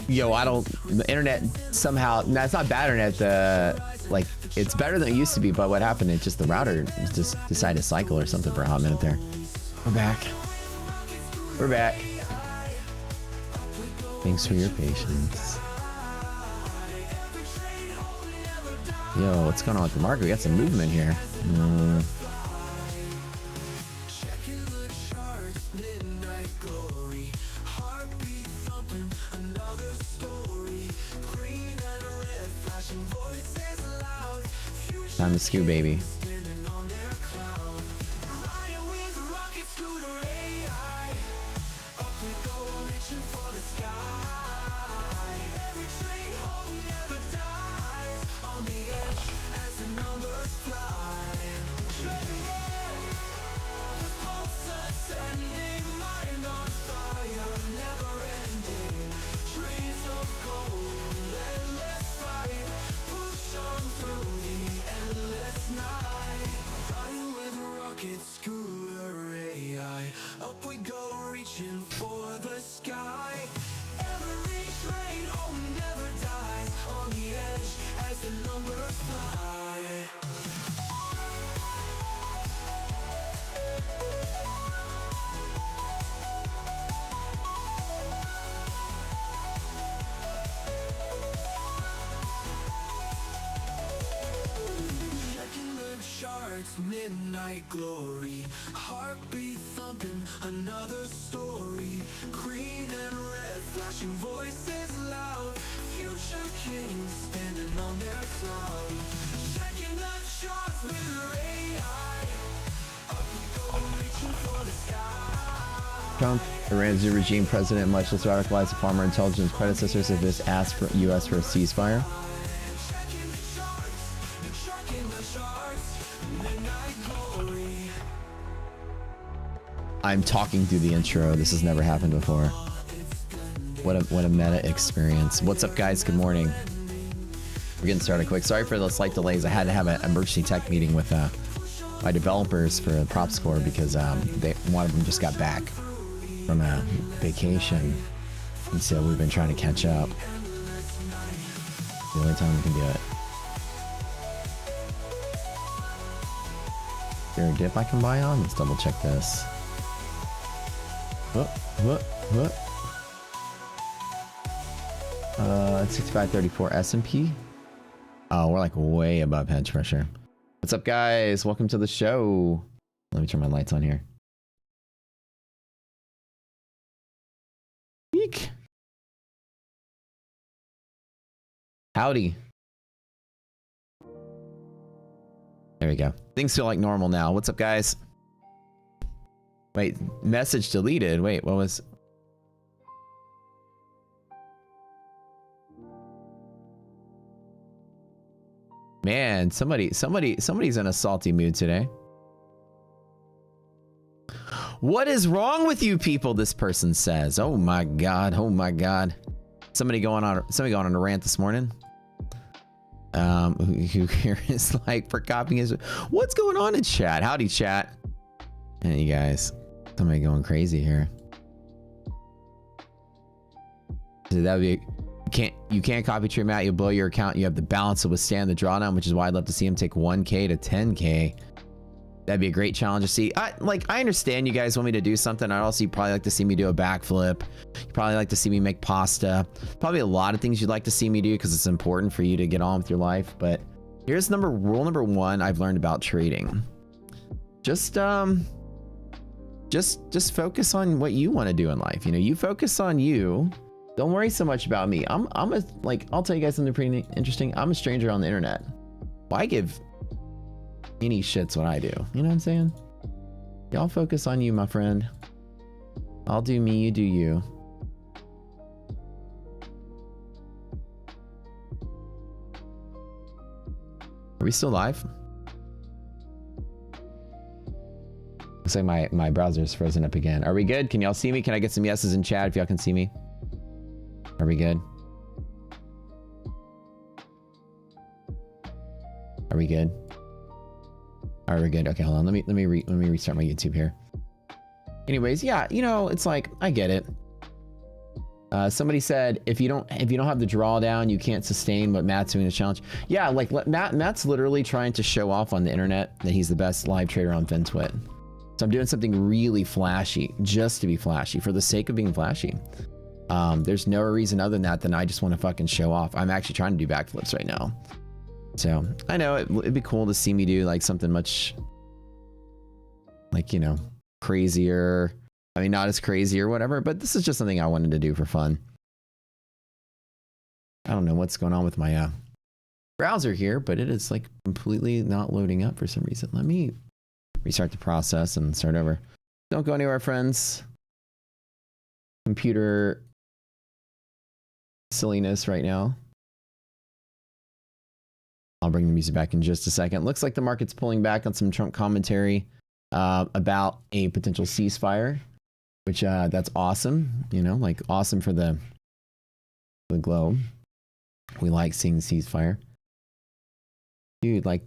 Yo, I don't. The internet somehow. No, it's not bad internet. Like it's better than it used to be. But what happened? It just the router just decided to cycle or something for a hot minute there. We're back. We're back. Thanks for your patience. Yo, what's going on with the market? We got some movement here. Time to skew, baby. Midnight glory, heartbeat thumping, another story. Green and red, flashing voices loud. Future kings standing on their throne. Checking the charts with AI. Up we go, reaching for the sky. Trump, Iran's new regime president, much less radicalized the former intelligence predecessors of this, asked for U.S. for a ceasefire. I'm talking through the intro. This has never happened before. What a meta experience. What's up, guys? Good morning. We're getting started quick. Sorry for the slight delays. I had to have an emergency tech meeting with my developers for a prop score because one of them just got back from a vacation, and so we've been trying to catch up. The only time we can do it. Is there a dip I can buy on? Let's double check this. What? 65.34 S&P. Oh, we're like way above hedge pressure. What's up, guys? Welcome to the show. Let me turn my lights on here. Eek. Howdy. There we go. Things feel like normal now. What's up, guys? Wait, message deleted. Wait, what was... Man, somebody's in a salty mood today. What is wrong with you people? This person says. Oh my god. Oh my god. Somebody going on a rant this morning. Who here is like for copying his... What's going on in chat? Howdy, chat. Hey, you guys. Somebody going crazy here. So that would be... You can't copy trade Matt. You'll blow your account. You have the balance to withstand the drawdown, which is why I'd love to see him take 1K to 10K. That'd be a great challenge to see. I understand you guys want me to do something. I'd also probably like to see me do a backflip. You'd probably like to see me make pasta. Probably a lot of things you'd like to see me do because it's important for you to get on with your life. But here's rule number one I've learned about trading. Just focus on what you want to do in life. You know, you focus on you. Don't worry so much about me. I'll tell you guys something pretty interesting. I'm a stranger on the internet. Why give any shits what I do? You know what I'm saying? Y'all focus on you, my friend. I'll do me, you do you. Are we still live? Looks like my browser's frozen up again. Are we good? Can y'all see me? Can I get some yeses in chat if y'all can see me? Are we good? Are we good? Are we good? Okay, hold on. Let me restart my YouTube here. Anyways, yeah, you know, it's like I get it. Somebody said if you don't have the drawdown, you can't sustain what Matt's doing in the challenge. Yeah, like Matt's literally trying to show off on the internet that he's the best live trader on FinTwit. So I'm doing something really flashy just to be flashy for the sake of being flashy. There's no reason other than that than I just want to fucking show off. I'm actually trying to do backflips right now. So I know it'd be cool to see me do like something much like, you know, crazier. I mean, not as crazy or whatever, but this is just something I wanted to do for fun. I don't know what's going on with my browser here, but it is like completely not loading up for some reason. Let me restart the process and start over. Don't go anywhere, friends. Computer silliness right now. I'll bring the music back in just a second. Looks like the market's pulling back on some Trump commentary about a potential ceasefire. Which that's awesome, you know, like awesome for the globe. We like seeing ceasefire. Dude, like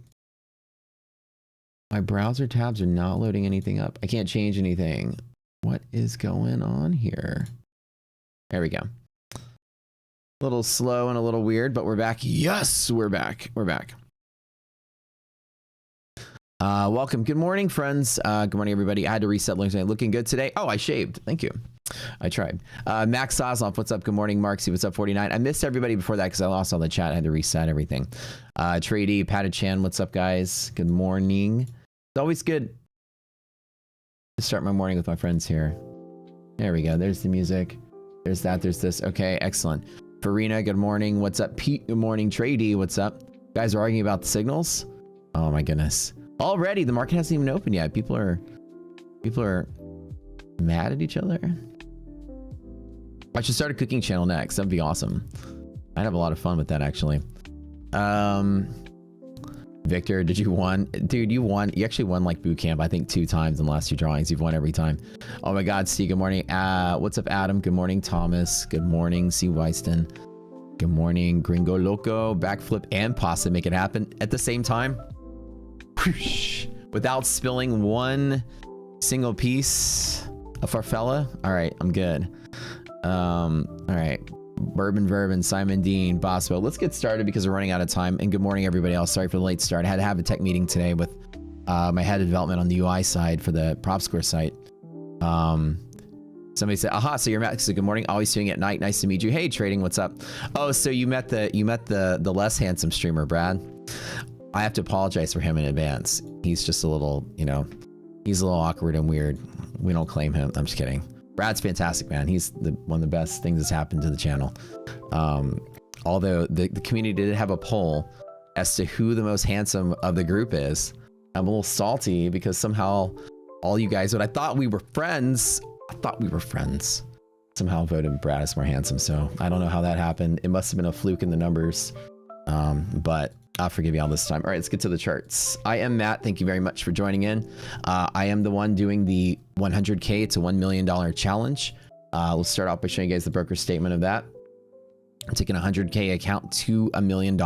my browser tabs are not loading anything up. I can't change anything. What is going on here? There we go. A little slow and a little weird, but we're back. Yes, we're back. We're back. Welcome. Good morning, friends. Good morning, everybody. I had to reset looking good today. Oh, I shaved. Thank you. I tried. Max Sosloff, what's up? Good morning. Marksy, what's up? 49. I missed everybody before that because I lost all the chat. I had to reset everything. Trady, Patachan, what's up, guys? Good morning. It's always good to start my morning with my friends here. There we go. There's the music. There's that. There's this. Okay, excellent. Farina, good morning. What's up? Pete, good morning. Trady, what's up? Guys are arguing about the signals. Oh my goodness. Already, the market hasn't even opened yet. People are mad at each other. I should start a cooking channel next. That'd be awesome. I'd have a lot of fun with that, actually. Victor, did you won? Dude, you won. You actually won like boot camp, I think 2 times in the last 2 drawings. You've won every time. Oh my God, Steve, good morning. What's up, Adam? Good morning, Thomas. Good morning, C. Weiston. Good morning, Gringo Loco. Backflip and pasta make it happen at the same time. Without spilling one single piece of farfalla. All right, I'm good. All right, Bourbon, Simon Dean, Boswell. Let's get started because we're running out of time. And good morning, everybody else. Sorry for the late start. I had to have a tech meeting today with my head of development on the UI side for the prop score site. Somebody said, aha, so you're Matt. So good morning. Always doing it at night. Nice to meet you. Hey, trading. What's up? Oh, so you met the less handsome streamer, Brad. I have to apologize for him in advance. He's just a little, you know, he's a little awkward and weird. We don't claim him. I'm just kidding. Brad's fantastic, man. He's one of the best things that's happened to the channel. Although the community did have a poll as to who the most handsome of the group is. I'm a little salty because somehow all you guys, but I thought we were friends. Somehow voted Brad as more handsome. So I don't know how that happened. It must have been a fluke in the numbers. But I'll forgive you all this time. All right, let's get to the charts. I am Matt. Thank you very much for joining in. I am the one doing the 100K to $1 million challenge. We'll start off by showing you guys the broker statement of that. I'm taking a 100K account to $1 million.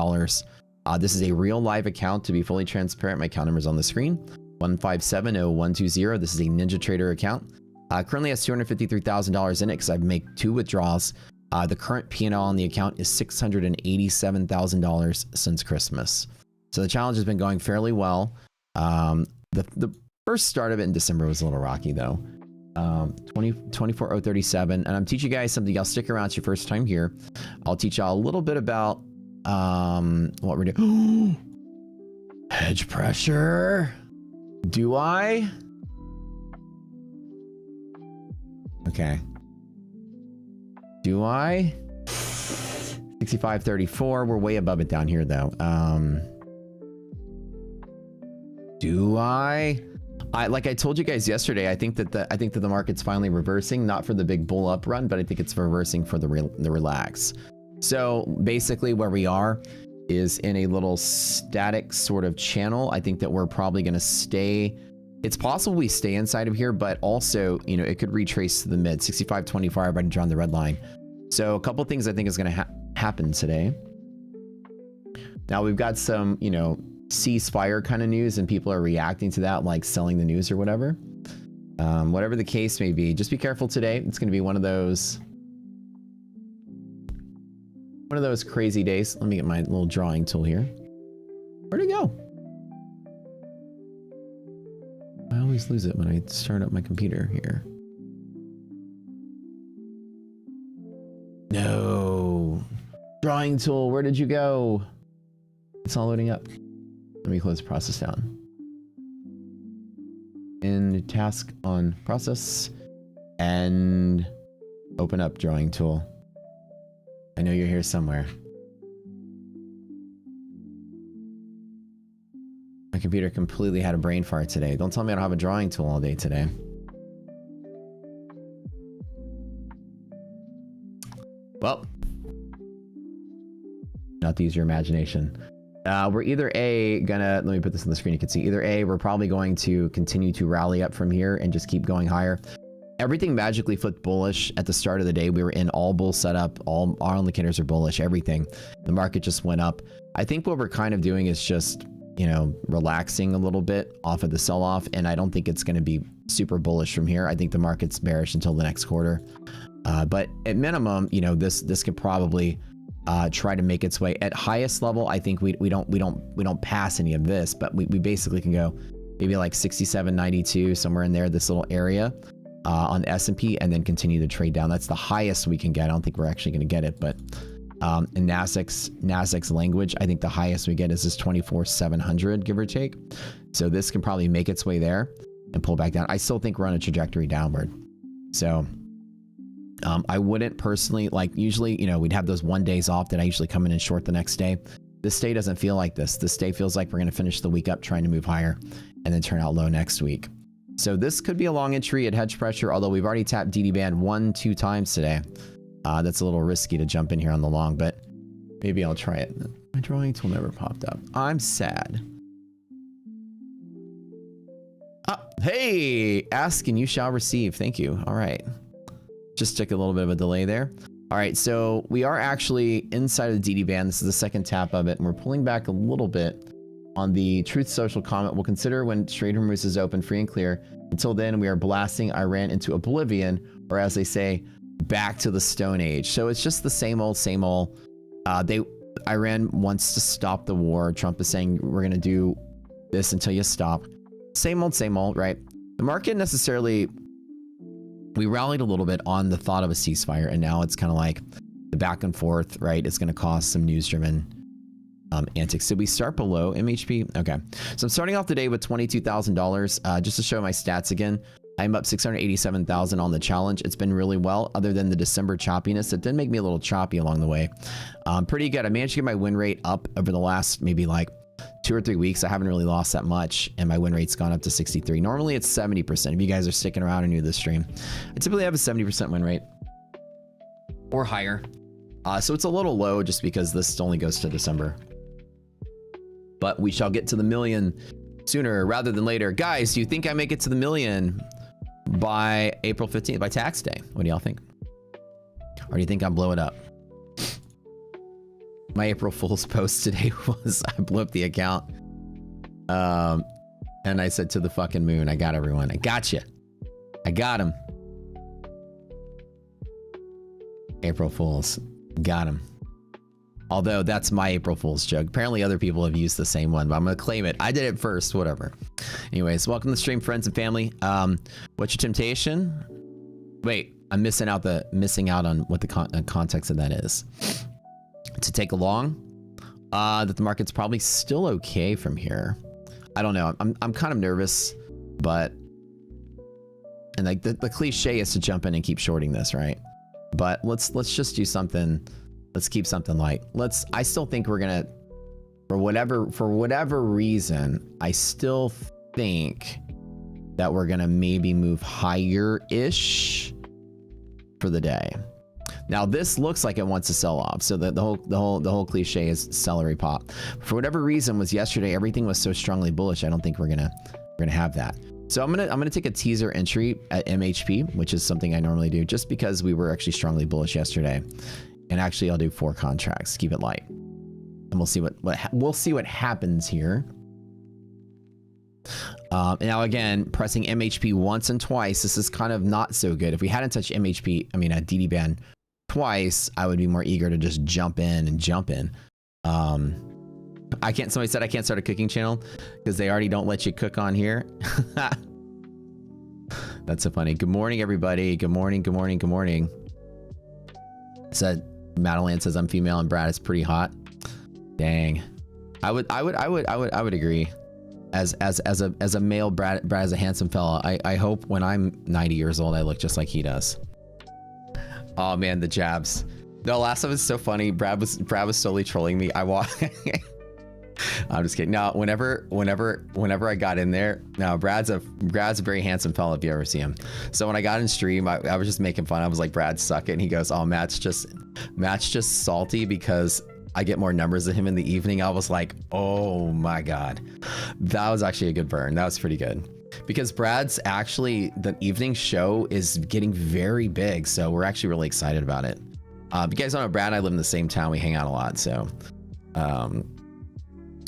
This is a real live account. To be fully transparent, my account number is on the screen. 1570120. This is a Ninja Trader account. Currently has $253,000 in it because I've made 2 withdrawals. The current P&L on the account is $687,000 since Christmas. So the challenge has been going fairly well. The first start of it in December was a little rocky though. 24037, and I'm teaching you guys something. I'll stick around. It's your first time here. I'll teach y'all a little bit about what we're doing. Hedge pressure. Do I? Okay. Do I? 65.34. We're way above it down here though. Do I? Like I told you guys yesterday, I think that the market's finally reversing, not for the big bull up run, but I think it's reversing for the relax. So basically where we are is in a little static sort of channel. I think that we're probably going to stay. It's possible we stay inside of here, but also, you know, it could retrace to the mid 65.24. I've already drawn the red line. So a couple things I think is going to happen today. Now we've got some, you know, ceasefire kind of news, and people are reacting to that, like selling the news or whatever. Whatever the case may be, just be careful today. It's going to be one of those One of those crazy days. Let me get my little drawing tool here. Where'd it go? I always lose it when I start up my computer here. No. Drawing tool, where did you go? It's all loading up. Let me close the process down. In task on process and open up drawing tool. I know you're here somewhere. My computer completely had a brain fart today. Don't tell me I don't have a drawing tool all day today. Well, not to use your imagination. We're either let me put this on the screen, you can see. Either A, we're probably going to continue to rally up from here and just keep going higher. Everything magically flipped bullish at the start of the day. We were in all bull setup. All our indicators are bullish, everything. The market just went up. I think what we're kind of doing is just, you know, relaxing a little bit off of the sell-off, and I don't think it's going to be super bullish from here. I think the market's bearish until the next quarter. But at minimum, you know, this could probably try to make its way at highest level. I think we don't pass any of this, but we basically can go maybe like 67.92, somewhere in there, this little area on the S&P, and then continue to trade down. That's the highest we can get. I don't think we're actually going to get it, but in Nasdaq's language, I think the highest we get is this 24,700, give or take. So this can probably make its way there and pull back down. I still think we're on a trajectory downward. So I wouldn't personally, like, usually, you know, we'd have those 1 days off that I usually come in and short the next day. This day doesn't feel like this. This day feels like we're going to finish the week up trying to move higher and then turn out low next week. So this could be a long entry at hedge pressure, although we've already tapped DD band 1-2 times today. That's a little risky to jump in here on the long, but maybe I'll try it. My drawing tool never popped up. I'm sad. Hey, ask and you shall receive. Thank you. All right. Just took a little bit of a delay there. All right, so we are actually inside of the DD band. This is the second tap of it, and we're pulling back a little bit on the Truth Social comment. We'll consider when trade rumors is open, free and clear. Until then, we are blasting Iran into oblivion, or as they say, back to the Stone Age. So it's just the same old, same old. Iran wants to stop the war. Trump is saying we're going to do this until you stop. Same old, right? The market necessarily, we rallied a little bit on the thought of a ceasefire, and now it's kind of like the back and forth, right? It's going to cause some news-driven antics. Did we start below MHP? Okay. So I'm starting off the day with $22,000. Just to show my stats again, I'm up 687,000 on the challenge. It's been really well, other than the December choppiness. It did make me a little choppy along the way. Pretty good. I managed to get my win rate up over the last maybe like 2 or 3 weeks. I haven't really lost that much, and my win rate's gone up to 63. Normally it's 70%. If you guys are sticking around and new to this stream, I typically have a 70% win rate or higher. So it's a little low just because this only goes to December. But we shall get to the million sooner rather than later. Guys, do you think I make it to the million by April 15th, by tax day? What do y'all think? Or do you think I'll blow it up? My April Fool's post today was I blew up the account. And I said to the fucking moon, I got everyone. I got you. I got him. April Fool's. Got him. Although that's my April Fool's joke. Apparently other people have used the same one, but I'm going to claim it. I did it first, whatever. Anyways, welcome to the stream, friends and family. What's your temptation? Wait, I'm missing out on what the context of that is. To take a long, that the market's probably still okay from here. I don't know. I'm kind of nervous, but, and like the cliche is to jump in and keep shorting this, right? But let's just do something. Let's keep something light. I still think we're gonna, for whatever reason, I still think that we're gonna maybe move higher-ish for the day. Now this looks like it wants to sell off, so the whole cliche is celery pop. For whatever reason, was yesterday everything was so strongly bullish. I don't think we're gonna have that. So I'm gonna take a teaser entry at MHP, which is something I normally do, just because we were actually strongly bullish yesterday. And actually, I'll do 4 contracts. Keep it light, and we'll see what happens here. Now again, pressing MHP once and twice. This is kind of not so good. If we hadn't touched MHP, I mean DD band twice, I would be more eager to just jump in and jump in. Somebody said I can't start a cooking channel because they already don't let you cook on here. That's so funny. Good morning, everybody. Good morning. Good morning. Good morning. Said Madeline says I'm female and Brad is pretty hot. Dang. I would agree. As a male, Brad is a handsome fella. I hope when I'm 90 years old, I look just like he does. Oh man, the jabs. No, last time was so funny. Brad was solely trolling me. I'm just kidding. No, whenever I got in there, no, Brad's a very handsome fella if you ever see him. So when I got in stream, I was just making fun. I was like, Brad, suck it. And he goes, oh, Matt's just salty because I get more numbers than him in the evening. I was like, oh my God. That was actually a good burn. That was pretty good. Because Brad's actually, the evening show is getting very big. So we're actually really excited about it. You guys don't know Brad and I live in the same town. We hang out a lot. So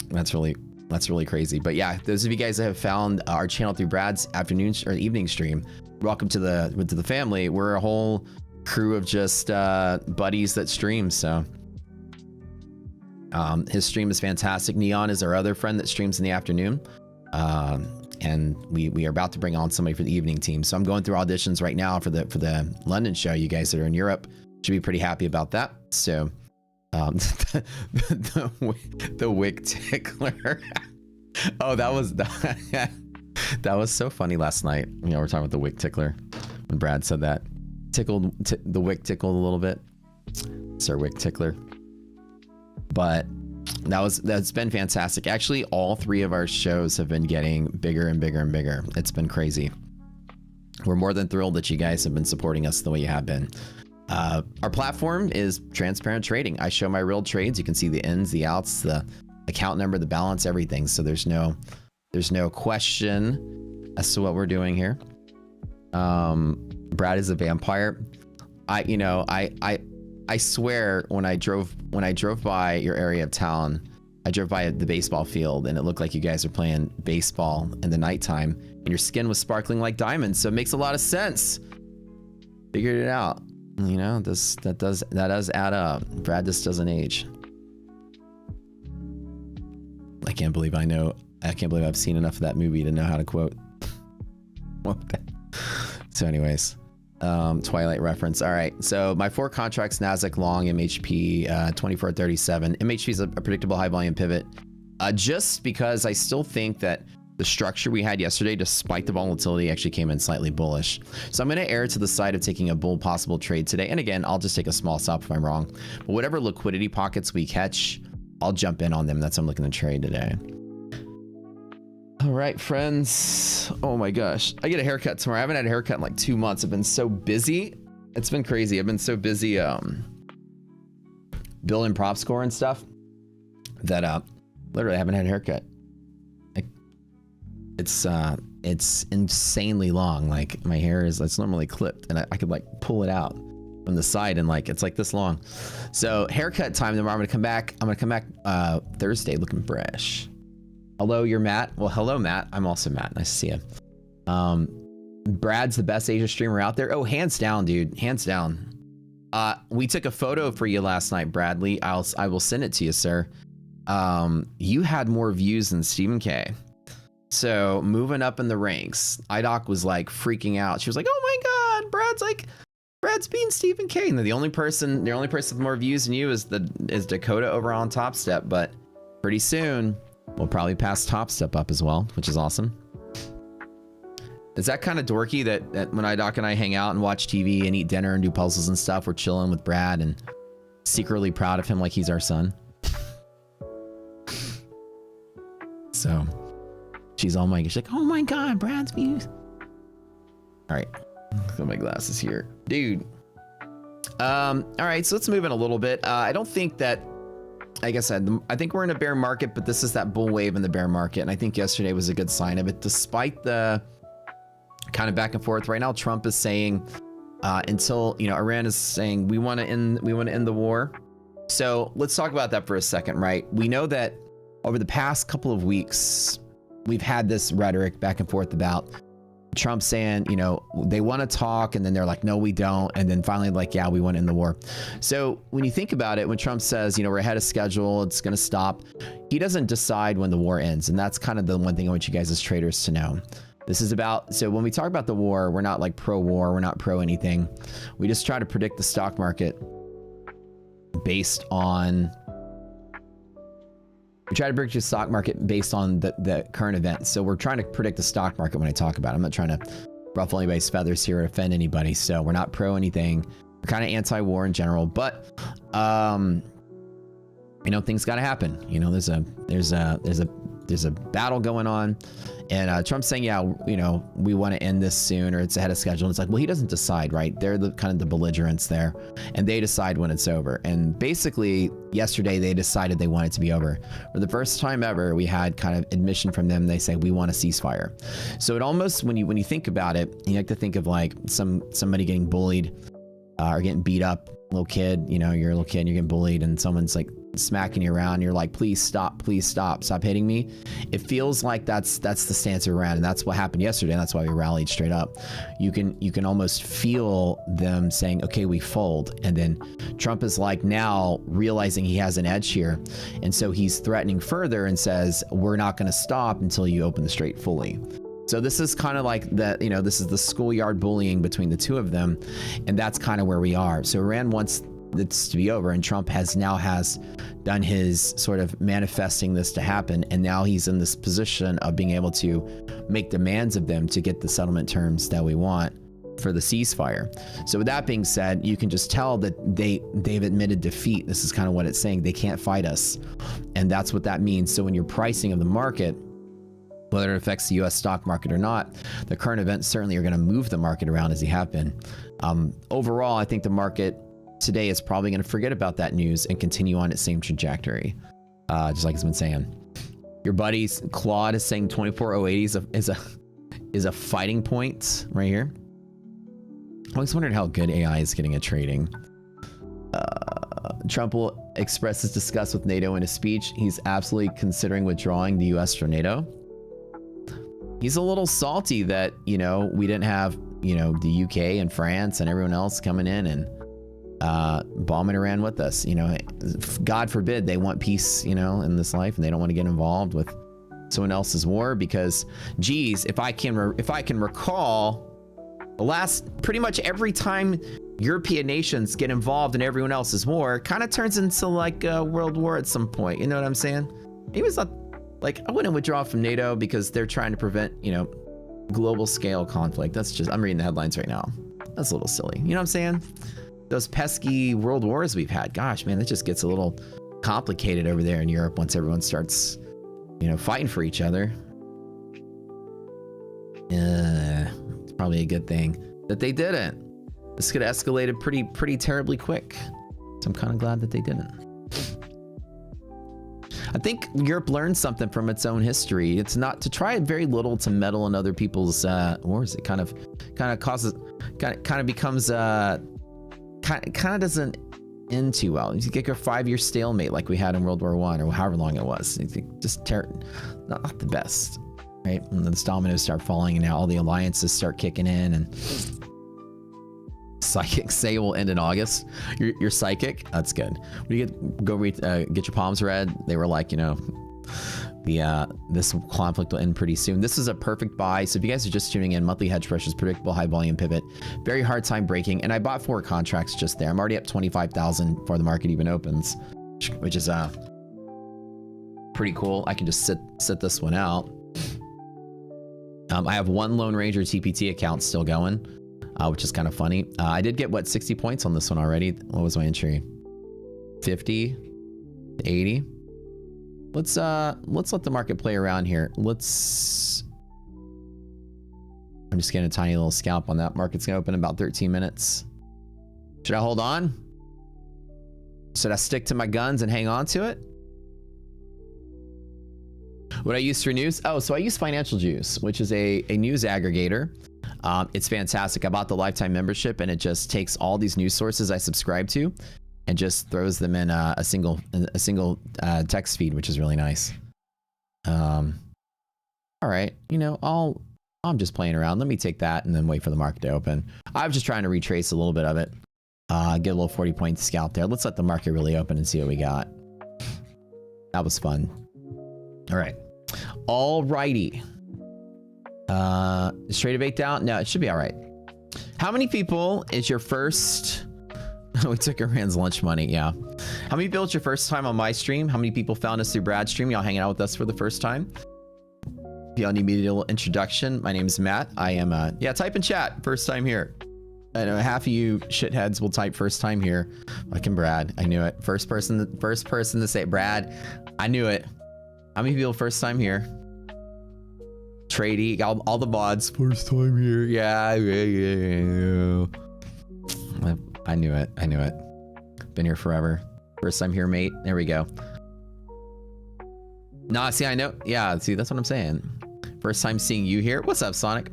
that's really crazy. But yeah, those of you guys that have found our channel through Brad's afternoon or evening stream, welcome to the family. We're a whole crew of just buddies that stream. So his stream is fantastic. Neon is our other friend that streams in the afternoon. And we are about to bring on somebody for the evening team. So I'm going through auditions right now for the London show. You guys that are in Europe should be pretty happy about that. So the wick tickler. Oh, that was so funny last night. You know, we're talking about the wick tickler when Brad said that. The wick tickled a little bit. Sir Wick Tickler. But that's been fantastic. Actually, all three of our shows have been getting bigger and bigger and bigger. It's been crazy. We're more than thrilled that you guys have been supporting us the way you have been. Our platform is transparent trading. I show my real trades. You can see the ins, the outs, the account number, the balance, everything. So there's no question as to what we're doing here. Brad is a vampire. I swear when I drove by your area of town, I drove by the baseball field and it looked like you guys are playing baseball in the nighttime and your skin was sparkling like diamonds. So it makes a lot of sense. Figured it out. You know, that does add up. Brad just doesn't age. I can't believe I've seen enough of that movie to know how to quote. So anyways, Twilight reference. All right. So my 4 contracts, Nasdaq long, MHP 2437. MHP is a predictable high volume pivot. Just because I still think that the structure we had yesterday, despite the volatility, actually came in slightly bullish. So I'm going to err to the side of taking a bull possible trade today. And again, I'll just take a small stop if I'm wrong. But whatever liquidity pockets we catch, I'll jump in on them. That's what I'm looking to trade today. All right, friends. Oh my gosh. I get a haircut tomorrow. I haven't had a haircut in like 2 months. I've been so busy. It's been crazy. I've been so busy building prop score and stuff that literally I haven't had a haircut. It's insanely long. Like my hair it's normally clipped and I could like pull it out from the side and like it's like this long. So haircut time tomorrow. I'm gonna come back Thursday looking fresh. Hello, you're Matt. Well, hello, Matt. I'm also Matt. Nice to see you. Brad's the best Asia streamer out there. Oh, hands down, dude. Hands down. We took a photo for you last night, Bradley. I will send it to you, sir. You had more views than Stephen K. So moving up in the ranks, IDOC was like freaking out. She was like, "Oh my God, Brad's beating Stephen K." And the only person with more views than you is Dakota over on Top Step. But pretty soon, we'll probably pass Top Step up as well, which is awesome. Is that kind of dorky that when IDOC and I hang out and watch TV and eat dinner and do puzzles and stuff, we're chilling with Brad and secretly proud of him like he's our son? So she's like, "Oh my God, Brad's views." All right, got my glasses here, dude. All right, so let's move in a little bit. I don't think that, like I said, I think we're in a bear market, but this is that bull wave in the bear market, and I think yesterday was a good sign of it, despite the kind of back and forth. Right now, Trump is saying until Iran is saying we want to end the war. So let's talk about that for a second, right? We know that over the past couple of weeks, we've had this rhetoric back and forth about Trump saying, you know, they want to talk, and then they're like, no, we don't. And then finally, like, yeah, we want to end the war. So when you think about it, when Trump says, you know, we're ahead of schedule, it's going to stop, he doesn't decide when the war ends. And that's kind of the one thing I want you guys as traders to know. This is about, so when we talk about the war, we're not like pro-war, we're not pro anything. We just try to predict the stock market based on, we try to predict the stock market based on the current events. So we're trying to predict the stock market when I talk about it. I'm not trying to ruffle anybody's feathers here or offend anybody. So we're not pro anything. We're kind of anti-war in general, but, you know, things got to happen. You know, there's a battle going on, and Trump's saying, yeah, you know, we want to end this soon, or it's ahead of schedule. And it's like, well, he doesn't decide, right? They're the kind of the belligerents there, and they decide when it's over. And basically yesterday they decided they want it to be over. For the first time ever, we had kind of admission from them. They say, we want a ceasefire. So it almost, when you think about it, you like to think of like somebody getting bullied or getting beat up, little kid, you know, you're a little kid and you're getting bullied, and someone's like smacking you around, you're like, please stop hitting me. It feels like that's the stance we're at, and that's what happened yesterday, and that's why we rallied straight up. You can almost feel them saying, okay, we fold. And then Trump is like now realizing he has an edge here, and so he's threatening further and says, we're not going to stop until you open the strait fully. So this is kind of like the, you know, this is the schoolyard bullying between the two of them, and that's kind of where we are. So Iran wants this to be over, and Trump has done his sort of manifesting this to happen, and now he's in this position of being able to make demands of them to get the settlement terms that we want for the ceasefire. So with that being said, you can just tell that they've admitted defeat. This is kind of what it's saying. They can't fight us, and that's what that means. So when you're pricing of the market, whether it affects the U.S. stock market or not, the current events certainly are going to move the market around as they have been. Overall, I think the market today is probably going to forget about that news and continue on its same trajectory, just like it's been saying. Your buddy Claude is saying 2408 is a fighting point right here. I always wondered how good AI is getting at trading. Trump will express his disgust with NATO in a speech. He's absolutely considering withdrawing the U.S. from NATO. He's a little salty that, you know, we didn't have, you know, the UK and France and everyone else coming in and bombing Iran with us. You know, God forbid they want peace, you know, in this life, and they don't want to get involved with someone else's war, because, geez, if I can recall, the last pretty much every time European nations get involved in everyone else's war, it kind of turns into like a world war at some point. You know what I'm saying? He was like, I wouldn't withdraw from NATO because they're trying to prevent, you know, global scale conflict. That's just, I'm reading the headlines right now. That's a little silly. You know what I'm saying? Those pesky world wars we've had. Gosh, man, that just gets a little complicated over there in Europe once everyone starts, you know, fighting for each other. It's probably a good thing that they didn't. This could have escalated pretty terribly quick. So I'm kind of glad that they didn't. I think Europe learned something from its own history. It's not to try very little to meddle in other people's wars. It kind of becomes kind of doesn't end too well. You get a 5-year stalemate like we had in World War I, or however long it was. It's just not the best, right? And then the dominoes start falling, and now all the alliances start kicking in, and psychics say will end in August. You're psychic. That's good. When you get your palms read, they were like, you know, this conflict will end pretty soon. This is a perfect buy. So if you guys are just tuning in, monthly hedge pressures, predictable high volume pivot, very hard time breaking. And I bought 4 contracts just there. I'm already up 25,000 before the market even opens, which is pretty cool. I can just sit this one out. I have 1 Lone Ranger TPT account still going, which is kind of funny. I did get, what, 60 points on this one already. What was my entry? 50 to 80. Let's let the market play around here. I'm just getting a tiny little scalp on that. Market's gonna open in about 13 minutes. Should I hold on? Should I stick to my guns and hang on to it? What I use for news? Oh, so I use Financial Juice, which is a news aggregator. It's fantastic. I bought the lifetime membership, and it just takes all these news sources I subscribe to and just throws them in a single text feed, which is really nice. All right, you know, I'm just playing around. Let me take that and then wait for the market to open. I was just trying to retrace a little bit of it. Get a little 40-point scalp there. Let's let the market really open and see what we got. That was fun. All right. All righty. Is trade baked out? No, it should be all right. How many people is your first... we took Iran's lunch money, yeah. How many people it's your first time on my stream? How many people found us through Brad's stream? Y'all hanging out with us for the first time? If y'all need me to do a little introduction, my name is Matt. I am, yeah, type in chat. First time here. I know half of you shitheads will type first time here. Fucking Brad, I knew it. First person to say Brad, I knew it. How many people first time here? Trady, all the mods, first time here. Yeah. I knew it. I knew it. Been here forever. First time here, mate. There we go. Nah, see, I know. Yeah, see, that's what I'm saying. First time seeing you here. What's up, Sonic?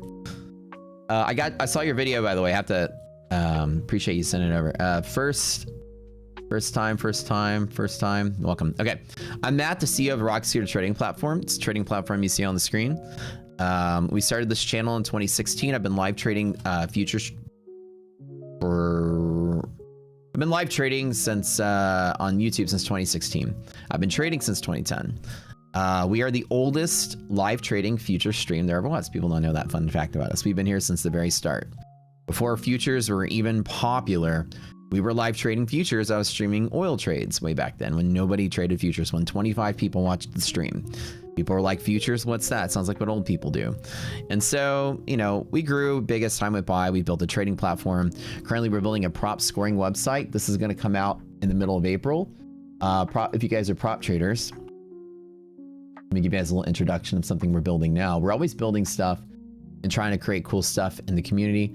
I saw your video, by the way. I have to appreciate you sending it over. First time. Welcome. Okay. I'm Matt, the CEO of Rockseer Trading Platform. It's a trading platform you see on the screen. We started this channel in 2016. I've been live trading futures I've been live trading since on YouTube since 2016. I've been trading since 2010. We are the oldest live trading futures stream there ever was. People don't know that fun fact about us. We've been here since the very start. Before futures were even popular, we were live trading futures. I was streaming oil trades way back then when nobody traded futures, when 25 people watched the stream. People were like, futures, what's that? Sounds like what old people do. And so, you know, we grew big as time went by. We built a trading platform. Currently, we're building a prop scoring website. This is going to come out in the middle of April. If you guys are prop traders, let me give you guys a little introduction of something we're building now. We're always building stuff and trying to create cool stuff in the community.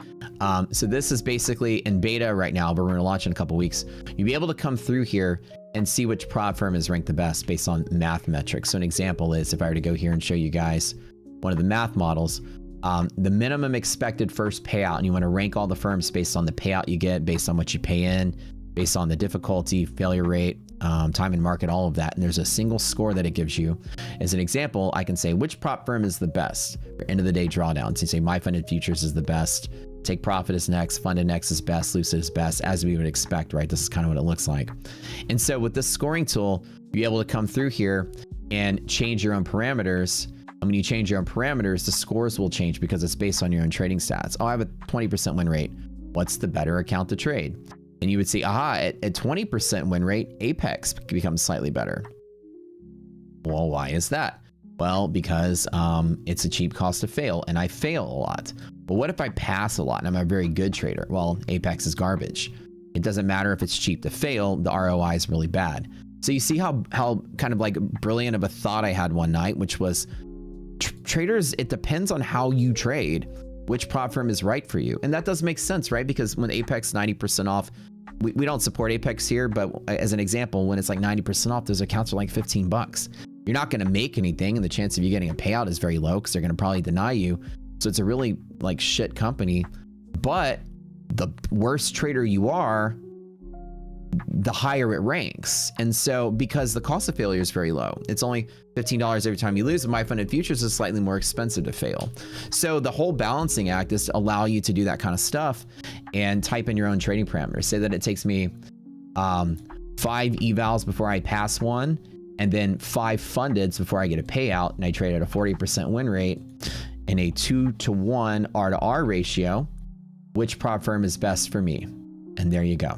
So this is basically in beta right now, but we're going to launch in a couple weeks. You'll be able to come through here and see which prop firm is ranked the best based on math metrics. So an example is, if I were to go here and show you guys one of the math models, the minimum expected first payout, and you want to rank all the firms based on the payout you get, based on what you pay in, based on the difficulty, failure rate, time and market, all of that. And there's a single score that it gives you. As an example, I can say which prop firm is the best for end of the day drawdowns. You say my funded futures is the best, take profit is next, funded next is best, lucid is best, as we would expect, right? This is kind of what it looks like. And so with this scoring tool, you'll be able to come through here and change your own parameters. And when you change your own parameters, the scores will change because it's based on your own trading stats. Oh, I have a 20% win rate. What's the better account to trade? And you would see, aha, at 20% win rate, Apex becomes slightly better. Well, why is that? Well, because it's a cheap cost to fail, and I fail a lot. But what if I pass a lot and I'm a very good trader? Well, Apex is garbage. It doesn't matter if it's cheap to fail, the ROI is really bad. So you see how kind of like brilliant of a thought I had one night, which was traders, it depends on how you trade, which prop firm is right for you. And that does make sense, right? Because when Apex 90% off, we don't support Apex here, but as an example, when it's like 90% off, those accounts are like 15 bucks. You're not going to make anything, and the chance of you getting a payout is very low because they're going to probably deny you. So it's a really like shit company. But the worse trader you are, the higher it ranks. And so because the cost of failure is very low, it's only $15 every time you lose, and my funded futures is slightly more expensive to fail. So the whole balancing act is to allow you to do that kind of stuff and type in your own trading parameters. Say that it takes me 5 evals before I pass one, and then 5 fundeds before I get a payout, and I trade at a 40% win rate and a 2-to-1 R to R ratio. Which prop firm is best for me? And there you go.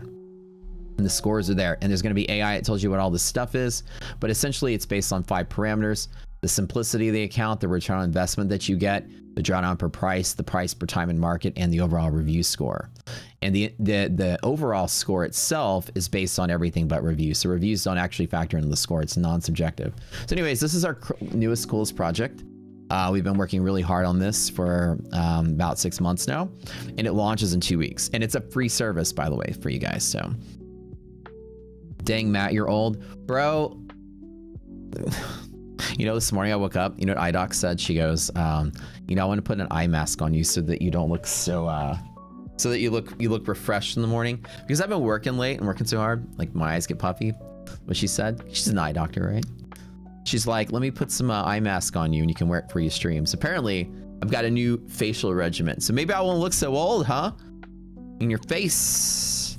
And the scores are there, and there's going to be AI. It tells you what all this stuff is, but essentially it's based on 5 parameters: the simplicity of the account, the return on investment that you get, the drawdown per price, the price per time and market, and the overall review score. And the overall score itself is based on everything but reviews. So reviews don't actually factor into the score. It's non-subjective. So anyways, this is our newest, coolest project. We've been working really hard on this for about 6 months now, and it launches in 2 weeks. And it's a free service, by the way, for you guys. So dang, Matt, you're old. Bro, you know, this morning I woke up, you know what iDoc said? She goes, you know, I want to put an eye mask on you so that you don't look so, so that you look refreshed in the morning. Because I've been working late and working so hard, like my eyes get puffy. What she said? She's an eye doctor, right? She's like, let me put some eye mask on you and you can wear it for your streams. Apparently, I've got a new facial regimen. So maybe I won't look so old, huh? In your face,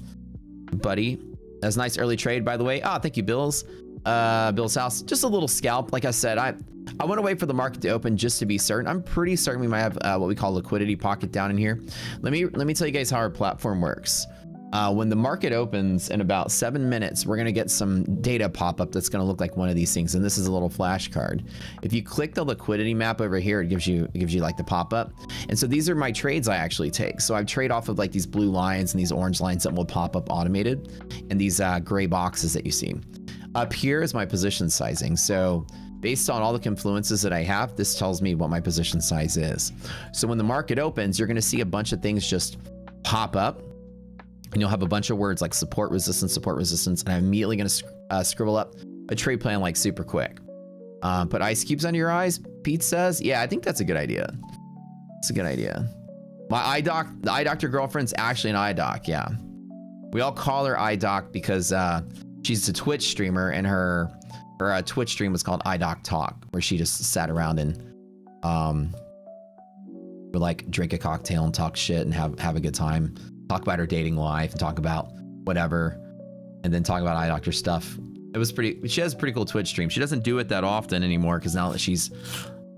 buddy. That's a nice early trade, by the way. Ah, thank you, Bills. Bill's house. Just a little scalp. Like I said, I want to wait for the market to open just to be certain. I'm pretty certain we might have what we call liquidity pocket down in here. Let me tell you guys how our platform works. When the market opens in about 7 minutes, we're going to get some data pop up that's going to look like one of these things. And this is a little flashcard. If you click the liquidity map over here, it gives you like the pop up. And so these are my trades I actually take. So I trade off of like these blue lines and these orange lines that will pop up automated, and these gray boxes that you see. Up here is my position sizing. So based on all the confluences that I have, this tells me what my position size is. So when the market opens, you're going to see a bunch of things just pop up. And you'll have a bunch of words like support, resistance, and I'm immediately going to scribble up a trade plan like super quick. Put ice cubes under your eyes, Pete says. Yeah, I think that's a good idea. It's a good idea. My the eye doctor girlfriend's actually an eye doc, yeah. We all call her eye doc because she's a Twitch streamer, and her Twitch stream was called Eye Doc Talk, where she just sat around and would like drink a cocktail and talk shit and have a good time. Talk about her dating life and talk about whatever, and then talk about eye doctor stuff. It was she has a pretty cool Twitch stream. She doesn't do it that often anymore because now that she's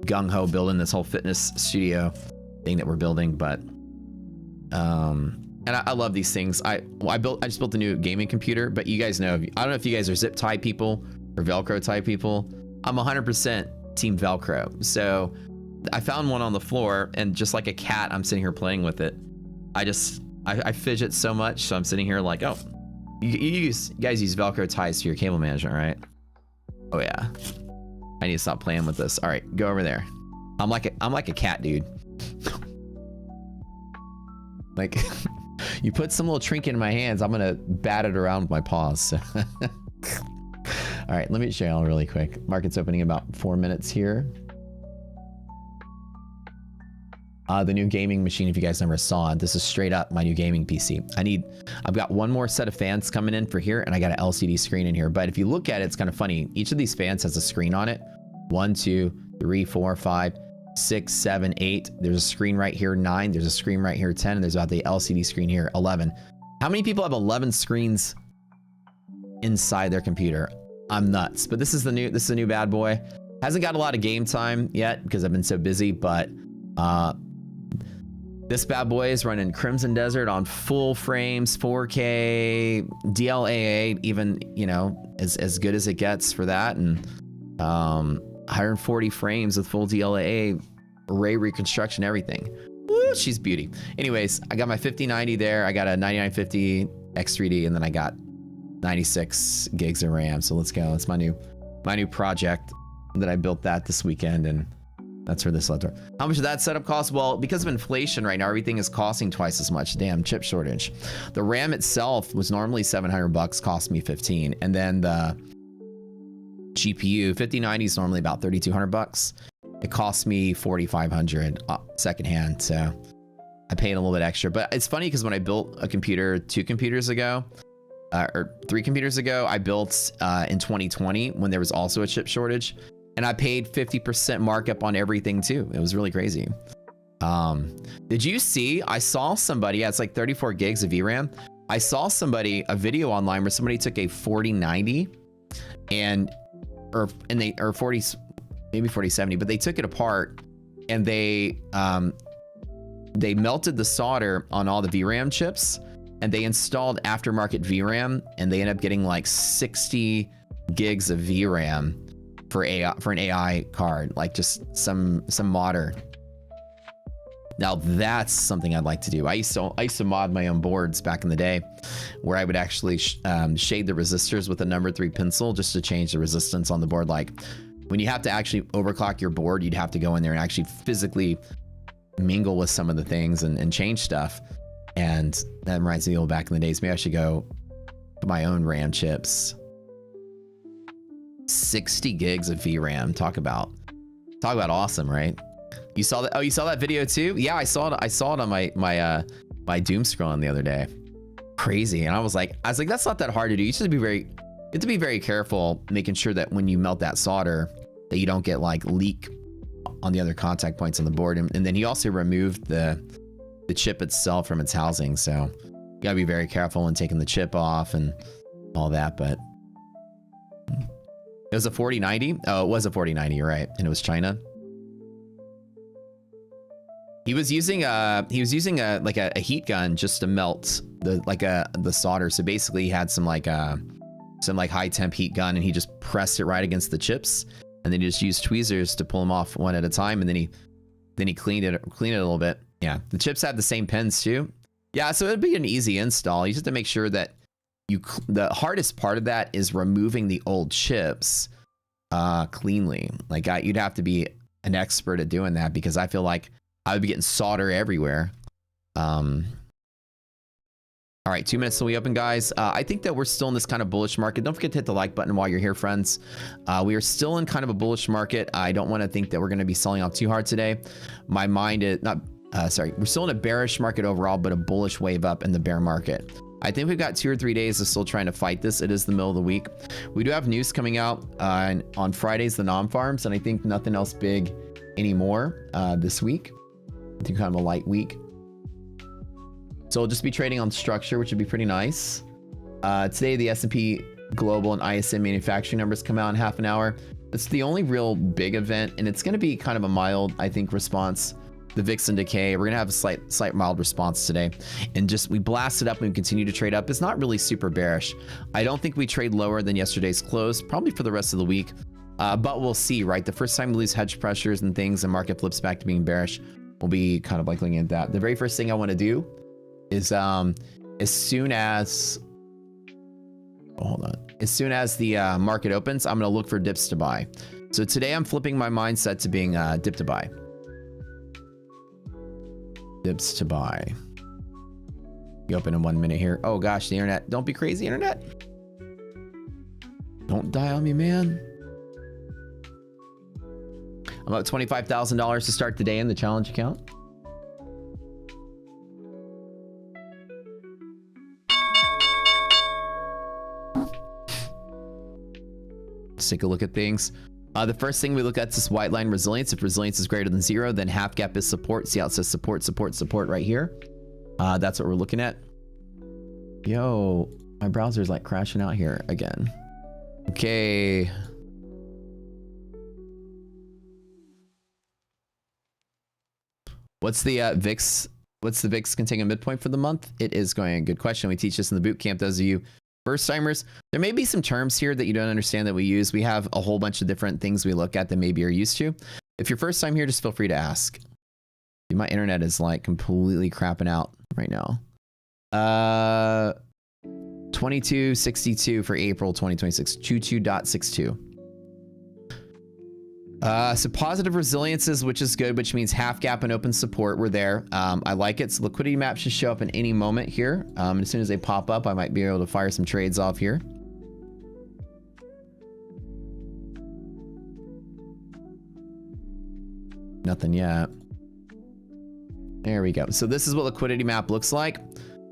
gung-ho building this whole fitness studio thing that we're building. But and I love these things. I just built a new gaming computer, but you guys know, I don't know if you guys are zip tie people or Velcro tie people. I'm 100% team Velcro. So I found one on the floor, and just like a cat, I'm sitting here playing with it. I fidget so much, so I'm sitting here like, oh, you guys use Velcro ties to your cable management, right? Oh yeah. I need to stop playing with this. All right, go over there. I'm like a cat, dude. Like, you put some little trinket in my hands, I'm gonna bat it around with my paws. So. All right, let me show y'all really quick. Market's opening in about 4 minutes here. The new gaming machine, if you guys never saw it, this is straight up my new gaming PC. I've got one more set of fans coming in for here, and I got an LCD screen in here. But if you look at it, it's kind of funny. Each of these fans has a screen on it. 1, 2, 3, 4, 5, 6, 7, 8. There's a screen right here, 9. There's a screen right here, 10. And there's about the LCD screen here, 11. How many people have 11 screens inside their computer? I'm nuts. But this is a new bad boy. Hasn't got a lot of game time yet because I've been so busy, but this bad boy is running Crimson Desert on full frames, 4K, DLAA, even, you know, as good as it gets for that. And 140 frames with full DLAA, array reconstruction, everything. Woo, she's beauty. Anyways, I got my 5090 there. I got a 9950 X3D, and then I got 96 gigs of RAM. So let's go. It's my new project that I built that this weekend, and that's for this letter. How much did that setup cost? Well, because of inflation right now, everything is costing twice as much. Damn, chip shortage. The RAM itself was normally $700, cost me 15, and then the GPU 5090 is normally about $3,200. It cost me $4,500 secondhand, so I paid a little bit extra. But it's funny because when I built a computer 2 computers ago, or 3 computers ago, I built in 2020 when there was also a chip shortage. And I paid 50% markup on everything too. It was really crazy. Did you see? I saw somebody. Yeah, it's like 34 gigs of VRAM. I saw a video online where somebody took a 4090 or 40, maybe 4070, but they took it apart and they melted the solder on all the VRAM chips, and they installed aftermarket VRAM, and they ended up getting like 60 gigs of VRAM for an AI card, like just some modder. Now that's something I'd like to do. I used to mod my own boards back in the day, where I would actually shade the resistors with a number 3 pencil just to change the resistance on the board. Like when you have to actually overclock your board, you'd have to go in there and actually physically mingle with some of the things and change stuff. And that reminds me of back in the days. Maybe I should go to my own RAM chips. 60 gigs of VRAM. Talk about awesome, right? You saw that? Oh, you saw that video too? Yeah, I saw it on my doom scrolling the other day. Crazy. And I was like, that's not that hard to do. You have to be very careful making sure that when you melt that solder, that you don't get like leak on the other contact points on the board. And then he also removed the chip itself from its housing. So you gotta be very careful when taking the chip off and all that. But it was a 4090. Oh, it was a 4090. You're right. And it was China. He was using a heat gun just to melt the solder. So basically he had some high temp heat gun, and he just pressed it right against the chips, and then he just used tweezers to pull them off one at a time, and then he cleaned it a little bit. Yeah, the chips had the same pins too. Yeah, so it'd be an easy install. You just have to make sure that the hardest part of that is removing the old chips cleanly. Like you'd have to be an expert at doing that, because I feel like I would be getting solder everywhere. All right, 2 minutes till we open, guys. I think that we're still in this kind of bullish market. Don't forget to hit the like button while you're here, friends. We are still in kind of a bullish market. I don't want to think that we're going to be selling off too hard today. My mind is not, we're still in a bearish market overall, but a bullish wave up in the bear market. I think we've got 2 or 3 days of still trying to fight this. It is the middle of the week. We do have news coming out on Fridays, the non-farms, and I think nothing else big anymore this week. I think kind of a light week. So we'll just be trading on structure, which would be pretty nice. Today, the S&P Global and ISM manufacturing numbers come out in half an hour. It's the only real big event, and it's going to be kind of a mild, I think, response. The VIX and decay, we're going to have a slight mild response today. And just, we blast it up and we continue to trade up. It's not really super bearish. I don't think we trade lower than yesterday's close, probably for the rest of the week. But we'll see, right? The first time we lose hedge pressures and things and market flips back to being bearish, we'll be kind of like looking at that. The very first thing I want to do is as soon as the market opens, I'm going to look for dips to buy. So today I'm flipping my mindset to being dip to buy. Dips to buy. You open in 1 minute here. Oh gosh, the internet. Don't be crazy, internet. Don't die on me, man. I'm about $25,000 to start the day in the challenge account. Let's take a look at things. The first thing we look at is this white line resilience. If resilience is greater than 0, then half gap is support. See how it says support, support, support right here? That's what we're looking at. Yo, my browser's like crashing out here again. Okay. What's the VIX? What's the VIX containing midpoint for the month? It is going. Good question. We teach this in the boot camp. Those of you first timers, there may be some terms here that you don't understand that we use. We have a whole bunch of different things we look at that maybe you're used to. If you're first time here, just feel free to ask. My internet is like completely crapping out right now. 2262 for April 2026. 22.62. So positive resiliences, which is good, which means half gap and open support. We're there. I like it. So liquidity map should show up in any moment here. And as soon as they pop up, I might be able to fire some trades off here. Nothing yet. There we go. So this is what liquidity map looks like.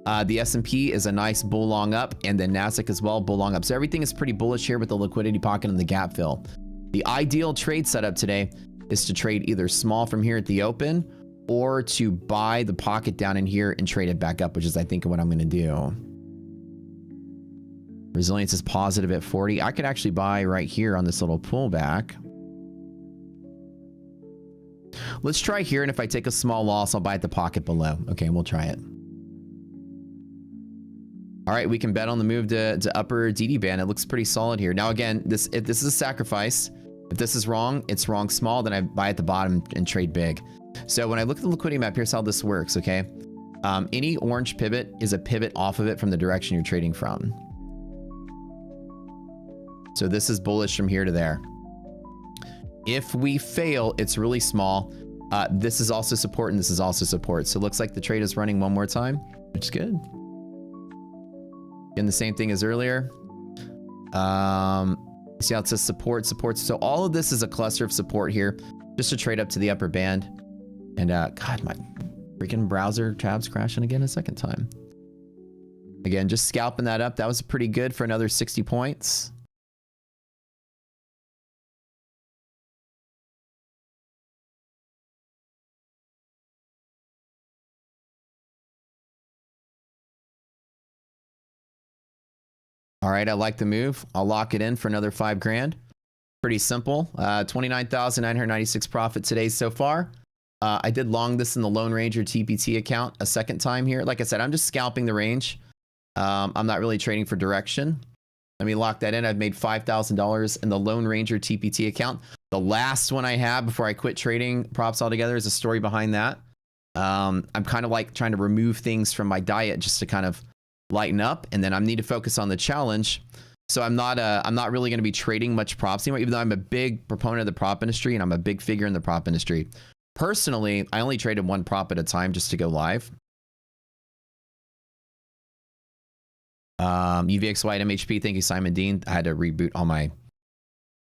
The S&P is a nice bull long up, and then Nasdaq as well, bull long up. So everything is pretty bullish here with the liquidity pocket and the gap fill. The ideal trade setup today is to trade either small from here at the open or to buy the pocket down in here and trade it back up, which is I think what I'm going to do. Resilience is positive at 40. I could actually buy right here on this little pullback. Let's try here, and if I take a small loss, I'll buy at the pocket below. Okay, we'll try it. All right, we can bet on the move to upper DD band. It looks pretty solid here. Now again, if this is a sacrifice, if this is wrong, it's wrong small, then I buy at the bottom and trade big. So when I look at the liquidity map, here's how this works, okay? Any orange pivot is a pivot off of it from the direction you're trading from. So this is bullish from here to there. If we fail, it's really small. This is also support and this is also support. So it looks like the trade is running one more time, which is good. Again, the same thing as earlier. See how it says support, support. So all of this is a cluster of support here, just to trade up to the upper band. And God, my freaking browser tab's crashing again a second time. Again, just scalping that up. That was pretty good for another 60 points. All right, I like the move. I'll lock it in for another 5 grand. Pretty simple. 29,996 profit today so far. I did long this in the Lone Ranger TPT account a second time here. Like I said, I'm just scalping the range. I'm not really trading for direction. Let me lock that in. I've made $5,000 in the Lone Ranger TPT account. The last one I had before I quit trading props altogether is a story behind that. I'm kind of like trying to remove things from my diet just to kind of lighten up, and then I need to focus on the challenge. So I'm not really going to be trading much props anymore, even though I'm a big proponent of the prop industry and I'm a big figure in the prop industry. Personally, I only traded 1 prop at a time just to go live. UVXY at MHP, thank you, Simon Dean. I had to reboot all my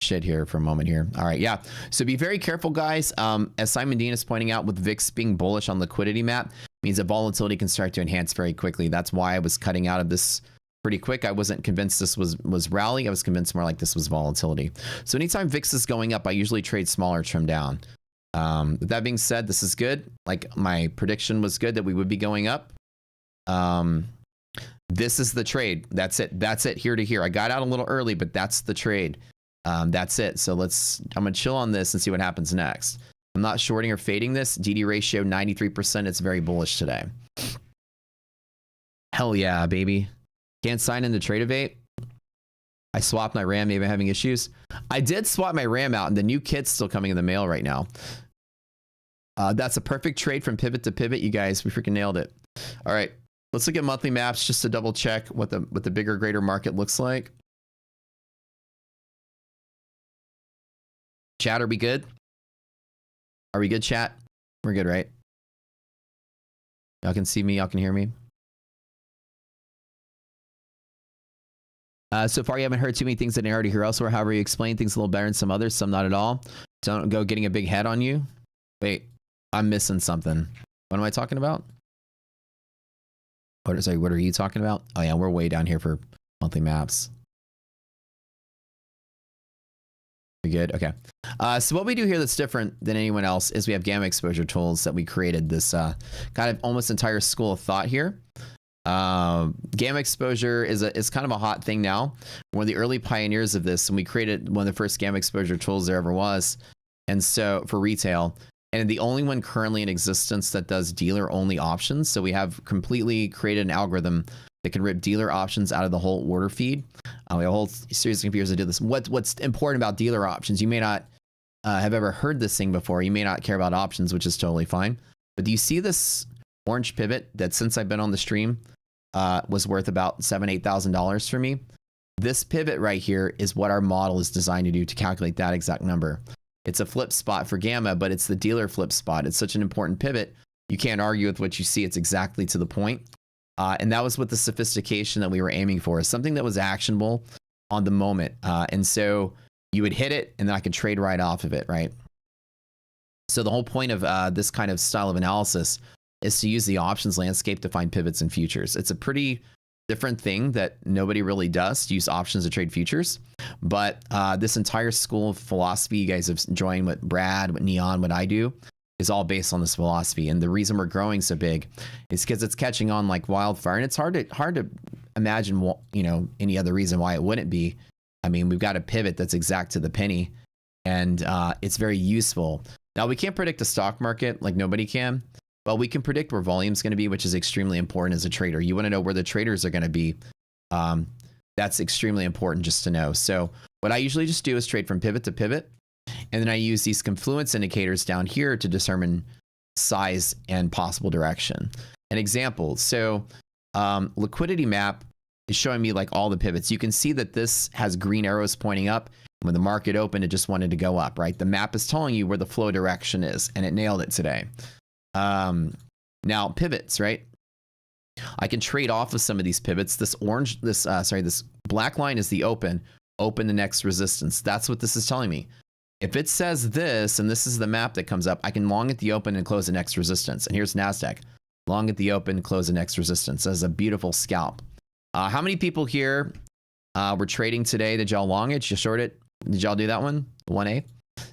shit here for a moment here. All right, yeah. So be very careful, guys. As Simon Dean is pointing out, with VIX being bullish on liquidity map, means that volatility can start to enhance very quickly. That's why I was cutting out of this pretty quick. I wasn't convinced this was rally. I was convinced more like this was volatility. So anytime VIX is going up, I usually trade smaller, trim down. With that being said, this is good. Like, my prediction was good that we would be going up. This is the trade. That's it. That's it, here to here. I got out a little early, but that's the trade. That's it. So I'm gonna chill on this and see what happens next. I'm not shorting or fading this. DD ratio 93%. It's very bullish today. Hell yeah, baby. Can't sign into Tradeovate. I swapped my RAM. Maybe I'm having issues. I did swap my RAM out, and the new kit's still coming in the mail right now. That's a perfect trade from pivot to pivot, you guys. We freaking nailed it. All right, let's look at monthly maps just to double check what the bigger, greater market looks like. Chat, are we good? Are we good, chat? We're good, right? Y'all can see me. Y'all can hear me. So far, you haven't heard too many things that I already hear elsewhere. However, you explain things a little better than some others, some not at all. Don't go getting a big head on you. Wait, I'm missing something. What am I talking about? What are you talking about? Oh yeah, we're way down here for monthly maps. We good? Okay. So what we do here that's different than anyone else is we have gamma exposure tools that we created this kind of almost entire school of thought here. Gamma exposure is kind of a hot thing now. We're one of the early pioneers of this, and we created one of the first gamma exposure tools there ever was. And so for retail, and the only one currently in existence that does dealer only options. So we have completely created an algorithm that can rip dealer options out of the whole order feed. We have a whole series of computers that do this. What's important about dealer options? You may not have ever heard this thing before. You may not care about options, which is totally fine. But do you see this orange pivot that, since I've been on the stream, was worth about $7,000, $8,000 for me? This pivot right here is what our model is designed to do to calculate that exact number. It's a flip spot for gamma, but it's the dealer flip spot. It's such an important pivot. You can't argue with what you see. It's exactly to the point. And that was what the sophistication that we were aiming for, something that was actionable on the moment. And so you would hit it, and then I could trade right off of it, right? So the whole point of this kind of style of analysis is to use the options landscape to find pivots and futures. It's a pretty different thing that nobody really does, to use options to trade futures. But this entire school of philosophy you guys have joined, what Brad, what Neon, what I do, is all based on this philosophy. And the reason we're growing so big is because it's catching on like wildfire. And it's hard to imagine, you know, any other reason why it wouldn't be. I mean, we've got a pivot that's exact to the penny, and it's very useful. Now, we can't predict the stock market like nobody can, but we can predict where volume's going to be, which is extremely important as a trader. You want to know where the traders are going to be. That's extremely important just to know. So what I usually just do is trade from pivot to pivot. And then I use these confluence indicators down here to determine size and possible direction. An example, so liquidity map is showing me like all the pivots. You can see that this has green arrows pointing up. When the market opened, it just wanted to go up, right? The map is telling you where the flow direction is, and it nailed it today. Now pivots, right? I can trade off of some of these pivots. This this black line is the open the next resistance. That's what this is telling me. If it says this, and this is the map that comes up, I can long at the open and close the next resistance. And here's NASDAQ. Long at the open, close the next resistance. That's a beautiful scalp. How many people here were trading today? Did y'all long it? Did you short it? Did y'all do that one? 1A?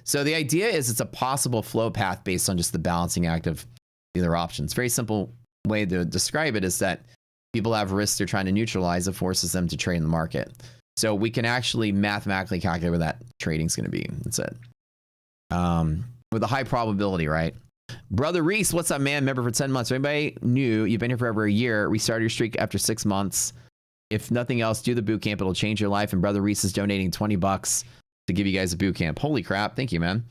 So the idea is it's a possible flow path based on just the balancing act of dealer options. Very simple way to describe it is that people have risks they're trying to neutralize, it forces them to trade in the market. So we can actually mathematically calculate where that trading's going to be. That's it. With a high probability, right? Brother Reese, what's up, man? Member for 10 months. So anybody new, you've been here for over a year. Restart your streak after 6 months. If nothing else, do the boot camp. It'll change your life. And Brother Reese is donating $20 to give you guys a boot camp. Holy crap. Thank you, man.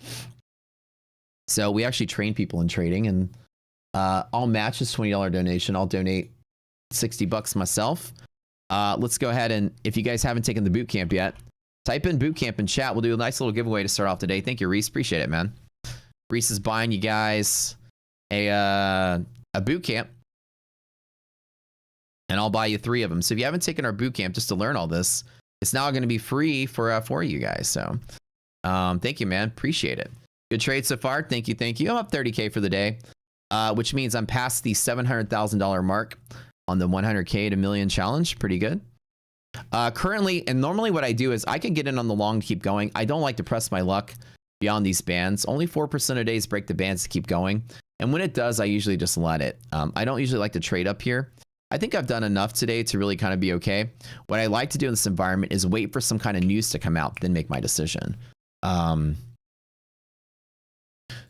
So we actually train people in trading, and I'll match this $20 donation. I'll donate $60 myself. Let's go ahead, and if you guys haven't taken the boot camp yet, type in boot camp in chat. We'll do a nice little giveaway to start off today. Thank you, Reese. Appreciate it, man. Reese is buying you guys a boot camp, and I'll buy you 3 of them. So if you haven't taken our boot camp just to learn all this, it's now going to be free for you guys. So thank you, man. Appreciate it. Good trade so far. Thank you. Thank you. I'm up 30K for the day, which means I'm past the $700,000 mark on the 100K to million challenge. Pretty good. Currently, and normally what I do is I can get in on the long to keep going. I don't like to press my luck beyond these bands. Only 4% of days break the bands to keep going. And when it does, I usually just let it. I don't usually like to trade up here. I think I've done enough today to really kind of be okay. What I like to do in this environment is wait for some kind of news to come out, then make my decision.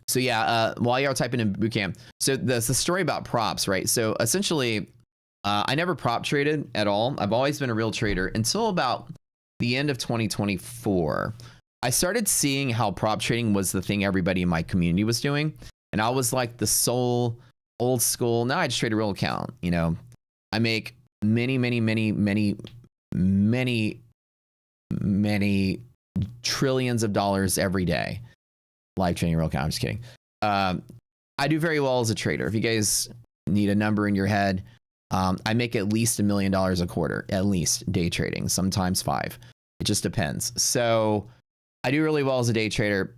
So yeah, while you're typing in bootcamp, so the story about props, right? So essentially, I never prop traded at all. I've always been a real trader until about the end of 2024. I started seeing how prop trading was the thing everybody in my community was doing. And I was like the sole old school. Now I just trade a real account. You know, I make many trillions of dollars every day. Live trading a real account. I'm just kidding. I do very well as a trader. If you guys need a number in your head, I make at least $1 million a quarter, at least day trading, sometimes 5. It just depends. So I do really well as a day trader.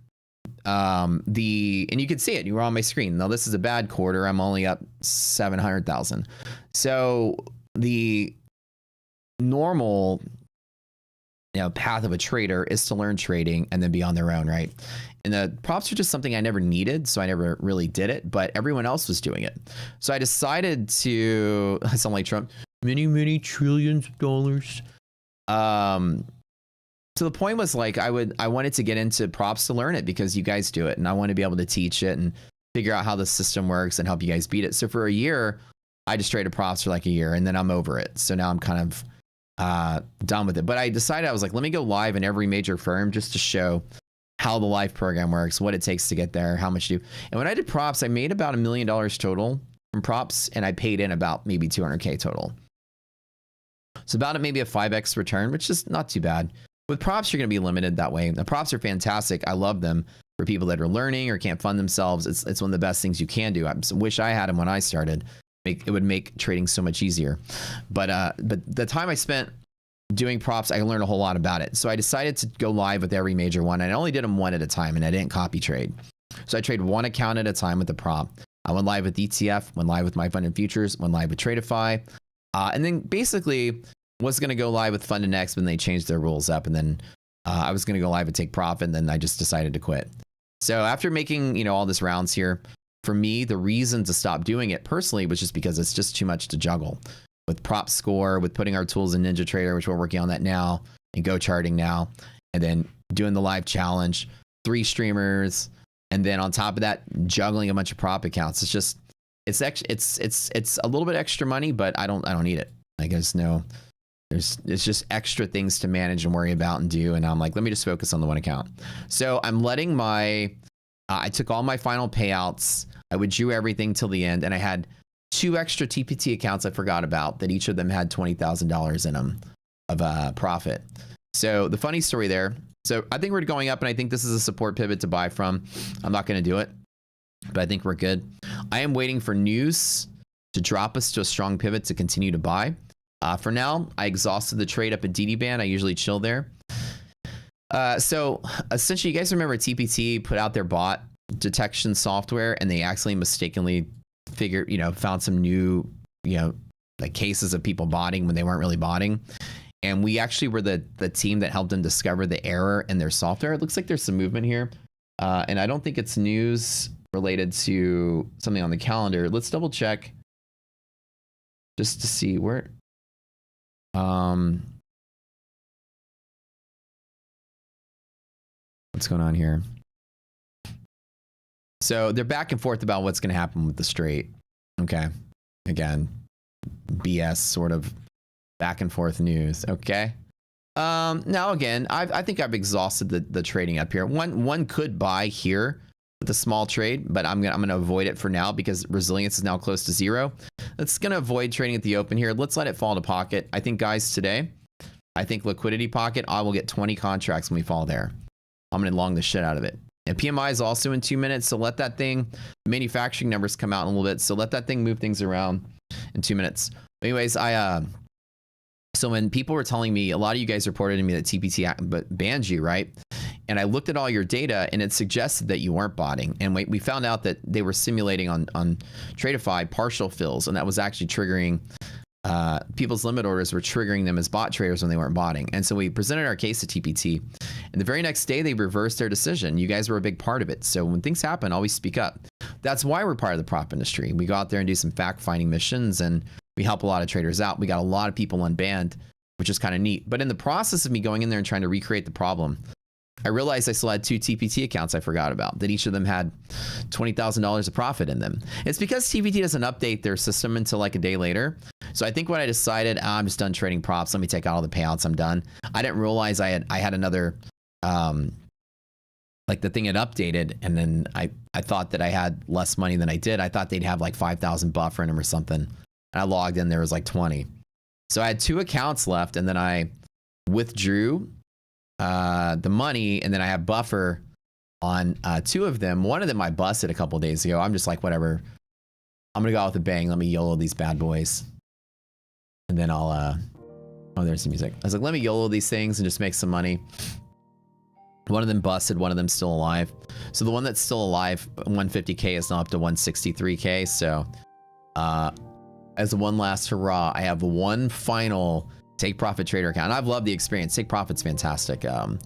And you can see it. You were on my screen. Now this is a bad quarter. I'm only up 700,000. So the normal, path of a trader is to learn trading and then be on their own, right? And the props are just something I never needed, so I never really did it, but everyone else was doing it. So I decided to, I sound like Trump, many trillions of dollars. So the point was like, I wanted to get into props to learn it because you guys do it, and I want to be able to teach it and figure out how the system works and help you guys beat it. So for a year, I just traded props for like a year, and then I'm over it. So now I'm kind of done with it. But I decided, I was like, let me go live in every major firm just to show how the live program works, what it takes to get there, how much you do. And when I did props, I made about $1 million total from props, and I paid in about maybe 200K total. So about maybe a 5x return, which is not too bad. With props, you're going to be limited that way. The props are fantastic. I love them for people that are learning or can't fund themselves. It's one of the best things you can do. I wish I had them when I started. It would make trading so much easier. But the time I spent doing props, I learned a whole lot about it. So I decided to go live with every major one. And I only did them one at a time, and I didn't copy trade. So I trade one account at a time with the prop. I went live with ETF, went live with My Fund and Futures, went live with Tradeify. And then basically was going to go live with Fund and Next when they changed their rules up. And then I was going to go live and take profit. And then I just decided to quit. So after making, all this rounds here, for me, the reason to stop doing it personally was just because it's just too much to juggle. With prop score, with putting our tools in NinjaTrader, which we're working on that now, and Go Charting now, and then doing the live challenge, 3 streamers, and then on top of that, juggling a bunch of prop accounts. It's just, it's a little bit extra money, but I don't need it. Like it's just extra things to manage and worry about and do. And I'm like, let me just focus on the one account. So I'm letting I took all my final payouts. I withdrew everything till the end, and I had 2 extra TPT accounts I forgot about that each of them had $20,000 in them of profit. So the funny story there. So I think we're going up, and I think this is a support pivot to buy from. I'm not going to do it, but I think we're good. I am waiting for news to drop us to a strong pivot to continue to buy. For now, I exhausted the trade up at DD band. I usually chill there. So essentially, you guys remember TPT put out their bot detection software, and they actually mistakenly found some new, like cases of people botting when they weren't really botting. And we actually were the team that helped them discover the error in their software. It looks like there's some movement here. And I don't think it's news related to something on the calendar. Let's double check. just to see where. What's going on here? So they're back and forth about what's going to happen with the straight. Okay. Again, BS sort of back and forth news. Okay. Now again, I think I've exhausted the trading up here. One could buy here with a small trade, but I'm gonna avoid it for now because resilience is now close to 0. It's gonna avoid trading at the open here. Let's let it fall to pocket. I think, guys, today, I think liquidity pocket, I will get 20 contracts when we fall there. I'm gonna long the shit out of it. And PMI is also in 2 minutes, so let that thing, manufacturing numbers come out in a little bit, so let that thing move things around in 2 minutes. Anyways, so when people were telling me, a lot of you guys reported to me that TPT banned you, right? And I looked at all your data and it suggested that you weren't botting. And we found out that they were simulating on Tradeify partial fills, and that was actually triggering, people's limit orders were triggering them as bot traders when they weren't botting. And so we presented our case to TPT, and the very next day they reversed their decision. You guys were a big part of it. So when things happen, always speak up. That's why we're part of the prop industry. We go out there and do some fact-finding missions, and we help a lot of traders out. We got a lot of people unbanned, which is kind of neat. But in the process of me going in there and trying to recreate the problem, I realized I still had 2 TPT accounts I forgot about, that each of them had $20,000 of profit in them. It's because TPT doesn't update their system until like a day later. So I think when I decided, I'm just done trading props, let me take out all the payouts, I'm done. I didn't realize I had another, like the thing had updated, and then I thought that I had less money than I did. I thought they'd have like 5,000 buffer in them or something. And I logged in, there was like 20. So I had 2 accounts left, and then I withdrew the money, and then I have buffer on 2 of them. One of them I busted a couple days ago. I'm just like, whatever, I'm gonna go out with a bang. Let me YOLO these bad boys, and then I'll oh, there's some music. I was like, let me YOLO these things and just make some money. One of them busted, one of them still alive. So the one that's still alive, 150k, is now up to 163k. So as one last hurrah, I have one final Take Profit trader account. And I've loved the experience. Take Profit's fantastic. One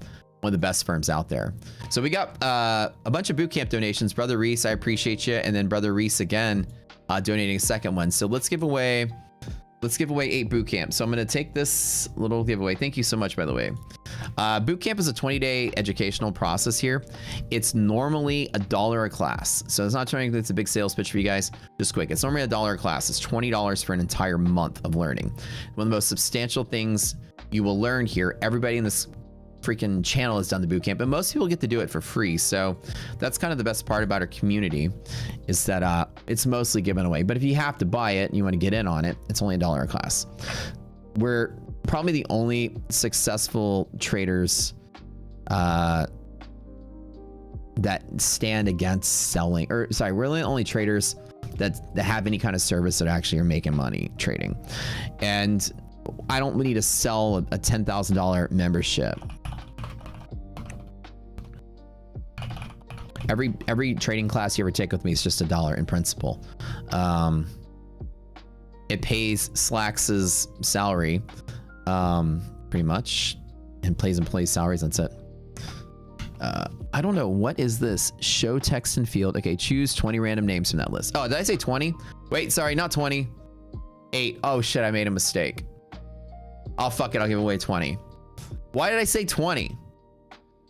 of the best firms out there. So we got a bunch of bootcamp donations. Brother Reese, I appreciate you. And then Brother Reese again, donating a second one. So let's give away 8 bootcamps. So I'm going to take this little giveaway. Thank you so much, by the way. Bootcamp is a 20-day educational process here. It's normally $1 a class. So it's not showing that it's a big sales pitch for you guys. Just quick. It's normally $1 a class. It's $20 for an entire month of learning. One of the most substantial things you will learn here. Everybody in this freaking channel has done the bootcamp, but most people get to do it for free. So that's kind of the best part about our community, is that it's mostly given away. But if you have to buy it and you want to get in on it, it's only $1 a class. We're probably the only successful traders that stand against selling, or sorry, we're the only traders that have any kind of service that actually are making money trading. And I don't need to sell a $10,000 membership. Every trading class you ever take with me is just $1 in principle. It pays Slacks's salary, pretty much, and pays employees' salaries. That's it. I don't know. What is this? Show text and field. Okay, choose 20 random names from that list. Oh, did I say 20? Wait, sorry, not 20. 8. Oh shit, I made a mistake. Oh, fuck it, I'll give away 20. Why did I say 20?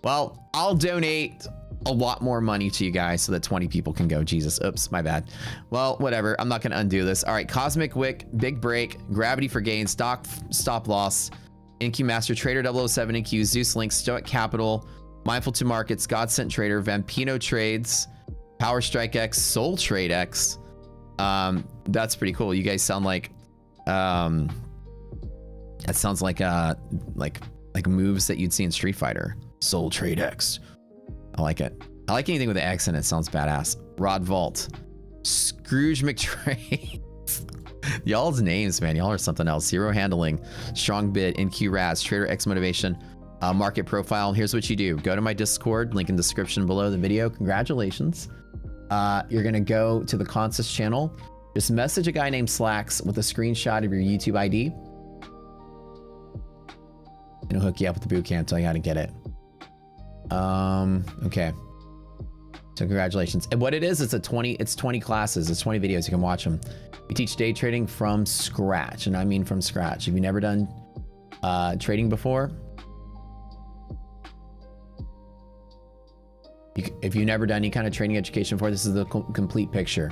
Well, I'll donate a lot more money to you guys so that 20 people can go. Jesus, oops, my bad. Well, whatever, I'm not gonna undo this. All right, Cosmic Wick, Big Break, Gravity for Gain, Stock Stop Loss, NQ Master, Trader 007 NQ, Zeus Link, Stoic Capital, Mindful 2 Markets, God Sent Trader, Vampino Trades, Power Strike X, Soul Trade X. That's pretty cool. You guys sound like, that sounds like moves that you'd see in Street Fighter. Soul Trade X. I like it. I like anything with an X in it. Sounds badass. Rod Vault, Scrooge McTrade. Y'all's names, man. Y'all are something else. Zero Handling, Strong Bid, NQ Raz, Trader X Motivation, Market Profile. Here's what you do. Go to my Discord, link in the description below the video. Congratulations. You're going to go to the Consist channel. Just message a guy named Slacks with a screenshot of your YouTube ID. And he'll hook you up with the bootcamp. Tell you how to get it. Okay. So congratulations. And what it is, it's 20 classes. It's 20 videos. You can watch them. We teach day trading from scratch. And I mean from scratch. If you've never done trading before, if you've never done any kind of trading education before, this is the complete picture.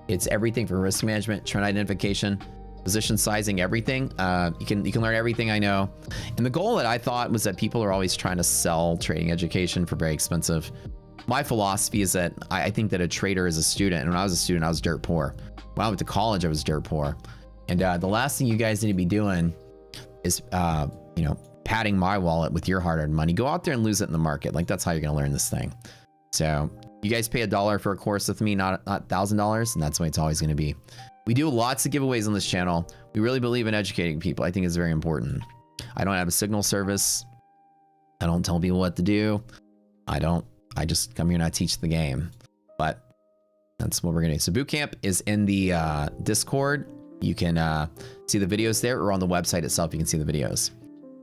It's everything from risk management, trend identification, position sizing, everything. You can learn everything I know. And the goal that I thought was that people are always trying to sell trading education for very expensive. My philosophy is that I think that a trader is a student. And when I was a student, I was dirt poor. When I went to college, I was dirt poor. And the last thing you guys need to be doing is, you know, padding my wallet with your hard-earned money. Go out there and lose it in the market. Like, that's how you're going to learn this thing. So you guys pay $1 for a course with me, not $1,000, and that's the way it's always going to be. We do lots of giveaways on this channel. We really believe in educating people. I think it's very important. I don't have a signal service. I don't tell people what to do. I just come here and I teach the game. But that's what we're going to do. So bootcamp is in the Discord. You can see the videos there, or on the website itself, you can see the videos.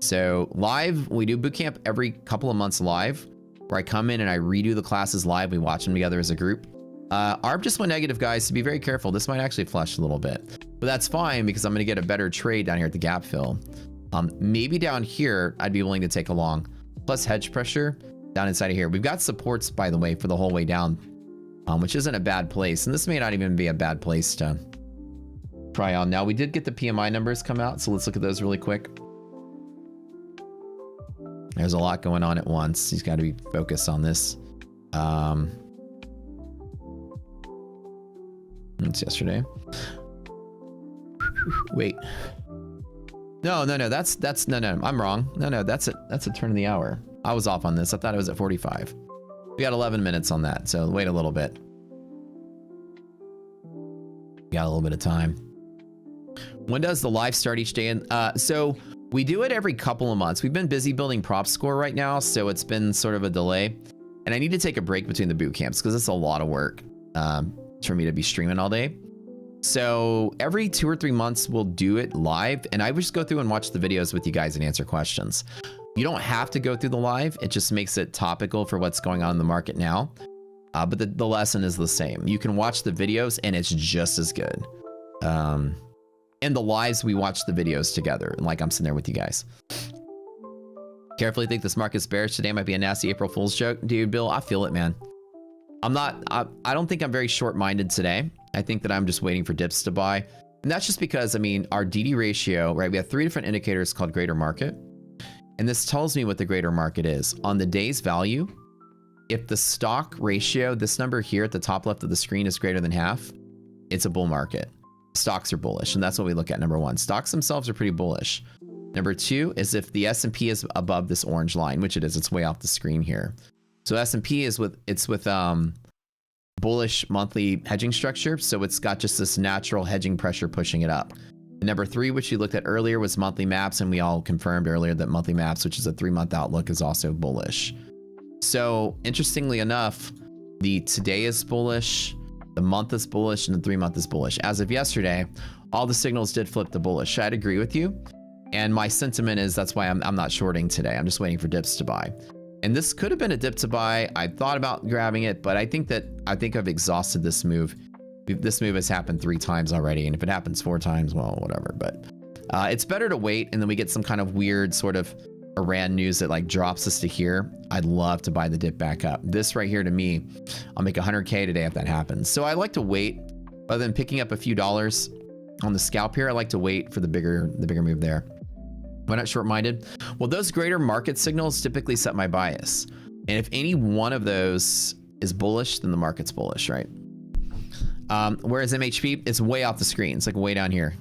So live, we do bootcamp every couple of months live, where I come in and I redo the classes live. We watch them together as a group. ARB just went negative, guys, so be very careful. This might actually flush a little bit, but that's fine because I'm going to get a better trade down here at the gap fill. Maybe down here, I'd be willing to take a long. Plus hedge pressure down inside of here. We've got supports, by the way, for the whole way down, which isn't a bad place. And this may not even be a bad place to try on. Now, we did get the PMI numbers come out, so let's look at those really quick. There's a lot going on at once. He's got to be focused on this. It's yesterday. Wait. No. No. I'm wrong. No. That's a turn of the hour. I was off on this. I thought it was at 45. We got 11 minutes on that, so wait a little bit. Got a little bit of time. When does the live start each day? So we do it every couple of months. We've been busy building prop score right now, so it's been sort of a delay. And I need to take a break between the boot camps because it's a lot of work for me to be streaming all day. So every 2 or 3 months, we'll do it live. And I would just go through and watch the videos with you guys and answer questions. You don't have to go through the live. It just makes it topical for what's going on in the market now. But the lesson is the same. You can watch the videos and it's just as good. In the lives, we watch the videos together. Like I'm sitting there with you guys. Carefully think this market's bearish today. Might be a nasty April Fool's joke. Dude, Bill, I feel it, man. I don't think I'm very short-minded today. I think that I'm just waiting for dips to buy. And that's just because, I mean, our DD ratio, right? We have 3 different indicators called greater market. And this tells me what the greater market is. On the day's value, if the stock ratio, this number here at the top left of the screen is greater than half, it's a bull market. Stocks are bullish, and that's what we look at. Number 1, stocks themselves are pretty bullish. Number 2 is if the S&P is above this orange line, which it is. It's way off the screen here. So S&P is with bullish monthly hedging structure, so it's got just this natural hedging pressure pushing it up. And number 3, which you looked at earlier, was monthly maps, and we all confirmed earlier that monthly maps, which is a 3-month outlook, is also bullish. So interestingly enough, the today is bullish, the month is bullish, and the 3-month is bullish. As of yesterday, all the signals did flip to bullish. I'd agree with you. And my sentiment is that's why I'm not shorting today. I'm just waiting for dips to buy. And this could have been a dip to buy. I thought about grabbing it, but I think I've exhausted this move. This move has happened 3 times already. And if it happens 4 times, well, whatever. But it's better to wait. And then we get some kind of weird sort of Iran news that like drops us to here. I'd love to buy the dip back up. This right here to me, I'll make 100K today if that happens. So I like to wait rather than picking up a few dollars on the scalp here. I like to wait for the bigger move there. Why not short-minded? Well, those greater market signals typically set my bias. And if any one of those is bullish, then the market's bullish, right? Whereas MHP, it's way off the screen. It's like way down here.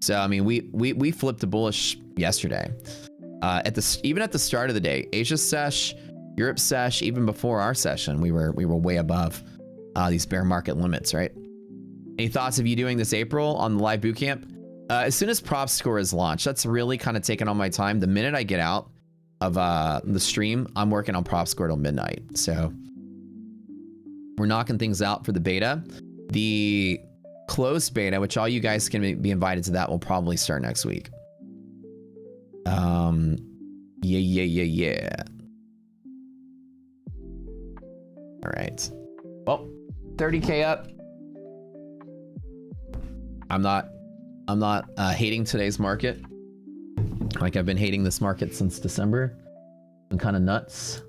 So, I mean, we flipped to bullish yesterday. Even at the start of the day, Asia sesh, Europe sesh, even before our session, we were way above these bear market limits, right? Any thoughts of you doing this April on the live bootcamp? As soon as prop score is launched, that's really kind of taken all my time. The minute I get out of the stream, I'm working on prop score till midnight. So we're knocking things out for the beta. The closed beta, which all you guys can be invited to, that will probably start next week. Yeah. All right. Well, 30K up. I'm not hating today's market. Like I've been hating this market since December. I'm kind of nuts.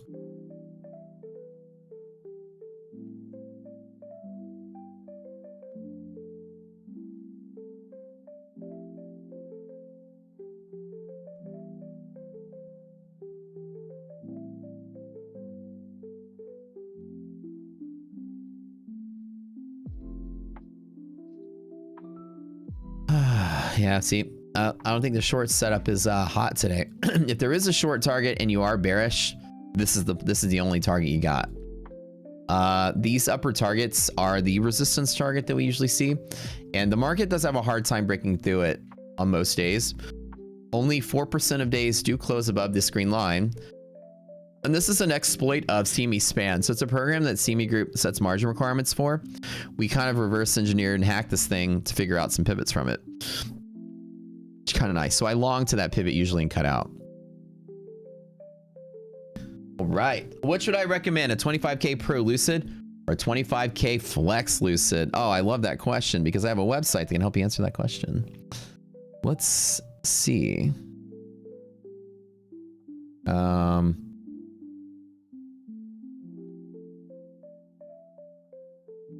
Yeah, see, I don't think the short setup is hot today. If there is a short target and you are bearish, this is the only target you got. These upper targets are the resistance target that we usually see, and the market does have a hard time breaking through it on most days. Only 4% of days do close above this green line. And this is an exploit of CME span. So it's a program that CME Group sets margin requirements for. We kind of reverse engineered and hacked this thing to figure out some pivots from it. It's kind of nice. So I long to that pivot usually and cut out. All right. What should I recommend? A 25K Pro Lucid or a 25K Flex Lucid? Oh, I love that question because I have a website that can help you answer that question. Let's see.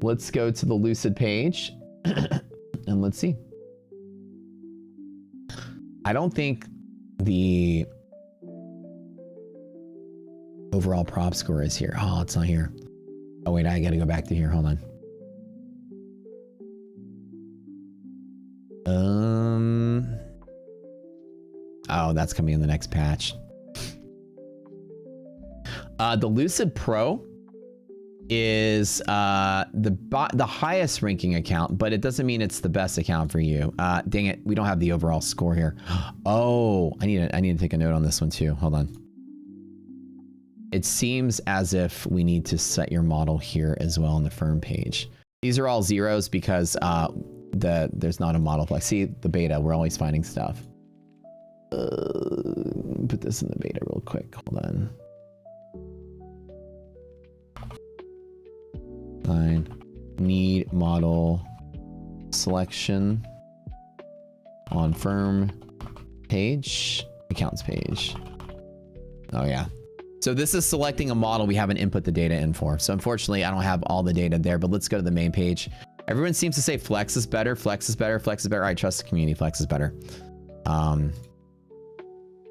Let's go to the Lucid page and let's see. I don't think the overall prop score is here. Oh, it's not here. Oh, wait, I gotta go back to here. Hold on. Oh, that's coming in the next patch. The Lucid Pro is the highest ranking account, but it doesn't mean it's the best account for you. Dang it, we don't have the overall score here. Oh, I need to take a note on this one too. Hold on. It seems as if we need to set your model here as well on the firm page. These are all zeros because there's not a model flex. See the beta, we're always finding stuff. Put this in the beta real quick. Hold on. Fine. Need model selection on firm page, accounts page. Oh yeah. So this is selecting a model we haven't input the data in for. So unfortunately, I don't have all the data there, but let's go to the main page. Everyone seems to say Flex is better, Flex is better, Flex is better. I trust the community, Flex is better.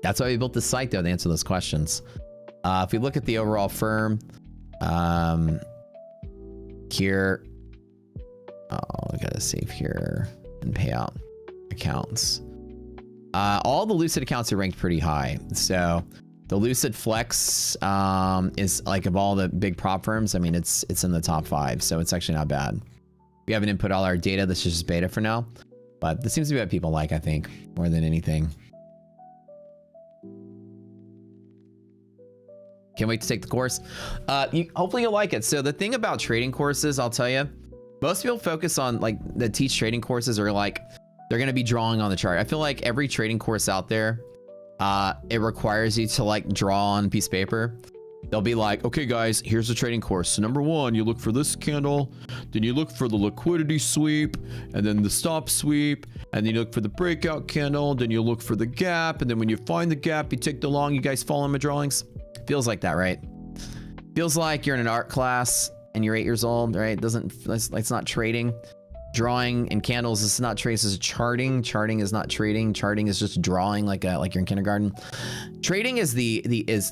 That's why we built this site though, to answer those questions. If we look at the overall firm, here, I gotta save here and payout accounts. All the Lucid accounts are ranked pretty high. So the Lucid Flex is like of all the big prop firms, I mean, it's in the top 5, so it's actually not bad. We haven't input all our data. This is just beta for now, but this seems to be what people like, I think, more than anything. Can't wait to take the course. Hopefully you'll like it. So the thing about trading courses, I'll tell you, most people focus on like the teach trading courses are like, they're going to be drawing on the chart. I feel like every trading course out there, it requires you to like draw on a piece of paper. They'll be like, okay guys, here's the trading course. So number 1, you look for this candle, then you look for the liquidity sweep, and then the stop sweep, and then you look for the breakout candle, then you look for the gap, and then when you find the gap, you take the long. You guys follow my drawings? Feels like that, right? Feels like you're in an art class and you're 8 years old, right? It's not trading. Drawing and candles is not trading, this is charting. Charting is not trading. Charting is just drawing like you're in kindergarten. Trading is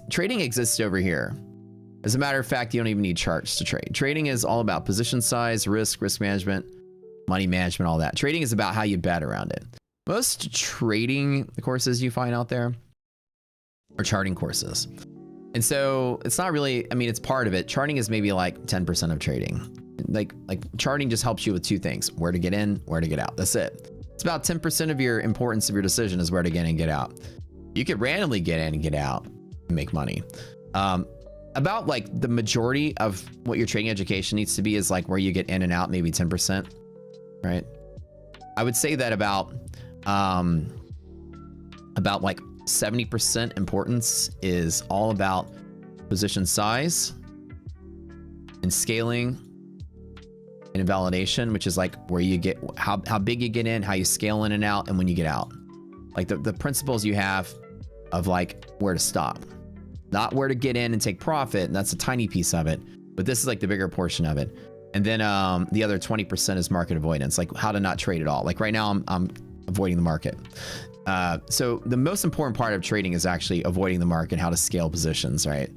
trading exists over here. As a matter of fact, you don't even need charts to trade. Trading is all about position size, risk management, money management, all that. Trading is about how you bet around it. Most trading courses you find out there are charting courses. And so it's not really, I mean, it's part of it. Charting is maybe like 10% of trading. Like charting just helps you with 2 things: where to get in, where to get out. That's it. It's about 10% of your importance of your decision is where to get in and get out. You could randomly get in and get out and make money. About like the majority of what your trading education needs to be is like where you get in and out, maybe 10%, right? I would say that about like 70% importance is all about position size and scaling and validation, which is like where you get how big you get in, how you scale in and out, and when you get out. Like the principles you have of like where to stop, not where to get in and take profit. And that's a tiny piece of it, but this is like the bigger portion of it. And then the other 20% is market avoidance, like how to not trade at all. Like right now I'm avoiding the market. So the most important part of trading is actually avoiding the market, how to scale positions, right?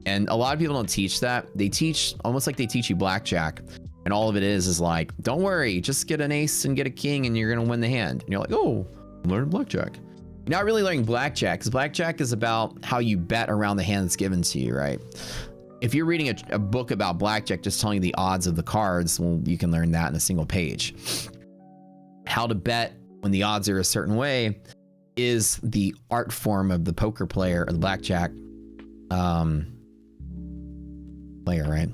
And a lot of people don't teach that. They teach almost like they teach you blackjack. And all of it is like, don't worry, just get an ace and get a king and you're going to win the hand. And you're like, oh, I'm learning blackjack. You're not really learning blackjack, because blackjack is about how you bet around the hand that's given to you, right? If you're reading a book about blackjack just telling you the odds of the cards, well, you can learn that in a single page. How to bet when the odds are a certain way is the art form of the poker player or the blackjack player, right?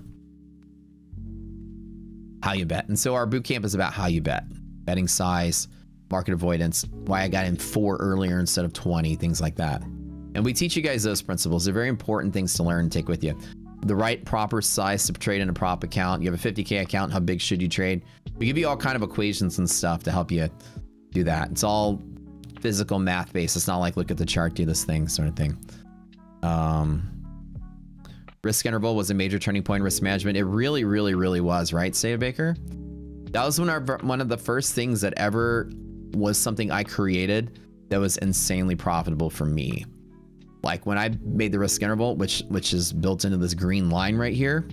How you bet. And so our boot camp is about how you bet, betting size, market avoidance, why I got in 4 earlier instead of 20, things like that. And we teach you guys those principles. They're very important things to learn and take with you. The right proper size to trade in a prop account. You have a 50K account, how big should you trade? We give you all kind of equations and stuff to help you do that. It's all physical math based. It's not like look at the chart, do this thing sort of thing. Risk interval was a major turning point in risk management. It really, really, really was, right, Saya Baker? That was one of the first things that ever was something I created that was insanely profitable for me. Like when I made the risk interval, which is built into this green line right here,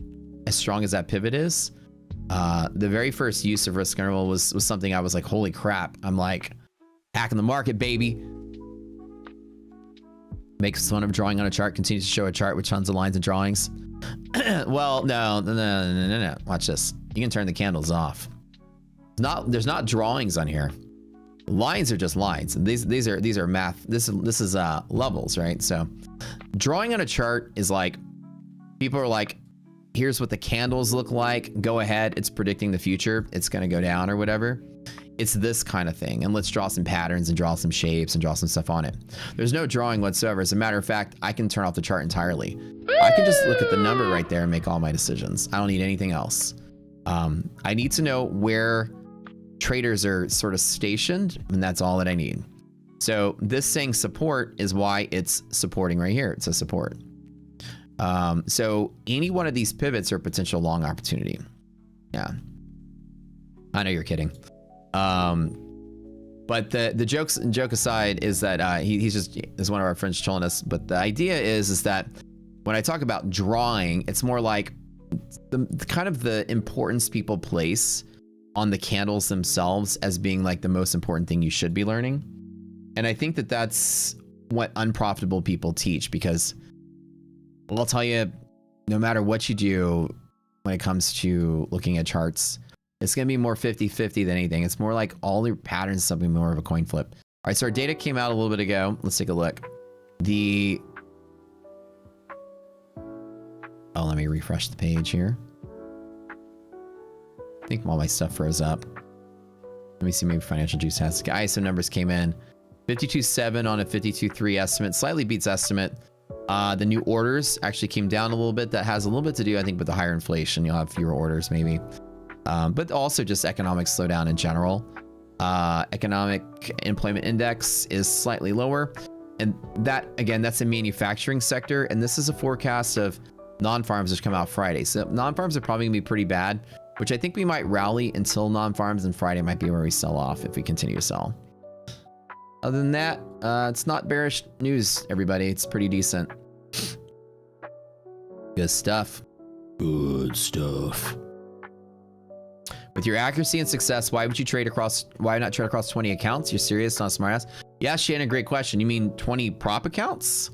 as strong as that pivot is, the very first use of risk interval was something I was like, holy crap. I'm like, hacking the market, baby. Makes fun of drawing on a chart, continues to show a chart with tons of lines and drawings. Well, no. Watch this. You can turn the candles off. There's not drawings on here. Lines are just lines. And these are math. This is levels, right? So drawing on a chart is like, people are like, here's what the candles look like. Go ahead. It's predicting the future. It's going to go down or whatever. It's this kind of thing. And let's draw some patterns and draw some shapes and draw some stuff on it. There's no drawing whatsoever. As a matter of fact, I can turn off the chart entirely. I can just look at the number right there and make all my decisions. I don't need anything else. I need to know where traders are sort of stationed, and that's all that I need. So this saying support is why it's supporting right here. It says support. So any one of these pivots are potential long opportunity. Yeah. I know you're kidding. But the joke aside is that he's just is one of our friends telling us. But the idea is that when I talk about drawing, it's more like the kind of the importance people place on the candles themselves as being like the most important thing you should be learning. And I think that that's what unprofitable people teach, because I'll tell you, no matter what you do when it comes to looking at charts, it's going to be more 50-50 than anything. It's more like all the patterns, something more of a coin flip. All right, so our data came out a little bit ago. Let's take a look. Oh, let me refresh the page here. I think all my stuff froze up. Let me see, maybe Financial Juice has. ISO numbers came in. 52.7 on a 52.3 estimate. Slightly beats estimate. The new orders actually came down a little bit. That has a little bit to do, I think, with the higher inflation. You'll have fewer orders maybe. But also just economic slowdown in general. Economic employment index is slightly lower. And that, again, that's a manufacturing sector. And this is a forecast of non-farms which come out Friday. So non-farms are probably gonna be pretty bad, which I think we might rally until non-farms, and Friday might be where we sell off if we continue to sell. Other than that, it's not bearish news, everybody. It's pretty decent. Good stuff. Good stuff. With your accuracy and success, why not trade across 20 accounts? You're serious, not a smartass? Yeah, Shannon, great question. You mean 20 prop accounts?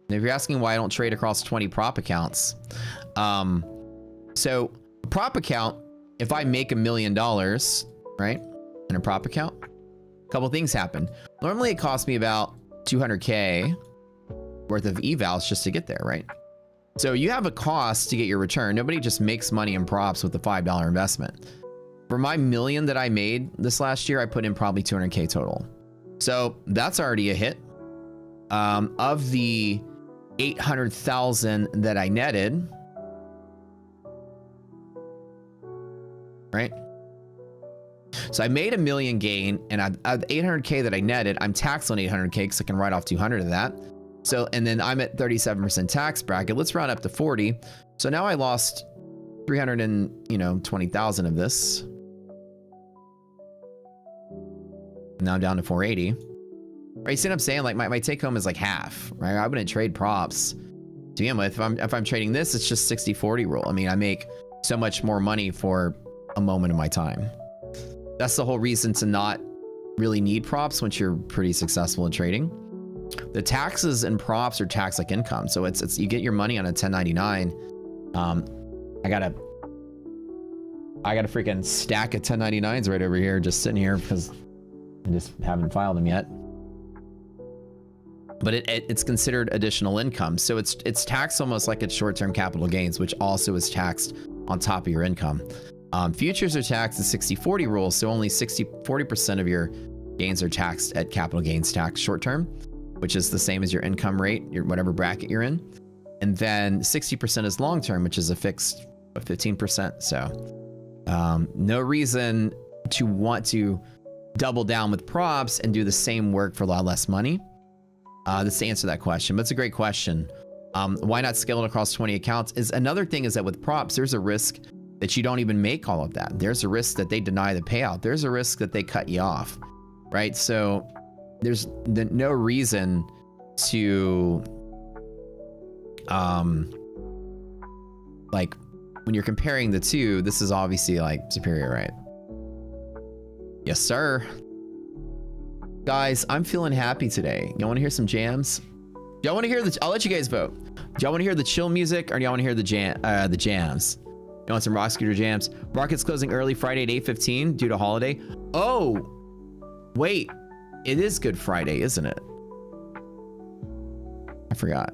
And if you're asking why I don't trade across 20 prop accounts, so a prop account, if I make $1 million, right, in a prop account, a couple things happen. Normally it costs me about 200K worth of evals just to get there, right? So you have a cost to get your return. Nobody just makes money in props with a $5 investment. For my $1 million that I made this last year, I put in probably 200K total. So that's already a hit. Of the 800,000 that I netted, right? So I made $1 million gain, and I 800K that I netted, I'm taxed on 800K because I can write off 200 of that. So, and then I'm at 37% tax bracket. Let's round up to 40. So now I lost 320,000 of this. Now I'm down to 480. Right, you see what I'm saying? Like my take home is like half, right? I wouldn't trade props to begin with. If I'm trading this, it's just 60-40 rule. I mean, I make so much more money for a moment of my time. That's the whole reason to not really need props once you're pretty successful in trading. The taxes and props are tax like income. So it's you get your money on a 1099. I got a freaking stack of 1099s right over here, just sitting here because I just haven't filed them yet. But it's considered additional income. So it's taxed almost like it's short-term capital gains, which also is taxed on top of your income. Futures are taxed at 60-40 rule. So only 40% of your gains are taxed at capital gains tax short-term, which is the same as your income rate, your whatever bracket you're in. And then 60% is long-term, which is a fixed 15%. So no reason to want to double down with props and do the same work for a lot less money. That's to answer that question, but it's a great question. Why not scale it across 20 accounts? Is another thing is that with props, there's a risk that you don't even make all of that. There's a risk that they deny the payout. There's a risk that they cut you off, right? So there's no reason to, like when you're comparing the two, this is obviously like superior, right? Yes, sir. Guys, I'm feeling happy today. Y'all want to hear some jams? Y'all want to hear the? I'll let you guys vote. Do y'all want to hear the chill music, or do y'all want to hear the jams? You want some rock scooter jams? Market's closing early Friday at 8:15 due to holiday. Oh, wait, it is Good Friday, isn't it? I forgot.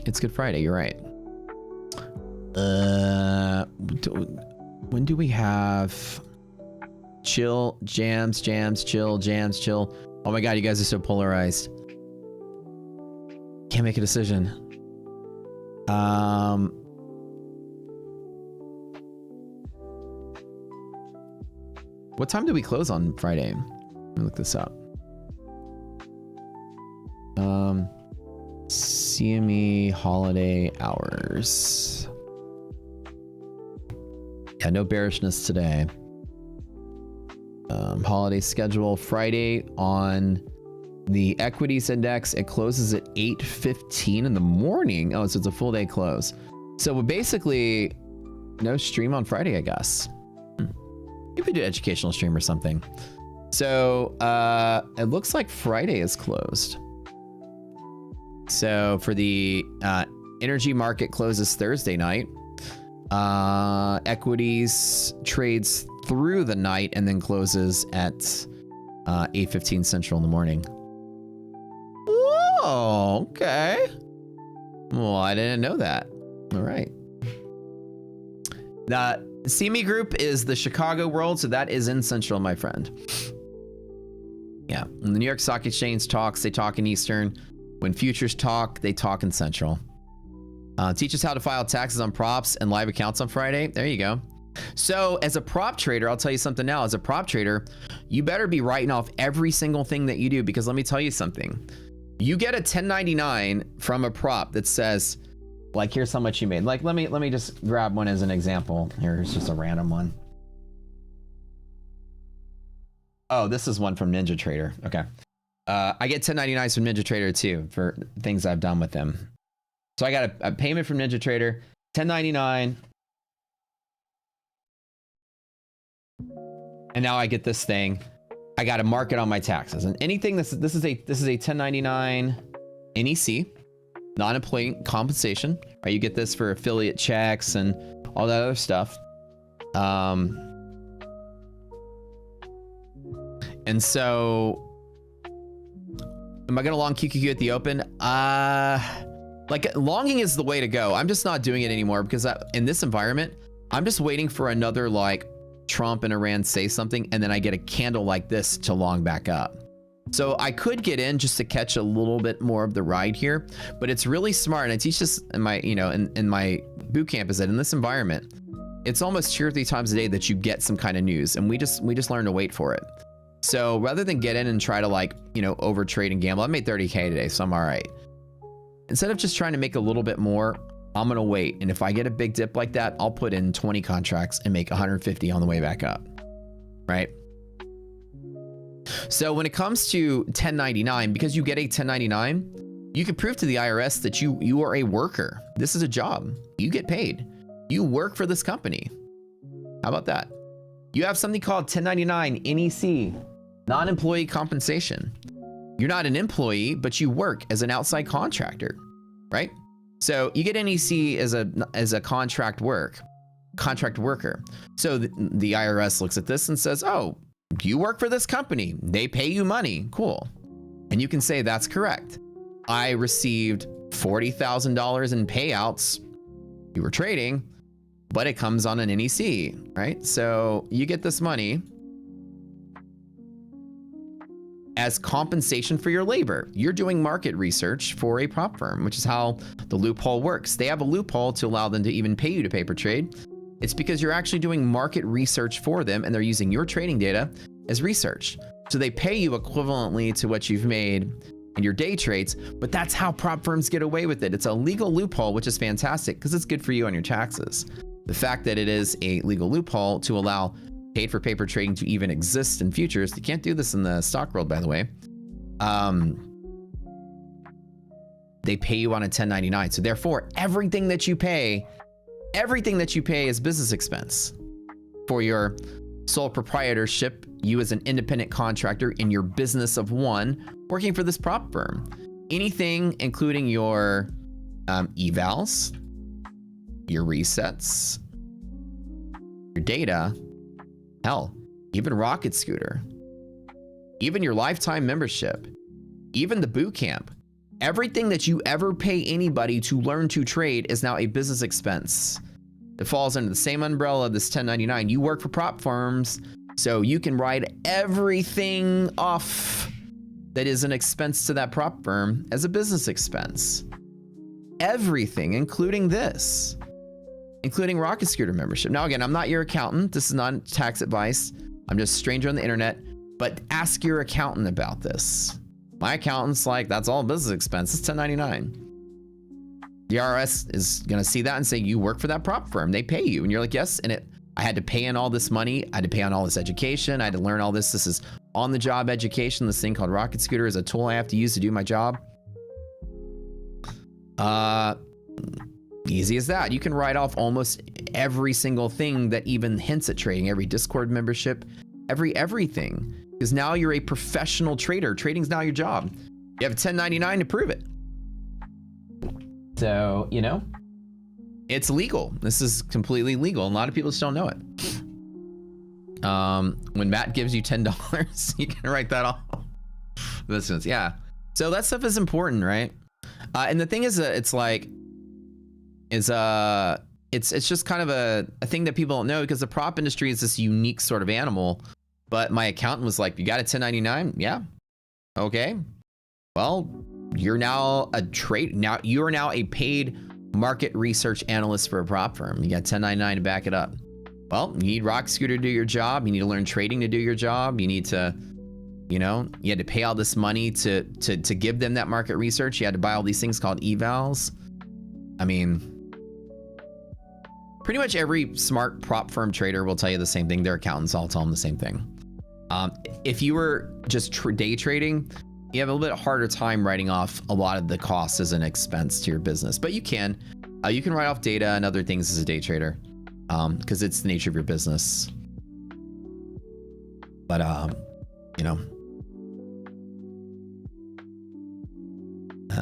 It's Good Friday. You're right. When do we have? Chill, jams, chill, jams, chill. Oh my god, you guys are so polarized. Can't make a decision. What time do we close on Friday? Let me look this up. CME holiday hours. Yeah, no bearishness today. Holiday schedule Friday on the equities index. It closes at 8:15 in the morning. Oh, so it's a full day close. So basically no stream on Friday, I guess. You could do an educational stream or something. So it looks like Friday is closed. So for the energy market closes Thursday night. Equities trades through the night and then closes at 8:15 Central in the morning. Whoa, okay. Well, I didn't know that. All right. The CME group is the Chicago world, so that is in Central, my friend. Yeah, when the New York Stock Exchange talks, they talk in Eastern. When futures talk, they talk in Central. Teach us how to file taxes on props and live accounts on Friday. There you go. So as a prop trader, I'll tell you something now. As a prop trader, you better be writing off every single thing that you do, because let me tell you something. You get a 1099 from a prop that says, like, here's how much you made. Like, let me just grab one as an example. Here's just a random one. Oh, this is one from Ninja Trader. Okay. I get 1099s from Ninja Trader too for things I've done with them. So I got a payment from Ninja Trader, 1099. And now I get this thing. I got to mark it on my taxes. And anything this is a 1099 NEC, non-employee compensation. Right? You get this for affiliate checks and all that other stuff. And so am I gonna long QQQ at the open? Like, longing is the way to go. I'm just not doing it anymore because in this environment, I'm just waiting for another, like, Trump and Iran say something, and then I get a candle like this to long back up. So I could get in just to catch a little bit more of the ride here, but it's really smart. And I teach this in my, in my boot camp, is that in this environment, it's almost 2 or 3 times a day that you get some kind of news, and we just learn to wait for it. So rather than get in and try to over trade and gamble, I made 30K today, so I'm all right. Instead of just trying to make a little bit more, I'm gonna wait. And if I get a big dip like that, I'll put in 20 contracts and make 150 on the way back up, right? So when it comes to 1099, because you get a 1099, you can prove to the IRS that you are a worker. This is a job. You get paid. You work for this company. How about that? You have something called 1099 NEC, non-employee compensation. You're not an employee, but you work as an outside contractor, right? So you get NEC as a contract worker. So the IRS looks at this and says, oh, you work for this company. They pay you money. Cool. And you can say that's correct. I received $40,000 in payouts. You were trading, but it comes on an NEC, right? So you get this money as compensation for your labor. You're doing market research for a prop firm, which is how the loophole works. They have a loophole to allow them to even pay you to paper trade. It's because you're actually doing market research for them, and they're using your trading data as research. So they pay you equivalently to what you've made in your day trades, but that's how prop firms get away with it. It's a legal loophole, which is fantastic because it's good for you on your taxes. The fact that it is a legal loophole to allow paid for paper trading to even exist in futures. You can't do this in the stock world, by the way. They pay you on a 1099. So therefore, everything that you pay is business expense. For your sole proprietorship, you as an independent contractor in your business of one, working for this prop firm. Anything, including your evals, your resets, your data, hell, even Rocket Scooter, even your lifetime membership, even the boot camp, everything that you ever pay anybody to learn to trade is now a business expense. It falls under the same umbrella of this 1099. You work for prop firms, so you can write everything off that is an expense to that prop firm as a business expense. Everything, including this. Including Rocket Scooter membership. Now, again, I'm not your accountant. This is not tax advice. I'm just a stranger on the internet, but ask your accountant about this. My accountant's like, that's all business expense. It's 1099. The IRS is going to see that and say, you work for that prop firm. They pay you. And you're like, yes. And I had to pay in all this money. I had to pay on all this education. I had to learn all this. This is on the job education. This thing called Rocket Scooter is a tool I have to use to do my job. Easy as that. You can write off almost every single thing that even hints at trading, every Discord membership, everything. Because now you're a professional trader. Trading's now your job. You have a 1099 to prove it. So, it's legal. This is completely legal. And a lot of people just don't know it. When Matt gives you $10, you can write that off. Listen, yeah. So that stuff is important, right? And the thing is that it's just kind of a thing that people don't know, because the prop industry is this unique sort of animal. But my accountant was like, you got a 1099? Yeah. Okay. Well, you're now you are now a paid market research analyst for a prop firm. You got 1099 to back it up. Well, you need Rocket Scooter to do your job. You need to learn trading to do your job. You need to, you had to pay all this money to give them that market research. You had to buy all these things called evals. I mean, pretty much every smart prop firm trader will tell you the same thing. Their accountants all tell them the same thing. If you were just day trading, you have a little bit harder time writing off a lot of the costs as an expense to your business, but you can write off data and other things as a day trader, because it's the nature of your business. But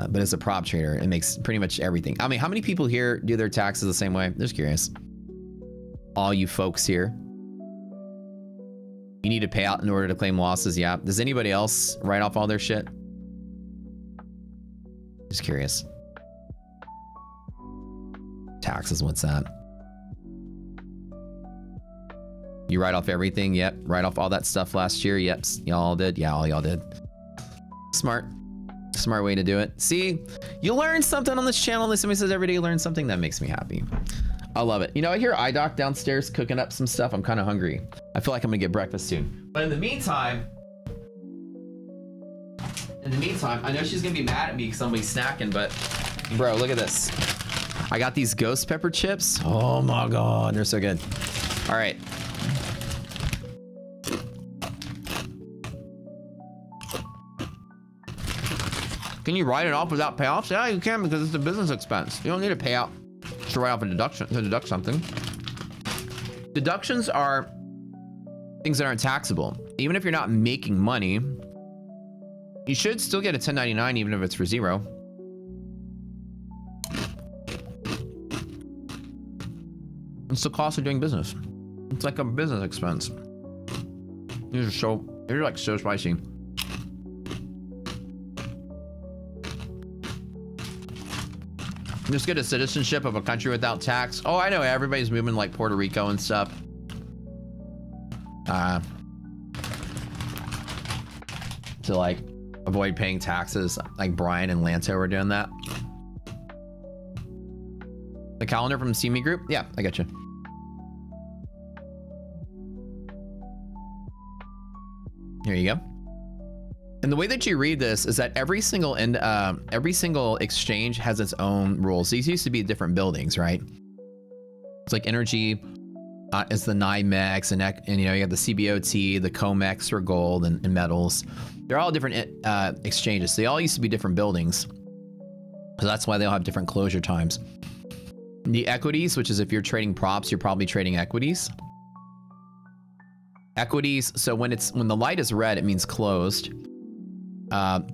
but as a prop trader, it makes pretty much everything. I mean, how many people here do their taxes the same way? Just curious. All you folks here. You need to pay out in order to claim losses. Yeah. Does anybody else write off all their shit? Just curious. Taxes, what's that? You write off everything? Yep. Write off all that stuff last year? Yep. Y'all did? Yeah, all y'all did. Smart. Smart way to do it. See, you learn something on this channel. Somebody says every day you learn something. That makes me happy. I love it. You know, I hear iDoc downstairs cooking up some stuff. I'm kind of hungry. I feel like I'm gonna get breakfast soon. But in the meantime, I know she's gonna be mad at me because somebody's snacking, but bro, look at this. I got these ghost pepper chips. Oh my God, they're so good. All right. Can you write it off without payoffs? Yeah, you can because it's a business expense. You don't need a payout to write off a deduction, to deduct something. Deductions are things that aren't taxable. Even if you're not making money, you should still get a 1099 even if it's for zero. It's the cost of doing business. It's like a business expense. These are like so spicy. Just get a citizenship of a country without tax. Oh, I know, everybody's moving like Puerto Rico and stuff. To like avoid paying taxes. Like Brian and Lanto were doing that. The calendar from the CME group? Yeah, I got you. Here you go. And the way that you read this is that every single exchange has its own rules. These used to be different buildings, right? It's like energy is the NYMEX, and you know, you have the CBOT, the COMEX for gold and metals. They're all different exchanges. They all used to be different buildings. So that's why they all have different closure times. The equities, which is if you're trading props, you're probably trading equities. Equities, so when the light is red, it means closed.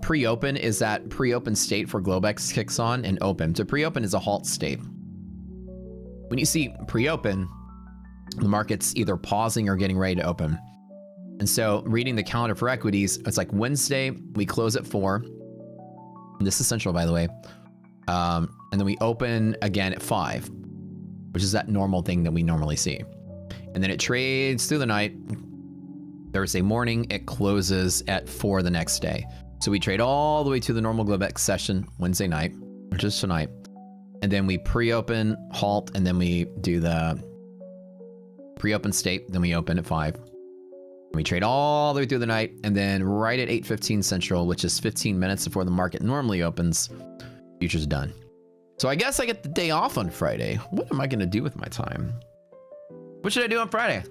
Pre-open is that pre-open state for Globex kicks on, and open. So pre-open is a halt state. When you see pre-open, the market's either pausing or getting ready to open. And so reading the calendar for equities, it's like Wednesday, we close at 4. This is central, by the way. And then we open again at 5, which is that normal thing that we normally see. And then it trades through the night. Thursday morning, it closes at 4 the next day. So we trade all the way to the normal Globex session Wednesday night, which is tonight. And then we pre-open, halt, and then we do the pre-open state. Then we open at 5. We trade all the way through the night. And then right at 8:15 Central, which is 15 minutes before the market normally opens, future's done. So I guess I get the day off on Friday. What am I going to do with my time? What should I do on Friday?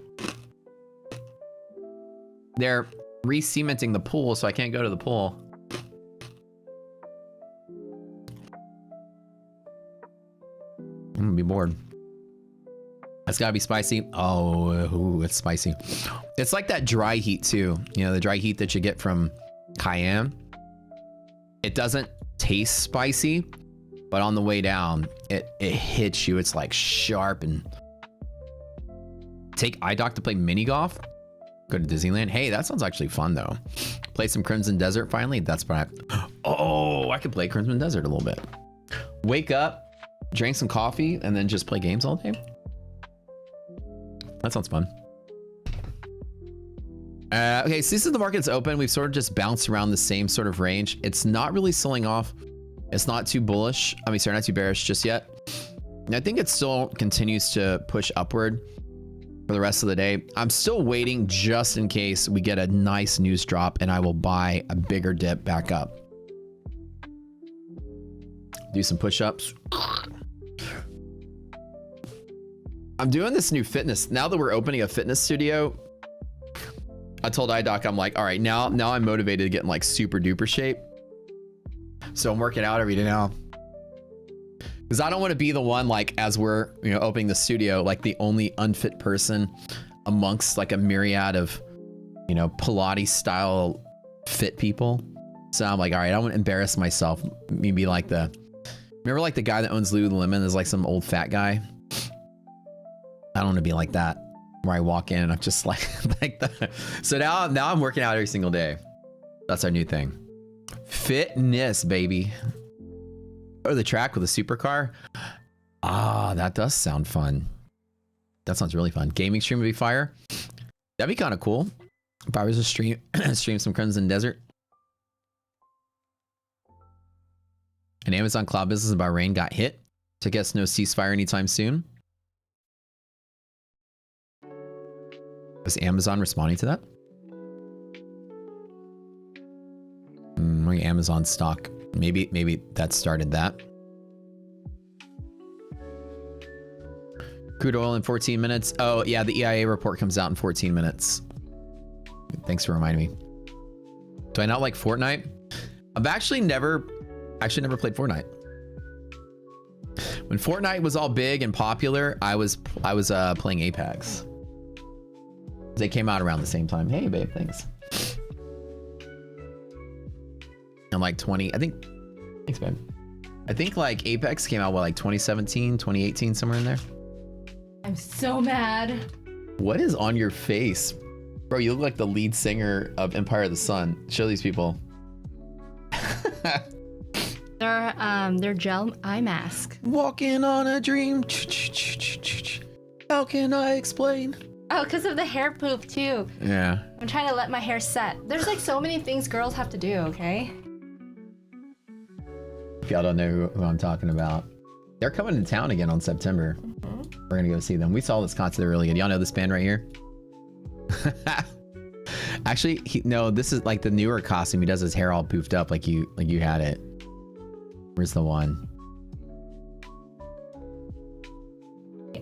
They're re-cementing the pool, so I can't go to the pool. I'm gonna be bored. It's gotta be spicy. Oh, ooh, it's spicy. It's like that dry heat too. You know, the dry heat that you get from cayenne. It doesn't taste spicy, but on the way down, it hits you. It's like sharp. And take iDoc to play mini golf. Go to Disneyland. Hey, that sounds actually fun though. Play some Crimson Desert finally. That's probably. Oh, I could play Crimson Desert a little bit. Wake up, drink some coffee, and then just play games all day. That sounds fun. Okay, so this is the market's open. We've sort of just bounced around the same sort of range. It's not really selling off. It's not too bullish. I mean, sorry, not too bearish just yet. And I think it still continues to push upward for the rest of the day. I'm still waiting just in case we get a nice news drop and I will buy a bigger dip back up. Do some push-ups. I'm doing this new fitness. Now that we're opening a fitness studio, I told iDoc, I'm like, all right, now I'm motivated to get in like super duper shape. So I'm working out every day now. Because I don't want to be the one, like, as we're, you know, opening the studio, like the only unfit person amongst like a myriad of, you know, Pilates style fit people. So I'm like, all right, I don't want to embarrass myself. Maybe like remember like the guy that owns Lululemon is like some old fat guy. I don't want to be like that, where I walk in and I'm just like that. So now I'm working out every single day. That's our new thing. Fitness, baby. Or the track with a supercar. Ah, that does sound fun. That sounds really fun. Gaming stream would be fire. That'd be kind of cool. If I was to stream some Crimson Desert. An Amazon cloud business in Bahrain got hit. So I guess no ceasefire anytime soon. Was Amazon responding to that? Amazon stock. Maybe that started that. Crude oil in 14 minutes. Oh yeah, the EIA report comes out in 14 minutes. Thanks for reminding me. Do I not like Fortnite? I've actually never played Fortnite. When Fortnite was all big and popular, I was playing Apex. They came out around the same time. Hey babe, thanks. And like 20, I think, thanks babe. I think like Apex came out, what, like 2017, 2018, somewhere in there? I'm so mad. What is on your face? Bro, you look like the lead singer of Empire of the Sun. Show these people. They're gel eye mask. Walking on a dream. How can I explain? Oh, because of the hair poop too. Yeah. I'm trying to let my hair set. There's like so many things girls have to do, okay? If y'all don't know who I'm talking about. They're coming to town again on September. We're gonna go see them. We saw this concert, they're really good. Y'all know this band right here? Actually, no, this is like the newer costume. He does his hair all poofed up like you had it. Where's the one?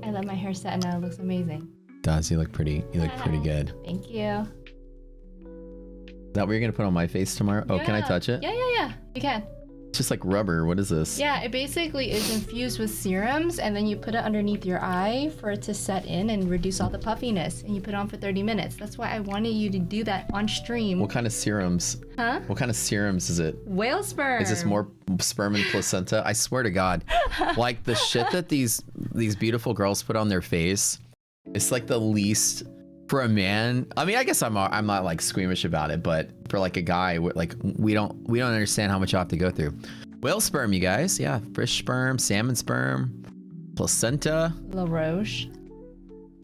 I let my hair set and now it looks amazing. Does, you look pretty good. Thank you. Is that what you're gonna put on my face tomorrow? Oh, can I touch it? Yeah, you can. It's just like rubber. What is this? Yeah, it basically is infused with serums and then you put it underneath your eye for it to set in and reduce all the puffiness, and you put it on for 30 minutes. That's why I wanted you to do that on stream. What kind of serums? Huh? What kind of serums is it? Whale sperm. Is this more sperm and placenta? I swear to God, like the shit that these beautiful girls put on their face, it's like the least for a man. I mean, I guess I'm not like squeamish about it, but for like a guy, like we don't understand how much you have to go through. Whale sperm, you guys. Yeah, fish sperm, salmon sperm, placenta. La Roche.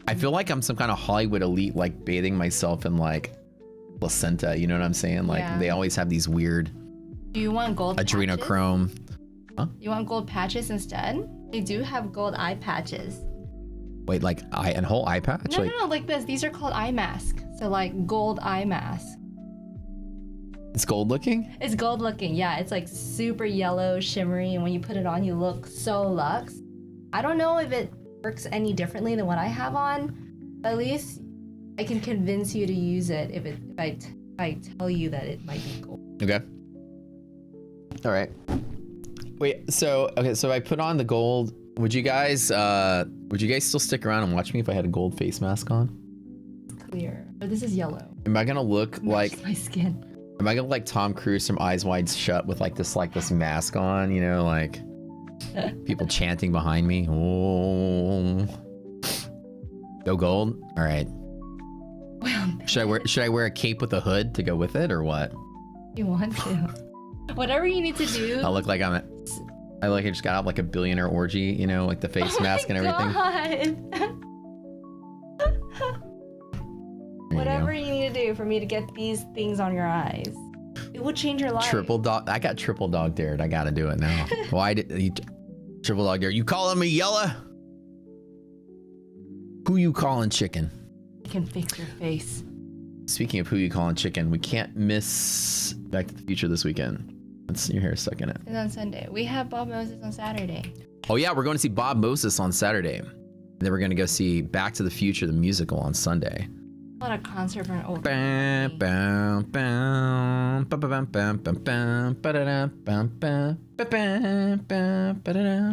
I feel like I'm some kind of Hollywood elite, like bathing myself in like placenta. You know what I'm saying? Like they always have these weird. Do you want gold adrenochrome? Huh? You want gold patches instead? They do have gold eye patches. Wait, like eye and whole eye patch? No, like this. These are called eye masks. So like gold eye mask. It's gold looking? It's gold looking, yeah. It's like super yellow, shimmery, and when you put it on, you look so luxe. I don't know if it works any differently than what I have on, but at least I can convince you to use it if I tell you that it might be gold. Okay. All right. Wait, so I put on the gold. Would you guys still stick around and watch me if I had a gold face mask on? It's clear. But this is yellow. Am I gonna look like my skin? Am I gonna look like Tom Cruise from Eyes Wide Shut with like this mask on, you know, like people chanting behind me? Oh. Go gold? All right. Well, should I wear a cape with a hood to go with it or what? You want to. Whatever you need to do. I look like I just got out like a billionaire orgy, you know, like the face mask and everything. Whatever you need to do for me to get these things on your eyes. It will change your life. Triple dog. I got triple dog dared. I gotta do it now. Why did you triple dog dare? You calling me Yella? Who you calling chicken? I can fix your face. Speaking of who you calling chicken, we can't miss Back to the Future this weekend. Let's see your hair stuck in it. It's on Sunday. We have Bob Moses on Saturday. Oh yeah, we're going to see Bob Moses on Saturday. And then we're going to go see Back to the Future, the musical, on Sunday. What a concert for an old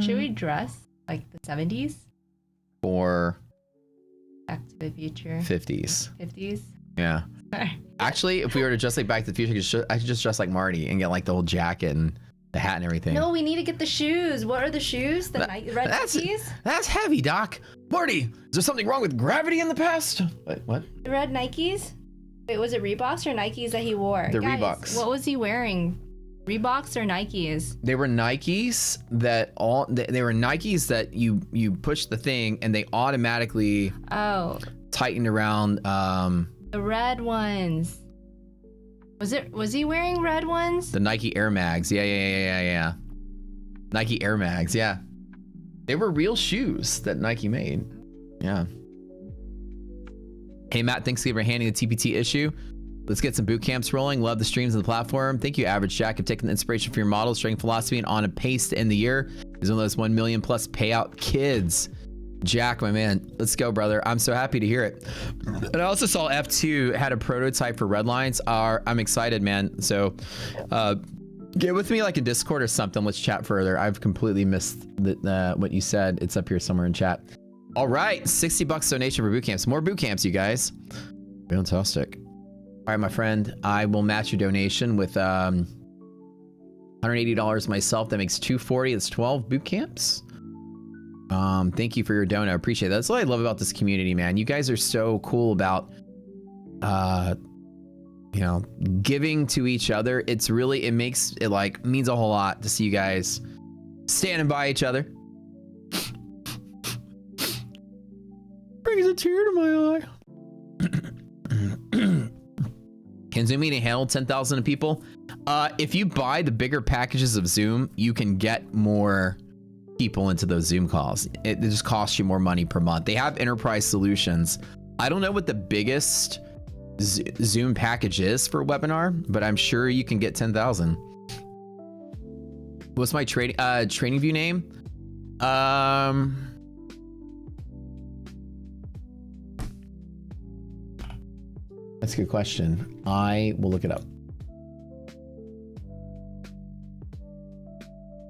Should we dress like the 70s? Or Back to the Future. 50s. 50s? Yeah. Actually, if we were to dress like Back to the Future, I could just dress like Marty and get like the whole jacket and the hat and everything. No, we need to get the shoes. What are the shoes? The red Nikes? That's heavy, Doc. Marty, is there something wrong with gravity in the past? Wait, what? The red Nikes? Wait, was it Reeboks or Nikes that he wore? The Guys, Reeboks. What was he wearing? Reeboks or Nikes? They were Nikes that you push the thing and they automatically tightened around the red ones. Was he wearing red ones? The Nike Air Mags. Yeah. Nike Air Mags, yeah. They were real shoes that Nike made. Yeah. Hey Matt, thanks again for handling the TPT issue. Let's get some boot camps rolling. Love the streams and the platform. Thank you, Average Jack. I've taken the inspiration for your models, trading philosophy, and on a pace to end the year. He's one of those 1 million plus payout kids. Jack, my man, let's go, brother. I'm so happy to hear it. And I also saw F2 had a prototype for red lines. I'm excited, man. So get with me like in Discord or something. Let's chat further. I've completely missed what you said. It's up here somewhere in chat. All right, 60 bucks donation for boot camps. More boot camps, you guys. Fantastic. All right, my friend, I will match your donation with $180 myself. That makes $240. That's 12 boot camps. Thank you for your donut. I appreciate that. That's what I love about this community, man. You guys are so cool about, you know, giving to each other. It's really, it makes it like means a whole lot to see you guys standing by each other. Brings a tear to my eye. Can Zoom meeting handle 10,000 people? If you buy the bigger packages of Zoom, you can get more people into those Zoom calls. It just costs you more money per month. They have enterprise solutions. I don't know what the biggest Zoom package is for a webinar, but I'm sure you can get 10,000. What's my training view name? That's a good question. I will look it up.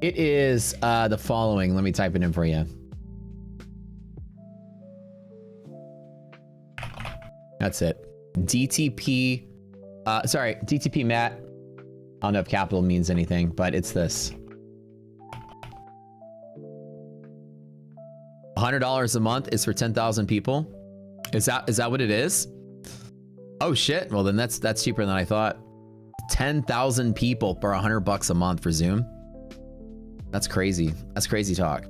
It is the following. Let me type it in for you. That's it. DTP. Sorry, DTP Matt. I don't know if capital means anything, but it's this. $100 a month is for 10,000 people. Is that what it is? Oh shit. Well, then that's cheaper than I thought. 10,000 people for $100 a month for Zoom. That's crazy. That's crazy talk.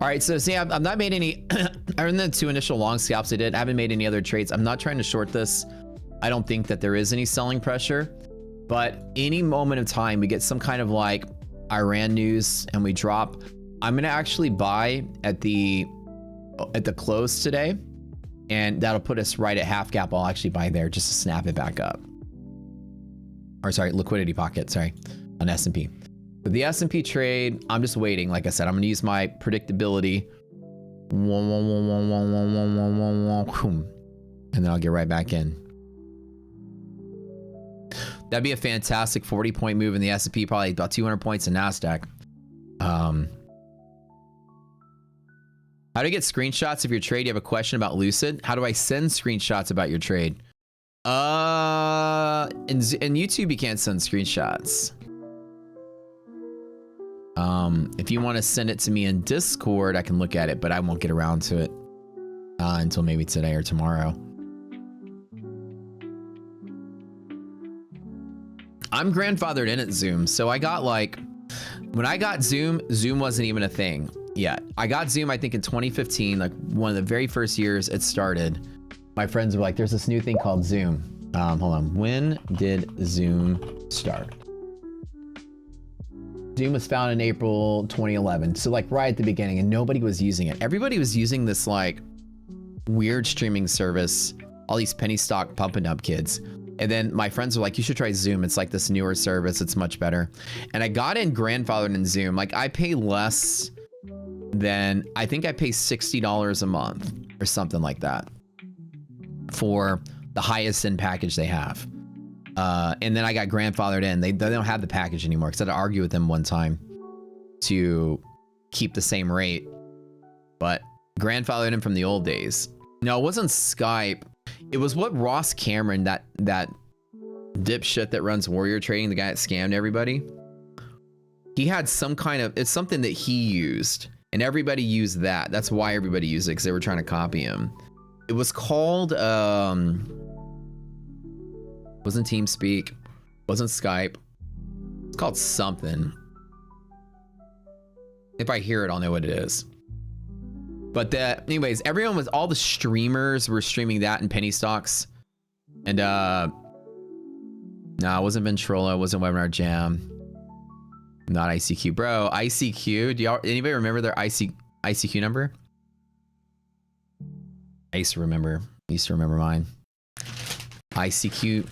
All right, so see, I've not made any, other than the 2 initial long scalps I did, I haven't made any other trades. I'm not trying to short this. I don't think that there is any selling pressure, but any moment of time we get some kind of like Iran news and we drop, I'm gonna actually buy at the close today, and that'll put us right at half gap. I'll actually buy there just to snap it back up. Or sorry, liquidity pocket, sorry, on S&P. With the S&P trade, I'm just waiting. Like I said, I'm gonna use my predictability. And then I'll get right back in. That'd be a fantastic 40-point move in the S&P, probably about 200 points in NASDAQ. How do I get screenshots of your trade? You have a question about Lucid? How do I send screenshots about your trade? In YouTube, you can't send screenshots. If you want to send it to me in Discord, I can look at it, but I won't get around to it until maybe today or tomorrow. I'm grandfathered in at Zoom, so I got like, when I got Zoom, Zoom wasn't even a thing yet. I got Zoom, I think in 2015, like one of the very first years it started. My friends were like, there's this new thing called Zoom. Hold on, when did Zoom start? Zoom was founded in April 2011. So like right at the beginning, and nobody was using it. Everybody was using this like weird streaming service, all these penny stock pump and dump kids. And then my friends were like, you should try Zoom. It's like this newer service. It's much better. And I got in grandfathered in Zoom. Like I pay less than, I think I pay $60 a month or something like that for the highest end package they have. And then I got grandfathered in. They don't have the package anymore because I had to argue with them one time to keep the same rate. But grandfathered in from the old days. No, it wasn't Skype. It was what Ross Cameron, that dipshit that runs Warrior Trading, the guy that scammed everybody. He had some kind of, it's something that he used, and everybody used that. That's why everybody used it, because they were trying to copy him. It was called, wasn't TeamSpeak, wasn't Skype. It's called something. If I hear it, I'll know what it is. But anyways, everyone was, all the streamers were streaming that in penny stocks. And no, it wasn't Ventrolo, it wasn't Webinar Jam. Not ICQ, bro. ICQ. Do y'all anybody remember their ICQ number? I used to remember mine. ICQ,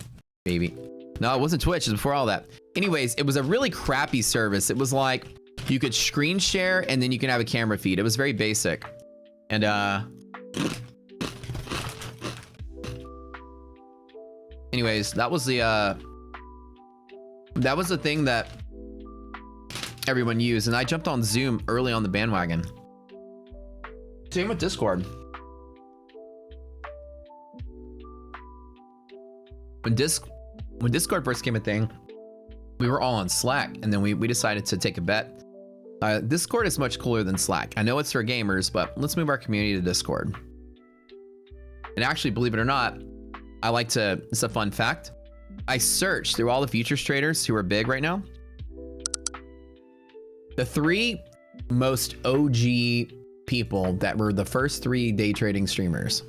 baby. No, it wasn't Twitch. It was before all that. Anyways, it was a really crappy service. It was like you could screen share and then you can have a camera feed. It was very basic. And anyways, that was the thing that everyone used, and I jumped on Zoom early on the bandwagon. Same with Discord. When Discord first came a thing, we were all on Slack, and then we decided to take a bet. Discord is much cooler than Slack. I know it's for gamers, but let's move our community to Discord. And actually, believe it or not, it's a fun fact. I searched through all the futures traders who are big right now. The 3 most OG people that were the first 3 day trading streamers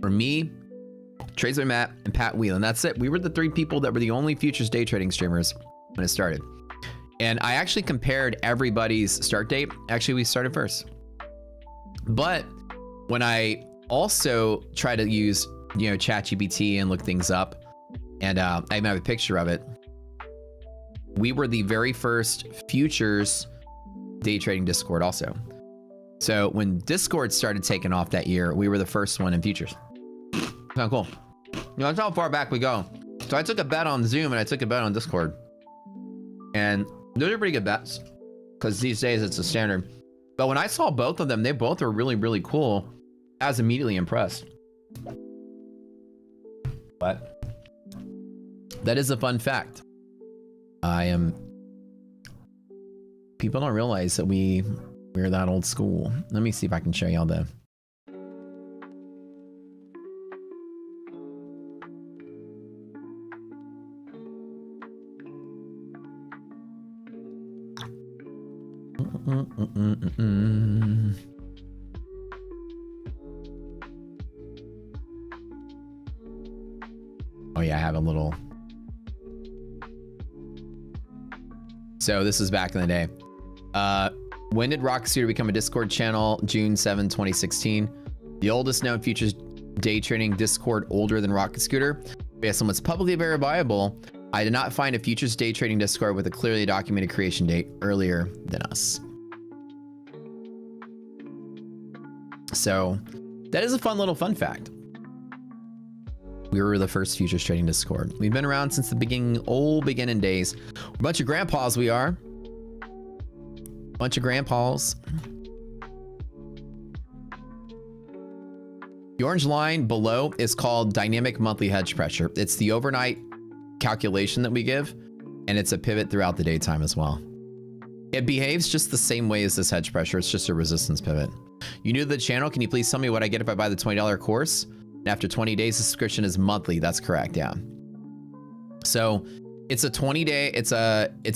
were me, Trades by Matt, and Pat Whelan. That's it. We were the 3 people that were the only futures day trading streamers when it started. And I actually compared everybody's start date. Actually, we started first. But when I also try to use, ChatGPT and look things up, and I even have a picture of it, we were the very first futures day trading Discord also. So when Discord started taking off that year, we were the first one in futures. Kind of cool. That's how far back we go. So I took a bet on Zoom and I took a bet on Discord. And those are pretty good bets because these days it's a standard. But when I saw both of them, they both were really, really cool. I was immediately impressed. But that is a fun fact. People don't realize that we're that old school. Let me see if I can show y'all the. Oh yeah, I have a little. So this is back in the day. When did Rocket Scooter become a Discord channel? June 7, 2016. The oldest known futures day trading Discord older than Rocket Scooter. Based on what's publicly verifiable, I did not find a futures day trading Discord with a clearly documented creation date earlier than us. So that is a fun little fun fact. We were the first futures trading Discord. We've been around since the beginning days. A bunch of grandpas we are. Bunch of grandpas. The orange line below is called dynamic monthly hedge pressure. It's the overnight calculation that we give, and it's a pivot throughout the daytime as well. It behaves just the same way as this hedge pressure. It's just a resistance pivot. You new to the channel, can you please tell me what I get if I buy the $20 course? And after 20 days, the subscription is monthly. That's correct, yeah. So it's a 20-day, it's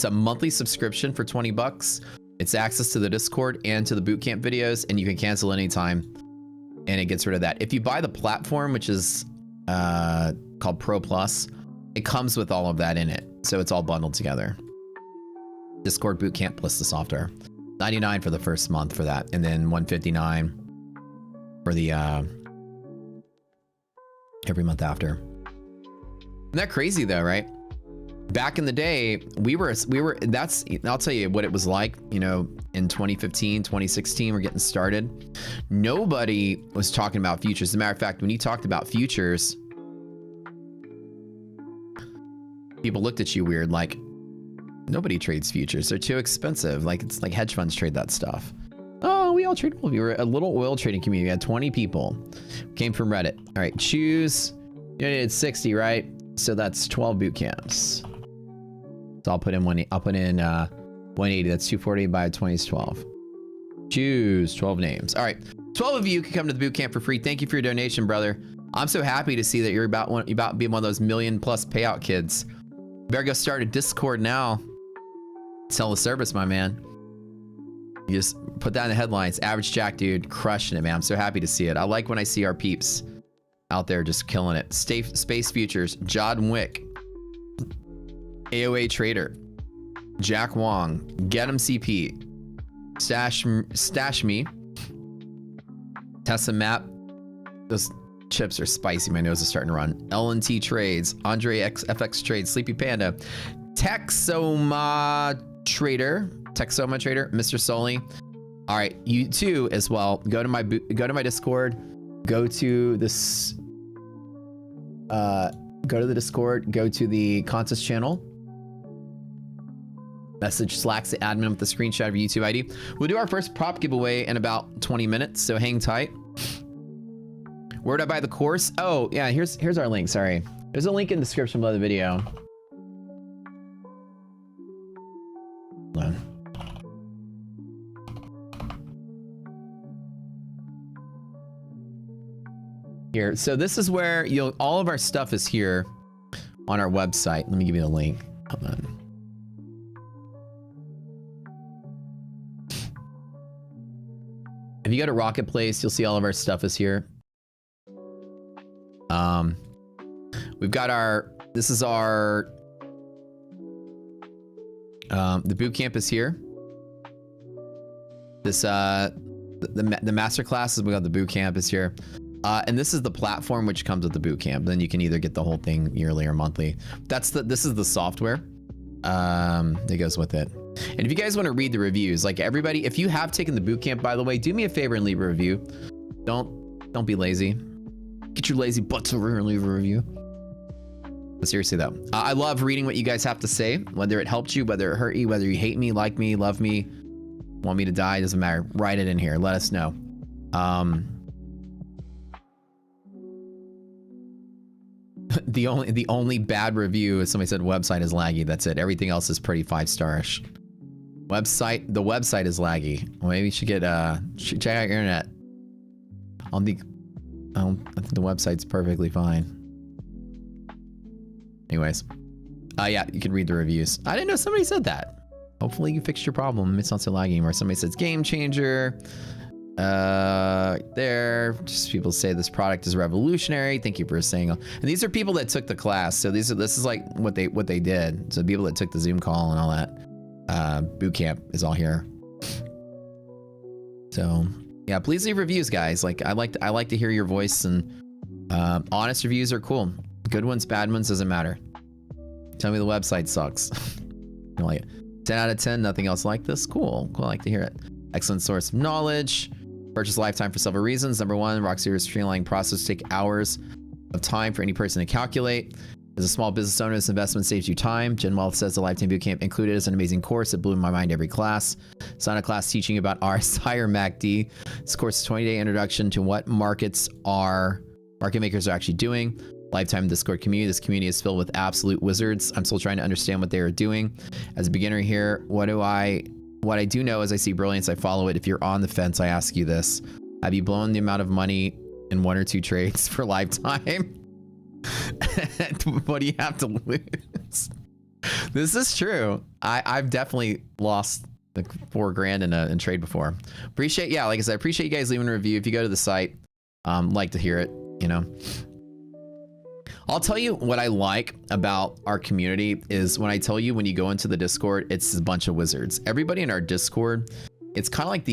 a monthly subscription for 20 bucks. It's access to the Discord and to the bootcamp videos, and you can cancel anytime, and it gets rid of that. If you buy the platform, which is called Pro Plus, it comes with all of that in it. So it's all bundled together. Discord bootcamp plus the software. $99 for the first month for that, and then $159 for the every month after. Isn't that crazy though, right? Back in the day, I'll tell you what it was like, in 2015, 2016, we're getting started. Nobody was talking about futures. As a matter of fact, when you talked about futures, people looked at you weird, like, nobody trades futures. They're too expensive. Like, it's like hedge funds trade that stuff. Oh, we all trade. We were a little oil trading community. We had 20 people. Came from Reddit. All right, choose. You needed 60, right? So that's 12 boot camps. So I'll put in 180. That's 240 by 20 is 12. Choose 12 names. All right, 12 of you can come to the boot camp for free. Thank you for your donation, brother. I'm so happy to see that you're about being one of those million plus payout kids. Better go start a Discord now. Sell the service, my man. You just put that in the headlines. Average Jack, dude, crushing it, man. I'm so happy to see it. I like when I see our peeps out there just killing it. Space Futures, John Wick, AOA Trader, Jack Wong, Get him CP, Stash Me, Tessa Map. Those chips are spicy. My nose is starting to run. LNT Trades, Andre FX Trades, Sleepy Panda, Texoma Trader, Mr. Sully. All right, you too as well. Go to my Discord. Go to this. Go to the Discord. Go to the contest channel. Message Slacks the admin with the screenshot of your YouTube ID. We'll do our first prop giveaway in about 20 minutes, so hang tight. Where would I buy the course? Oh yeah, here's our link. Sorry, there's a link in the description below the video. Hold on. Here, so this is where all of our stuff is here on our website. Let me give you the link. Hold on. If you go to Rocket Place, you'll see all of our stuff is here. We've got this is our, the boot camp is here. This, the master classes, we got the boot camp is here. And this is the platform which comes with the boot camp. Then you can either get the whole thing yearly or monthly. This is the software that goes with it. And if you guys want to read the reviews, like everybody, if you have taken the boot camp, by the way, do me a favor and leave a review. Don't be lazy. Get your lazy butts over here and leave a review. But seriously though, I love reading what you guys have to say, whether it helped you, whether it hurt you, whether you hate me, like me, love me, want me to die, doesn't matter. Write it in here. Let us know. The only bad review is somebody said website is laggy. That's it. Everything else is pretty 5-star-ish. The website is laggy. Well, maybe you should get check out your internet. I think the website's perfectly fine. Anyways, yeah, you can read the reviews. I didn't know somebody said that. Hopefully you fixed your problem. It's not so laggy anymore. Somebody says game changer. There, just people say this product is revolutionary. Thank you for saying. And these are people that took the class. So this is like what they did. So people that took the Zoom call and all that. Boot camp is all here. So yeah, please leave reviews, guys. Like I like to hear your voice, and honest reviews are cool. Good ones, bad ones, doesn't matter. Tell me the website sucks. I like it. 10 out of 10. Nothing else like this. Cool. I like to hear it. Excellent source of knowledge. Purchase lifetime for several reasons. Number one, Rockseer's streamlining process take hours of time for any person to calculate. As a small business owner, this investment saves you time. Jen Wealth says the Lifetime Bootcamp included is an amazing course. It blew my mind every class. It's not a class teaching about RSI or MACD. This course is a 20-day introduction to what market makers are actually doing. Lifetime Discord community. This community is filled with absolute wizards. I'm still trying to understand what they are doing. As a beginner here, what I do know is I see brilliance, I follow it. If you're on the fence, I ask you this. Have you blown the amount of money in 1 or 2 trades for lifetime? What do you have to lose? This is true. I've definitely lost like $4 grand in trade before. Appreciate, yeah, like I said, I appreciate you guys leaving a review. If you go to the site, like to hear it, you know. I'll tell you what I like about our community is when I tell you when you go into the Discord, it's a bunch of wizards. Everybody in our Discord, it's kind of like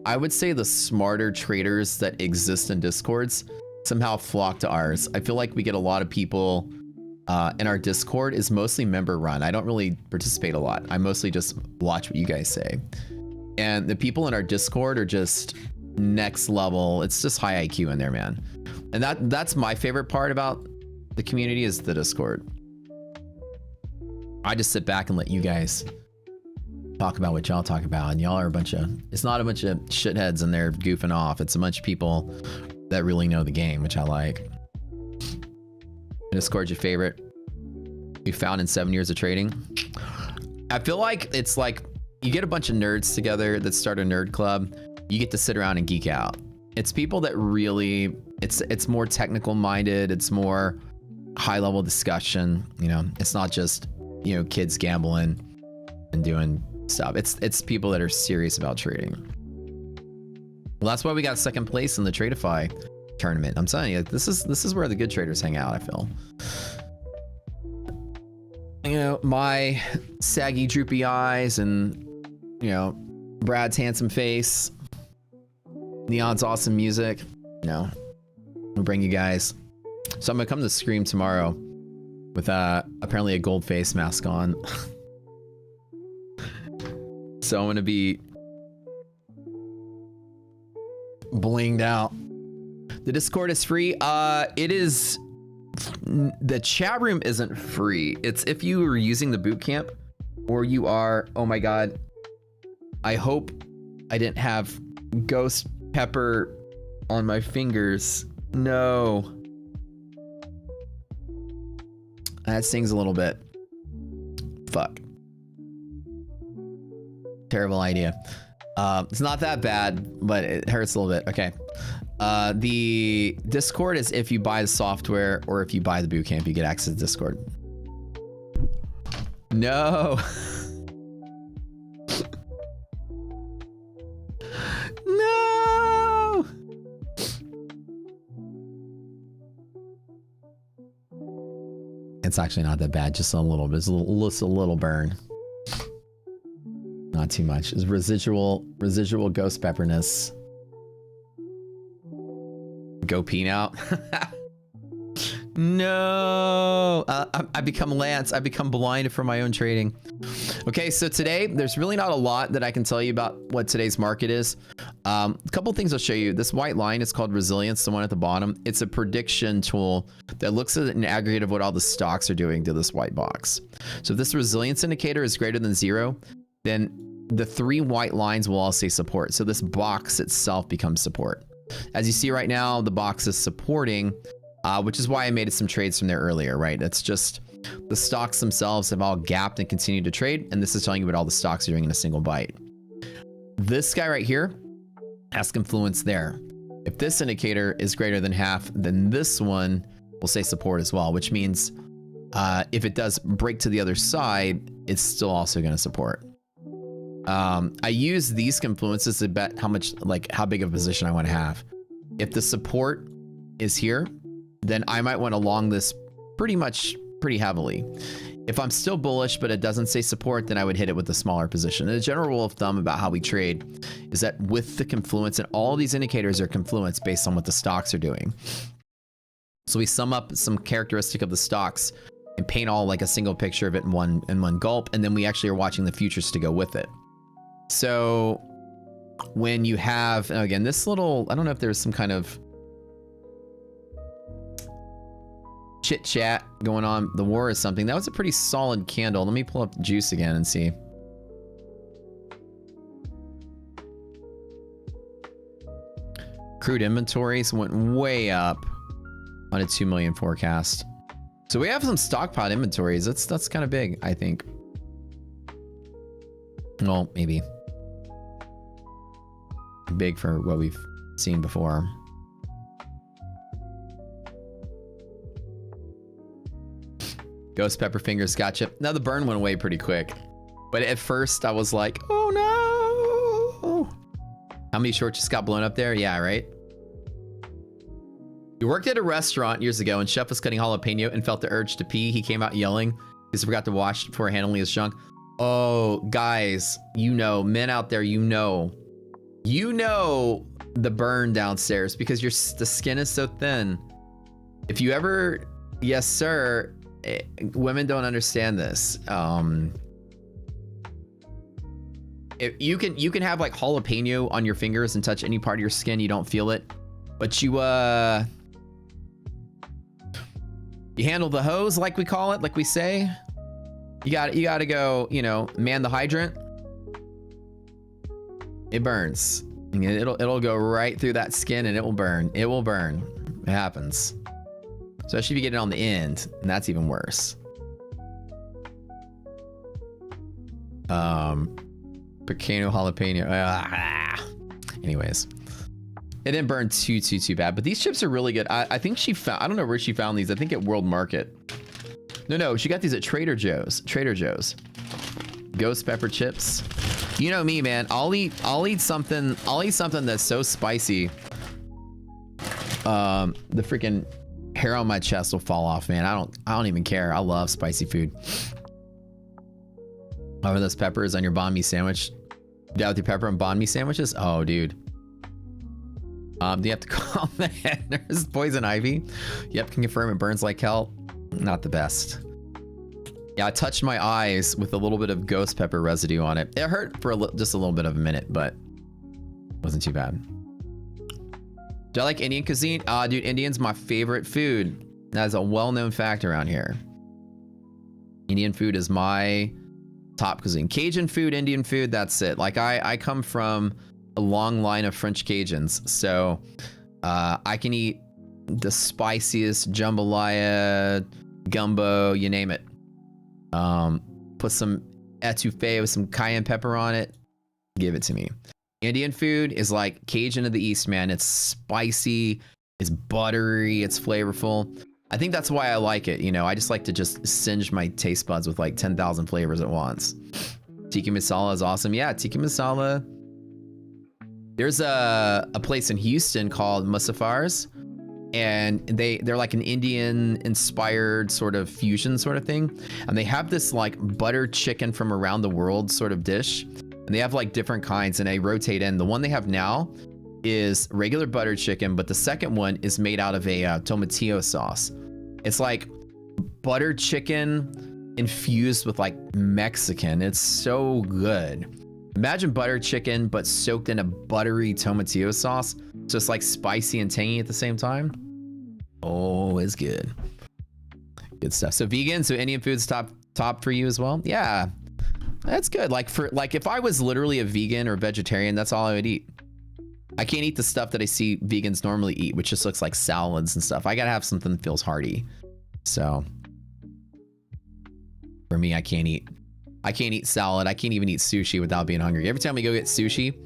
I would say the smarter traders that exist in Discords somehow flock to ours. I feel like we get a lot of people in our Discord is mostly member run. I don't really participate a lot. I mostly just watch what you guys say. And the people in our Discord are just next level. It's just high IQ in there, man. And that's my favorite part about the community is the Discord. I just sit back and let you guys talk about what y'all talk about, and y'all are it's not a bunch of shitheads and they're goofing off. It's a bunch of people that really know the game, which I like. Discord's your favorite you found in 7 years of trading? I feel like it's like you get a bunch of nerds together that start a nerd club. You get to sit around and geek out. It's people that really, it's more technical minded. It's more high level discussion. You know, it's not just, you know, kids gambling and doing stuff. It's people that are serious about trading. Well, that's why we got second place in the Tradeify tournament. I'm telling you, this is where the good traders hang out, I feel. you know, my saggy, droopy eyes and, you know, Brad's handsome face, Neon's awesome music, you know, we'll bring you guys. So I'm gonna come to Scream tomorrow with apparently a gold face mask on. So I'm gonna be blinged out. The Discord is free. It is. The chat room isn't free. It's if you are using the boot camp, or you are. Oh my god. I hope I didn't have ghost pepper on my fingers. No. That stings a little bit. Fuck. Terrible idea. It's not that bad, but it hurts a little bit. Okay. The Discord is if you buy the software or if you buy the bootcamp, you get access to Discord. No. No. It's actually not that bad. Just a little bit. It's just a little burn. Not too much. It's residual ghost pepperness. Go pee now. No. I become Lance. I become blinded from my own trading. Okay, so today there's really not a lot that I can tell you about what today's market is. A couple things I'll show you. This white line is called resilience, the one at the bottom. It's a prediction tool that looks at an aggregate of what all the stocks are doing to this white box. So if this resilience indicator is greater than 0, then the 3 white lines will all say support. So this box itself becomes support. As you see right now, the box is supporting, which is why I made some trades from there earlier, right? It's just the stocks themselves have all gapped and continued to trade. And this is telling you what all the stocks are doing in a single bite. This guy right here has confluence there. If this indicator is greater than half, then this one will say support as well, which means if it does break to the other side, it's still also going to support. I use these confluences to bet how much, like how big of a position I want to have. If the support is here, then I might want to long this pretty heavily. If I'm still bullish, but it doesn't say support, then I would hit it with a smaller position. And the general rule of thumb about how we trade is that with the confluence, and all these indicators are confluence based on what the stocks are doing. So we sum up some characteristic of the stocks and paint all like a single picture of it in one gulp, and then we actually are watching the futures to go with it. So when you have, and again, this little, I don't know if there's some kind of chit chat going on, the war is something. That was a pretty solid candle. Let me pull up juice again and see. Crude inventories went way up on a 2 million forecast. So we have some stockpile inventories. That's kind of big, I think. Well, maybe. Big for what we've seen before. Ghost pepper fingers, gotcha. Now the burn went away pretty quick. But at first I was like, oh no. How many shorts just got blown up there? Yeah, right? You worked at a restaurant years ago and chef was cutting jalapeno and felt the urge to pee. He came out yelling because he forgot to wash before handling his junk. Oh, guys, you know, men out there, you know the burn downstairs because the skin is so thin. If you ever, yes, sir, women don't understand this. If you can have like jalapeno on your fingers and touch any part of your skin, you don't feel it, but you handle the hose, like we call it, like we say. You gotta go, you know, man the hydrant. It burns. It'll go right through that skin and it will burn. It will burn. It happens. Especially if you get it on the end, and that's even worse. Pequeno jalapeno. Anyways, it didn't burn too bad, but these chips are really good. I think she found, I don't know where she found these. I think at World Market. No, she got these at Trader Joe's. Ghost pepper chips. You know me, man. I'll eat something that's so spicy. The freaking hair on my chest will fall off, man. I don't even care. I love spicy food. Over those peppers on your banh mi sandwich. Down with your pepper and banh mi sandwiches? Oh, dude. Do you have to call the head nurse? Poison ivy? Yep, can confirm it burns like hell. Not the best. Yeah, I touched my eyes with a little bit of ghost pepper residue on it. It hurt for just a little bit of a minute, but wasn't too bad. Do I like Indian cuisine? Dude, Indian's my favorite food. That is a well-known fact around here. Indian food is my top cuisine. Cajun food, Indian food, that's it. Like I come from a long line of French Cajuns, so I can eat the spiciest jambalaya, gumbo, you name it. Put some etouffee with some cayenne pepper on it. Give it to me. Indian food is like Cajun of the East, man. It's spicy, it's buttery, it's flavorful. I think that's why I like it. You know, I just like to just singe my taste buds with like 10,000 flavors at once. Tikka masala is awesome. Yeah, tikka masala. There's a place in Houston called Musaffar's, and they're like an Indian inspired sort of fusion sort of thing. And they have this like butter chicken from around the world sort of dish. And they have like different kinds and they rotate in. The one they have now is regular butter chicken, but the second one is made out of a tomatillo sauce. It's like butter chicken infused with like Mexican. It's so good. Imagine butter chicken, but soaked in a buttery tomatillo sauce. So it's like spicy and tangy at the same time. Oh, it's good. Good stuff. So vegan, so Indian food's top for you as well? Yeah, that's good. Like if I was literally a vegan or vegetarian, that's all I would eat. I can't eat the stuff that I see vegans normally eat, which just looks like salads and stuff. I gotta have something that feels hearty. So for me, I can't eat salad. I can't even eat sushi without being hungry. Every time we go get sushi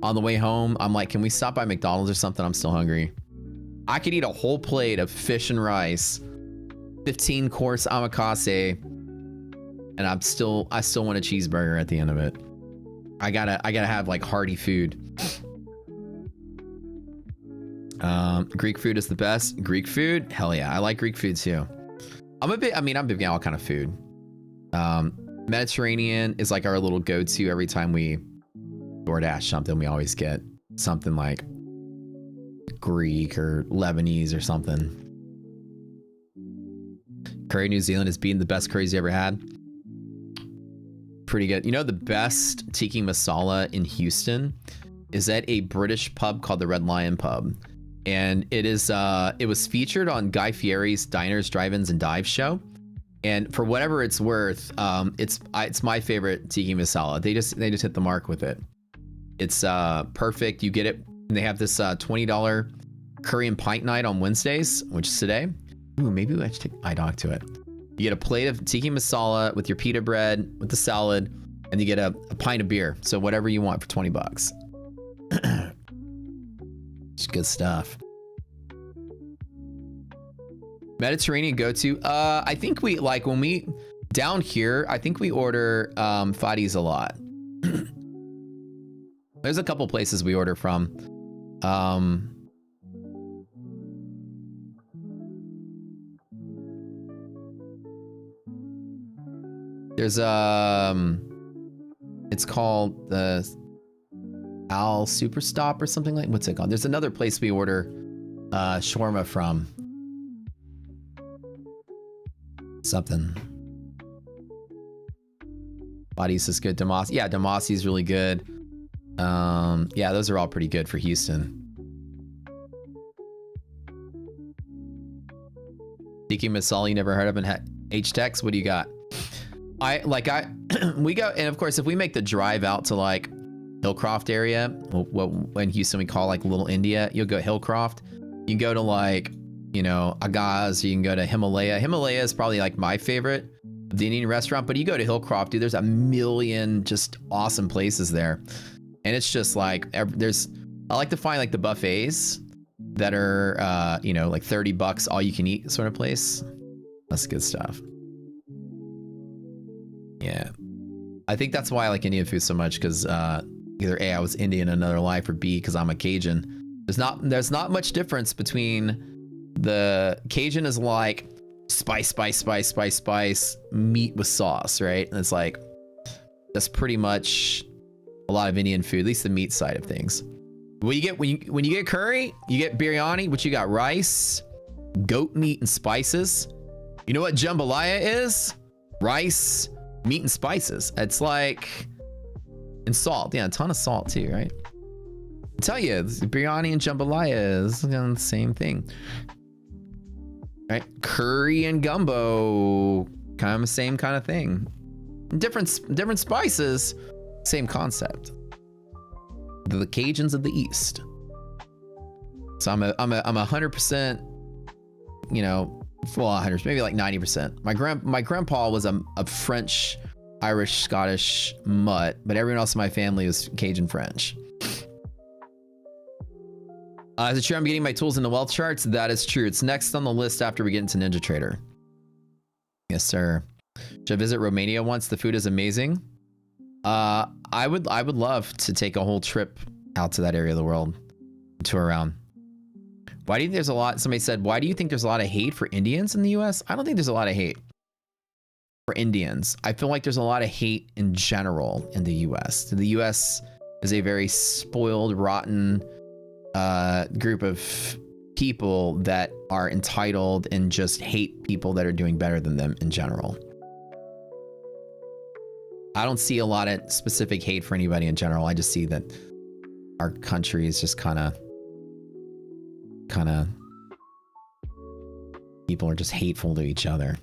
on the way home, I'm like, can we stop by McDonald's or something? I'm still hungry. I could eat a whole plate of fish and rice, 15 course omakase, and I still want a cheeseburger at the end of it. I gotta have like hearty food. Greek food is the best. Greek food? Hell yeah. I like Greek food too. I'm big on all kind of food. Mediterranean is like our little go-to every time we DoorDash something. We always get something like Greek or Lebanese or something. Curry New Zealand is being the best curries you ever had. Pretty good. You know, the best tiki masala in Houston is at a British pub called the Red Lion Pub. And it was featured on Guy Fieri's Diners, Drive-Ins, and Dives show. And for whatever it's worth, it's my favorite tiki masala. They just hit the mark with it. It's perfect. You get it. And they have this $20 curry and pint night on Wednesdays, which is today. Ooh, maybe I should take iDoc to it. You get a plate of tiki masala with your pita bread, with the salad, and you get a pint of beer. So whatever you want for 20 bucks. It's good stuff. Mediterranean go-to. I think we like when we down here, I think we order Fadi's a lot. There's a couple places we order from. There's it's called the Al Superstop or something like. What's it called? There's another place we order shawarma from. Something. Fadi's is good. Damasi, yeah, Damasi's really good. Yeah, those are all pretty good for Houston. Tiki masala you never heard of in H-Tex? What do you got? We go, and of course, if we make the drive out to like Hillcroft area, what in Houston we call like Little India, you'll go Hillcroft. You can go to like, you know, Agaz, you can go to Himalaya. Himalaya is probably like my favorite of the Indian restaurant, but you go to Hillcroft, dude, there's a million just awesome places there. And it's just like, I like to find like the buffets that are, you know, like 30 bucks, all you can eat sort of place. That's good stuff. Yeah. I think that's why I like Indian food so much, because either A, I was Indian in another life, or B, because I'm a Cajun. There's not much difference between the Cajun is like spice, meat with sauce, right? And it's like That's pretty much a lot of Indian food, at least the meat side of things. What you get when you get curry, you get biryani. What you got? Rice, goat meat, and spices. You know what jambalaya is? Rice, meat, and spices. It's like, and salt. Yeah, a ton of salt too, right? I tell you, biryani and jambalaya is the same thing, right? Curry and gumbo, kind of the same kind of thing. Different spices, same concept. The Cajuns of the East. So I'm a 100%, you know, well, 100, maybe like 90%. My grandpa was a French, Irish, Scottish mutt, but everyone else in my family was Cajun French. Is it true I'm getting my tools into wealth charts? That is true. It's next on the list after we get into Ninja Trader. Yes, sir. Should I visit Romania once? The food is amazing. I would love to take a whole trip out to that area of the world, tour around. Why do you think there's a lot? Somebody said, why do you think there's a lot of hate for Indians in the US? I don't think there's a lot of hate for Indians. I feel like there's a lot of hate in general in the US. The US is a very spoiled, rotten group of people that are entitled and just hate people that are doing better than them in general. I don't see a lot of specific hate for anybody in general. I just see that our country is just kind of people are just hateful to each other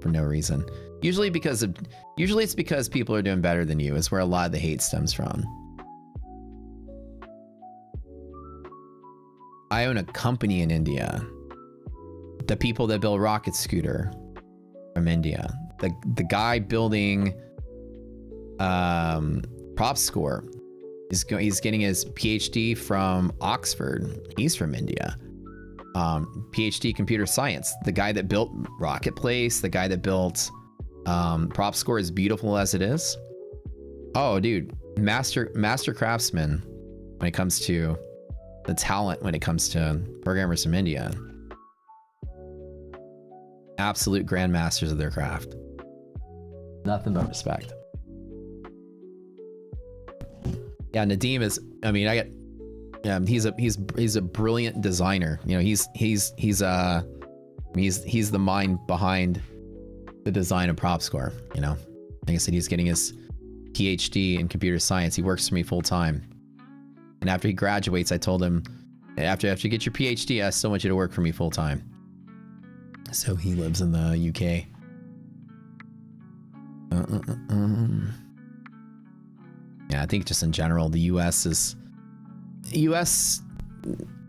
for no reason. Usually it's because people are doing better than you is where a lot of the hate stems from. I own a company in India. The people that build rocket scooter from India. The guy building prop score he's getting his PhD from Oxford. He's from India. PhD computer science. The guy that built Rocket Place, the guy that built prop score, as beautiful as it is. Oh, dude, master craftsman when it comes to the talent, when it comes to programmers from India. Absolute grandmasters of their craft. Nothing but respect. Yeah, Nadeem is, I mean, he's a brilliant designer. You know, he's the mind behind the design of prop score, you know. Like I said, he's getting his PhD in computer science. He works for me full time. And after he graduates, I told him, after you get your PhD, I still want you to work for me full time. So he lives in the UK. Yeah, I think just in general, the US,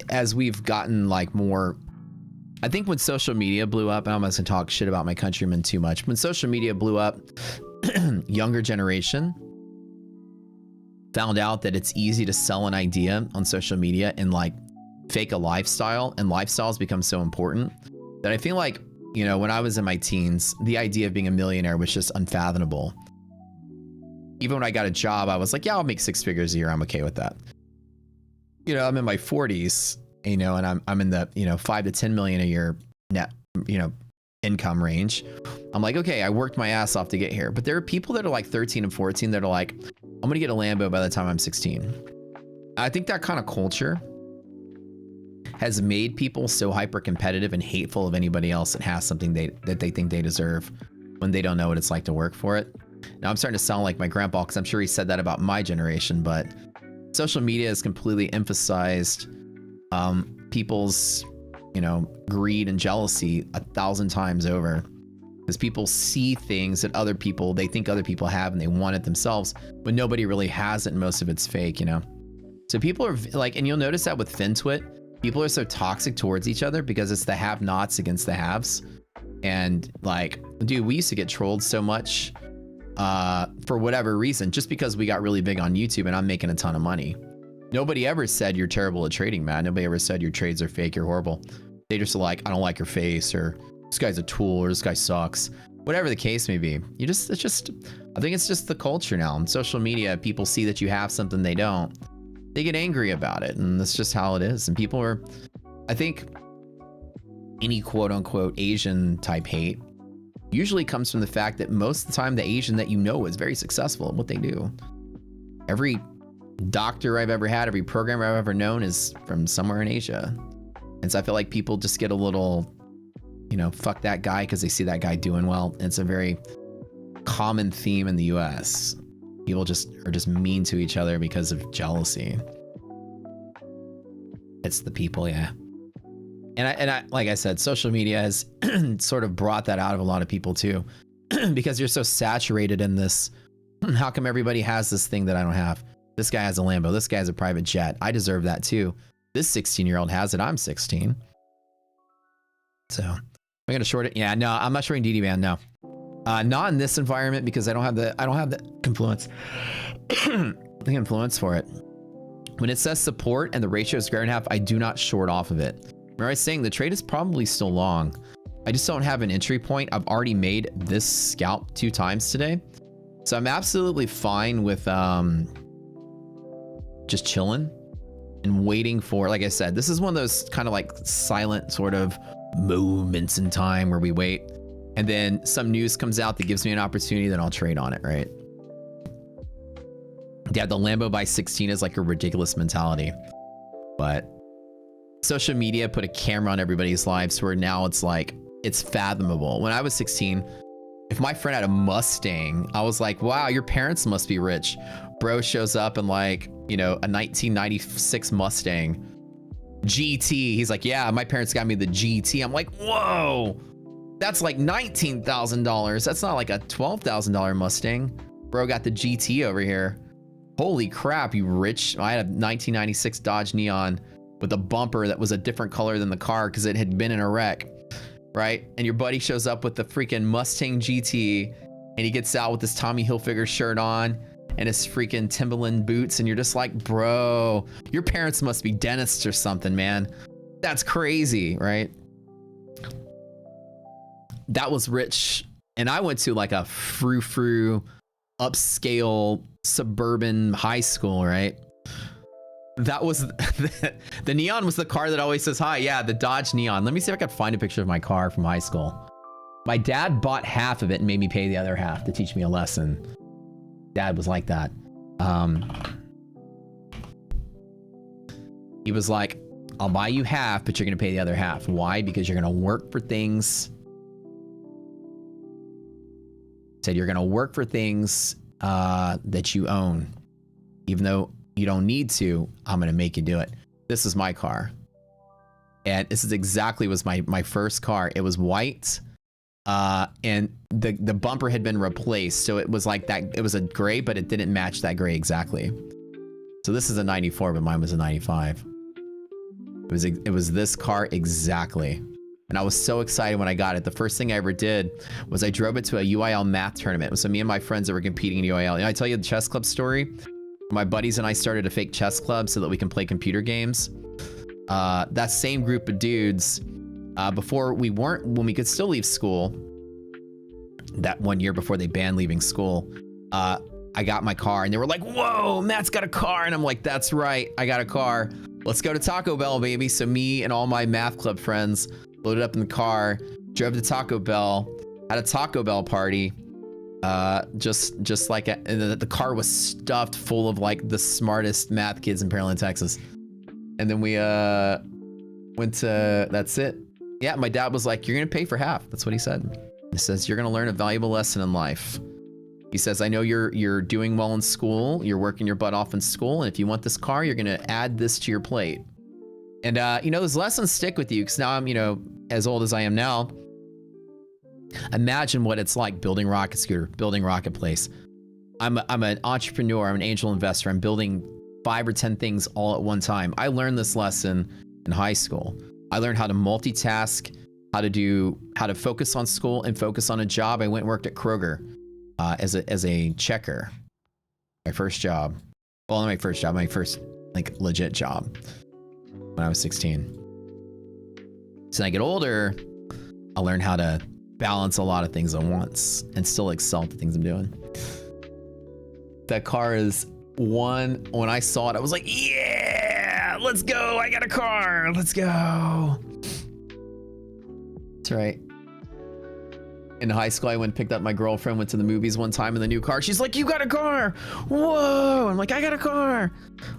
as we've gotten like more, I think when social media blew up, and I'm not gonna talk shit about my countrymen too much. When social media blew up, younger generation found out that it's easy to sell an idea on social media and like fake a lifestyle, and lifestyles become so important that I feel like, you know, when I was in my teens, the idea of being a millionaire was just unfathomable. Even when I got a job, I was like, yeah, I'll make 6 figures a year. I'm okay with that. You know, I'm in my 40s, you know, and I'm in the, you know, 5 to 10 million a year net, you know, income range. I'm like, okay, I worked my ass off to get here. But there are people that are like 13 and 14 that are like, I'm going to get a Lambo by the time I'm 16. I think that kind of culture has made people so hyper competitive and hateful of anybody else that has something that they think they deserve when they don't know what it's like to work for it. Now I'm starting to sound like my grandpa, because I'm sure he said that about my generation, but social media has completely emphasized people's, you know, greed and jealousy 1,000 times over, because people see things that other people, they think other people have, and they want it themselves, when nobody really has it and most of it's fake, you know? So people are like, and you'll notice that with FinTwit, people are so toxic towards each other because it's the have-nots against the haves. And like, dude, we used to get trolled so much for whatever reason, just because we got really big on YouTube and I'm making a ton of money. Nobody ever said you're terrible at trading, Matt. Nobody ever said your trades are fake, you're horrible. They just are like, I don't like your face, or this guy's a tool, or this guy sucks. Whatever the case may be. I think it's just the culture now. On social media, people see that you have something they don't. They get angry about it, and that's just how it is. And people are, I think, any quote unquote Asian type hate usually comes from the fact that most of the time the Asian that you know is very successful at what they do. Every doctor I've ever had, every programmer I've ever known is from somewhere in Asia. And so I feel like people just get a little, you know, fuck that guy because they see that guy doing well. And it's a very common theme in the US. People just are just mean to each other because of jealousy. It's the people, yeah. And I like I said, social media has sort of brought that out of a lot of people too, because you're so saturated in this. How come everybody has this thing that I don't have? This guy has a Lambo. This guy has a private jet. I deserve that too. This 16-year-old has it. I'm 16. So I'm gonna short it. Yeah, no, I'm not shorting DD man. No, not in this environment because I don't have the confluence. The influence for it. When it says support and the ratio is greater than half, I do not short off of it. Remember I was saying the trade is probably still long. I just don't have an entry point. I've already made this scalp 2 times today. So I'm absolutely fine with just chilling and waiting for, like I said, this is one of those kind of like silent sort of moments in time where we wait. And then some news comes out that gives me an opportunity, then I'll trade on it, right? Yeah, the Lambo by 16 is like a ridiculous mentality. But social media put a camera on everybody's lives where now it's like, it's fathomable. When I was 16, if my friend had a Mustang, I was like, wow, your parents must be rich. Bro shows up in like, you know, a 1996 Mustang GT. He's like, yeah, my parents got me the GT. I'm like, whoa, that's like $19,000. That's not like a $12,000 Mustang. Bro got the GT over here. Holy crap, you rich. I had a 1996 Dodge Neon with a bumper that was a different color than the car because it had been in a wreck, right? And your buddy shows up with the freaking Mustang GT and he gets out with this Tommy Hilfiger shirt on and his freaking Timberland boots, and you're just like, bro, your parents must be dentists or something, man. That's crazy, right? That was rich. And I went to like a frou-frou upscale suburban high school, right? That was the Neon was the car that always says hi. Yeah, the Dodge Neon. Let me see if I can find a picture of my car from high school. My dad bought half of it and made me pay the other half to teach me a lesson. Dad was like that. He was like, I'll buy you half, but you're gonna pay the other half. Why? Because you're gonna work for things. Said you're gonna work for things that you own. Even though you don't need to, I'm gonna make you do it. This is my car. And this is exactly was my first car. It was white. And the bumper had been replaced. So it was like that, it was a gray, but it didn't match that gray exactly. So this is a 94, but mine was a 95. It was this car exactly. And I was so excited when I got it. The first thing I ever did was I drove it to a UIL math tournament. So me and my friends that were competing in UIL. You know, I tell you the chess club story. My buddies and I started a fake chess club so that we can play computer games. That same group of dudes, before when we could still leave school, that 1 year before they banned leaving school, I got my car and they were like, whoa, Matt's got a car. And I'm like, that's right, I got a car. Let's go to Taco Bell, baby. So me and all my math club friends loaded up in the car, drove to Taco Bell, had a Taco Bell party. Just like, and the car was stuffed full of like the smartest math kids in Pearland, Texas. And then we went to, that's it. Yeah, my dad was like, you're gonna pay for half. That's what he said. He says, you're gonna learn a valuable lesson in life. He says, I know you're doing well in school, you're working your butt off in school, and if you want this car, you're gonna add this to your plate. And you know, those lessons stick with you, because now I'm, you know, as old as I am now, imagine what it's like building Rocket Scooter, building Rocket Place. I'm an entrepreneur, I'm an angel investor, I'm building 5 or 10 things all at one time. I learned this lesson in high school. I learned how to multitask, how to focus on school and focus on a job. I went and worked at Kroger as a checker. My first job. Well, not my first job, my first like legit job when I was 16. So when I get older, I'll learn how to balance a lot of things at once and still excel at the things I'm doing. That car is one. When I saw it, I was like, yeah, let's go. I got a car. Let's go. That's right. In high school, I went and picked up my girlfriend, went to the movies one time in the new car. She's like, you got a car. Whoa. I'm like, I got a car.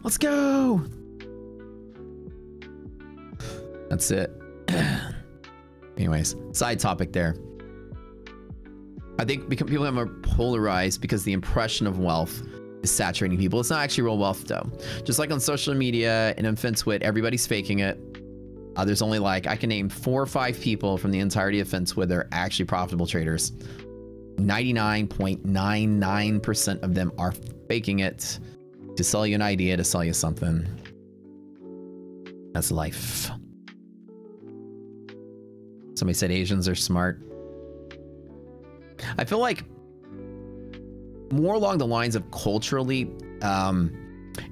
Let's go. That's it. Anyways, side topic there. I think people become more polarized because the impression of wealth is saturating people. It's not actually real wealth though. Just like on social media and in FinTwit, everybody's faking it. There's only like, I can name 4 or 5 people from the entirety of FinTwit that are actually profitable traders. 99.99% of them are faking it to sell you an idea, to sell you something. That's life. Somebody said Asians are smart. I feel like more along the lines of culturally,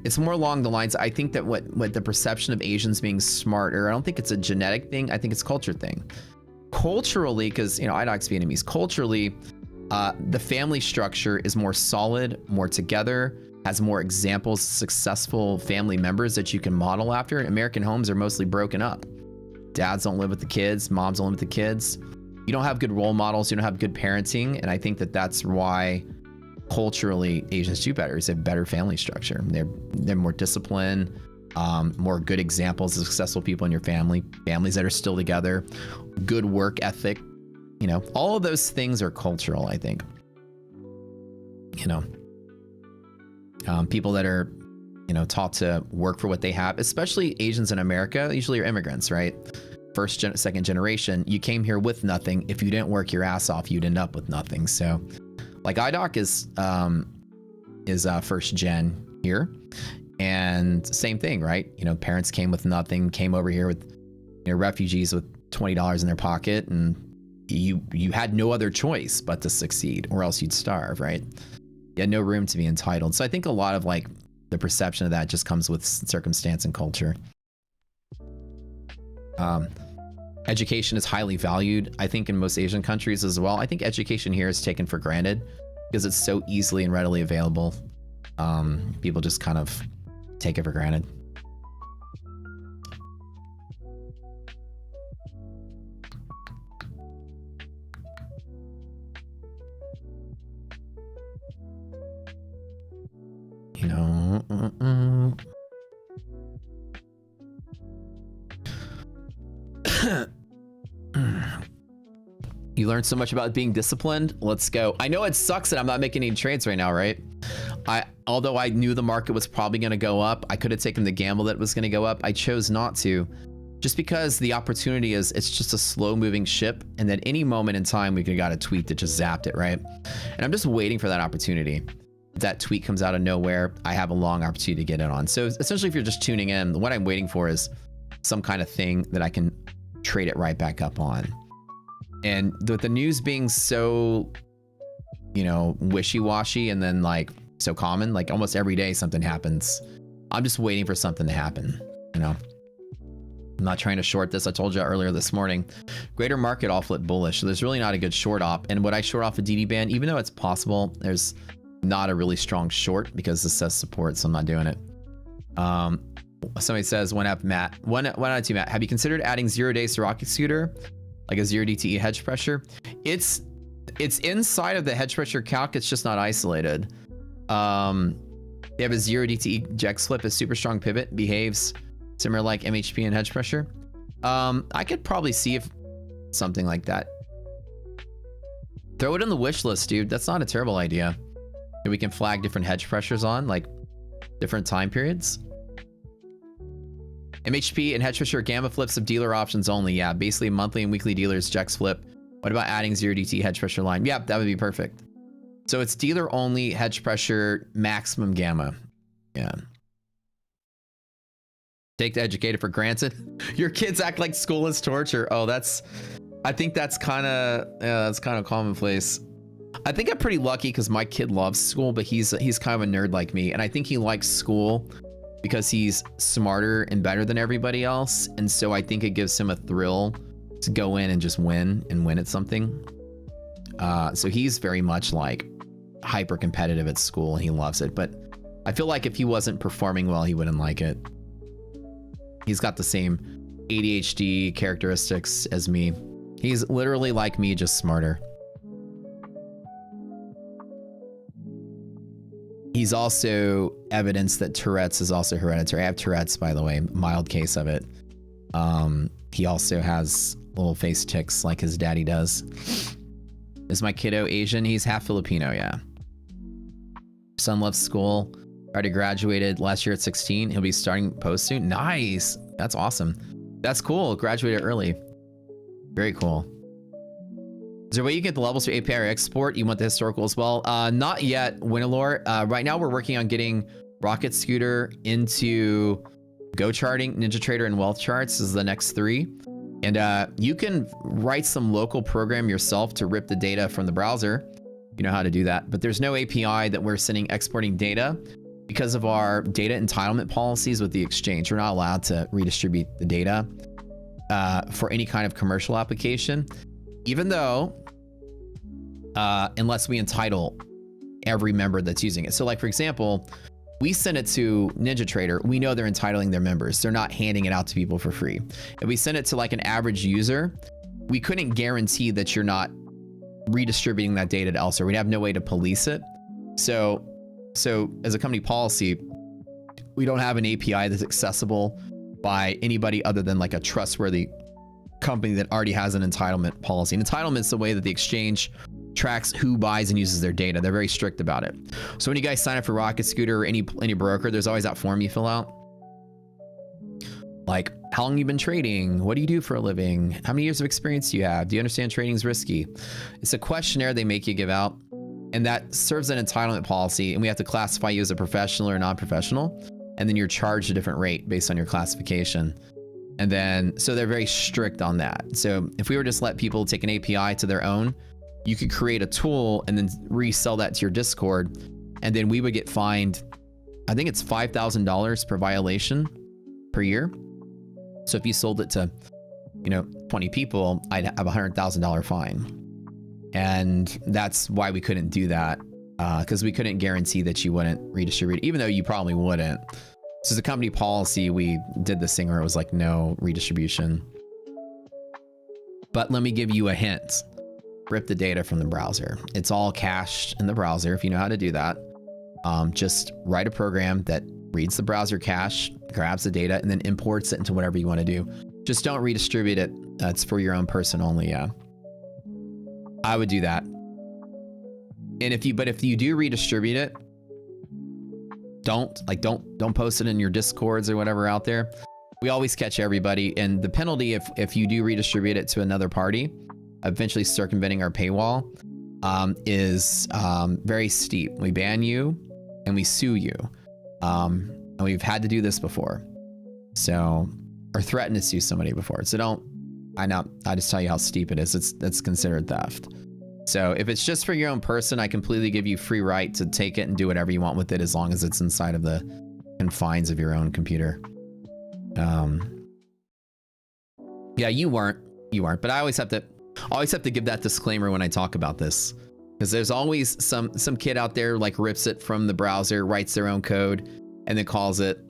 it's more along the lines, I think that what the perception of Asians being smarter, I don't think it's a genetic thing. I think it's a culture thing. Culturally, because, you know, IDOC's Vietnamese. Culturally, the family structure is more solid, more together, has more examples of successful family members that you can model after. American homes are mostly broken up. Dads don't live with the kids. Moms don't live with the kids. You don't have good role models. You don't have good parenting. And I think that that's why culturally Asians do better. Is they have better family structure. They're more disciplined, more good examples of successful people in your family, families that are still together, good work ethic. You know, all of those things are cultural, I think. You know, people that are, you know, taught to work for what they have, especially Asians in America, usually are immigrants, right? Second generation, you came here with nothing. If you didn't work your ass off, you'd end up with nothing. So like IDOC is first gen here, and same thing, right? You know, parents came with nothing, came over here with, you know, refugees with $20 in their pocket, and you had no other choice but to succeed, or else you'd starve, right? You had no room to be entitled. So I think a lot of like the perception of that just comes with circumstance and culture. Education is highly valued, I think, in most Asian countries as well. I think education here is taken for granted because it's so easily and readily available. People just kind of take it for granted. You know, You learned so much about being disciplined. Let's go. I know it sucks that I'm not making any trades right now, right? Although I knew the market was probably going to go up, I could have taken the gamble that it was going to go up. I chose not to, just because the opportunity is, it's just a slow moving ship, and at any moment in time we could have got a tweet that just zapped it, right? And I'm just waiting for that opportunity. If that tweet comes out of nowhere, I have a long opportunity to get in on. So essentially, if you're just tuning in, what I'm waiting for is some kind of thing that I can trade it right back up on. And with the news being so, you know, wishy-washy and then like so common, like almost every day something happens. I'm just waiting for something to happen, you know? I'm not trying to short this. I told you earlier this morning, greater market all flip bullish. So there's really not a good short op. And would I short off a DD band? Even though it's possible, there's not a really strong short because this says support, so I'm not doing it. Somebody says, one out of two, Matt. Have you considered adding 0 days to Rocket Scooter? Like a 0 DTE hedge pressure? It's inside of the hedge pressure calc, it's just not isolated. They have a 0 DTE Jex flip, a super strong pivot, behaves similar like MHP and hedge pressure. I could probably see if something like that. Throw it in the wish list, dude. That's not a terrible idea. We can flag different hedge pressures on, like different time periods. MHP and hedge pressure gamma flips of dealer options only. Yeah, basically monthly and weekly dealers Jex flip. What about adding 0 DT hedge pressure line? Yeah, that would be perfect. So it's dealer only hedge pressure maximum gamma. Yeah. Take the educator for granted. Your kids act like school is torture. Oh, I think that's kind of commonplace. I think I'm pretty lucky because my kid loves school, but he's kind of a nerd like me, and I think he likes school because he's smarter and better than everybody else, and so I think it gives him a thrill to go in and just win at something. So he's very much like hyper competitive at school, and he loves it. But I feel like if he wasn't performing well, he wouldn't like it. He's got the same ADHD characteristics as me. He's literally like me, just smarter. he's also evidence that Tourette's is also hereditary. I have Tourette's, by the way, mild case of it. He also has little face ticks like his daddy does. Is my kiddo Asian? He's half Filipino, yeah. Son left school, already graduated last year at 16. He'll be starting post soon. Nice. That's awesome. That's cool. Graduated early. Very cool. Is there a way you get the levels for API or export? You want the historical as well? Not yet, Winilore. Right now we're working on getting Rocket Scooter into Go Charting, NinjaTrader, and Wealth Charts is the next 3. And you can write some local program yourself to rip the data from the browser. You know how to do that. But there's no API that we're sending exporting data because of our data entitlement policies with the exchange. We're not allowed to redistribute the data for any kind of commercial application, even though unless we entitle every member that's using it. So like, for example, we send it to NinjaTrader. We know they're entitling their members. They're not handing it out to people for free. If we send it to like an average user, we couldn't guarantee that you're not redistributing that data to elsewhere. We'd have no way to police it. So as a company policy, we don't have an API that's accessible by anybody other than like a trustworthy company that already has an entitlement policy. And entitlement's the way that the exchange tracks who buys and uses their data. They're very strict about it. So when you guys sign up for Rocket Scooter or any broker, there's always that form you fill out. Like, how long you been trading? What do you do for a living? How many years of experience do you have? Do you understand trading is risky? It's a questionnaire they make you give out, and that serves an entitlement policy, and we have to classify you as a professional or non-professional, and then you're charged a different rate based on your classification. And then, so they're very strict on that. So if we were just let people take an API to their own, you could create a tool and then resell that to your Discord, and then we would get fined, I think it's $5,000 per violation per year. So if you sold it to, 20 people, I'd have a $100,000 fine. And that's why we couldn't do that, because we couldn't guarantee that you wouldn't redistribute, even though you probably wouldn't. So as a company policy, we did this thing where it was like no redistribution. But let me give you a hint. Rip the data from the browser. It's all cached in the browser if you know how to do that. Just write a program that reads the browser cache, grabs the data, and then imports it into whatever you want to do. Just don't redistribute it. That's for your own person only. Yeah, I would do that. And if you do redistribute it, don't post it in your Discords or whatever out there. We always catch everybody, and the penalty if you do redistribute it to another party, eventually circumventing our paywall, is very steep. We ban you and we sue you. And we've had to do this before. So, or threaten to sue somebody before. So I just tell you how steep it is. It's considered theft. So if it's just for your own person, I completely give you free right to take it and do whatever you want with it, as long as it's inside of the confines of your own computer. Yeah, you weren't, but I always have to give that disclaimer when I talk about this, because there's always some kid out there like rips it from the browser, writes their own code, and then calls it,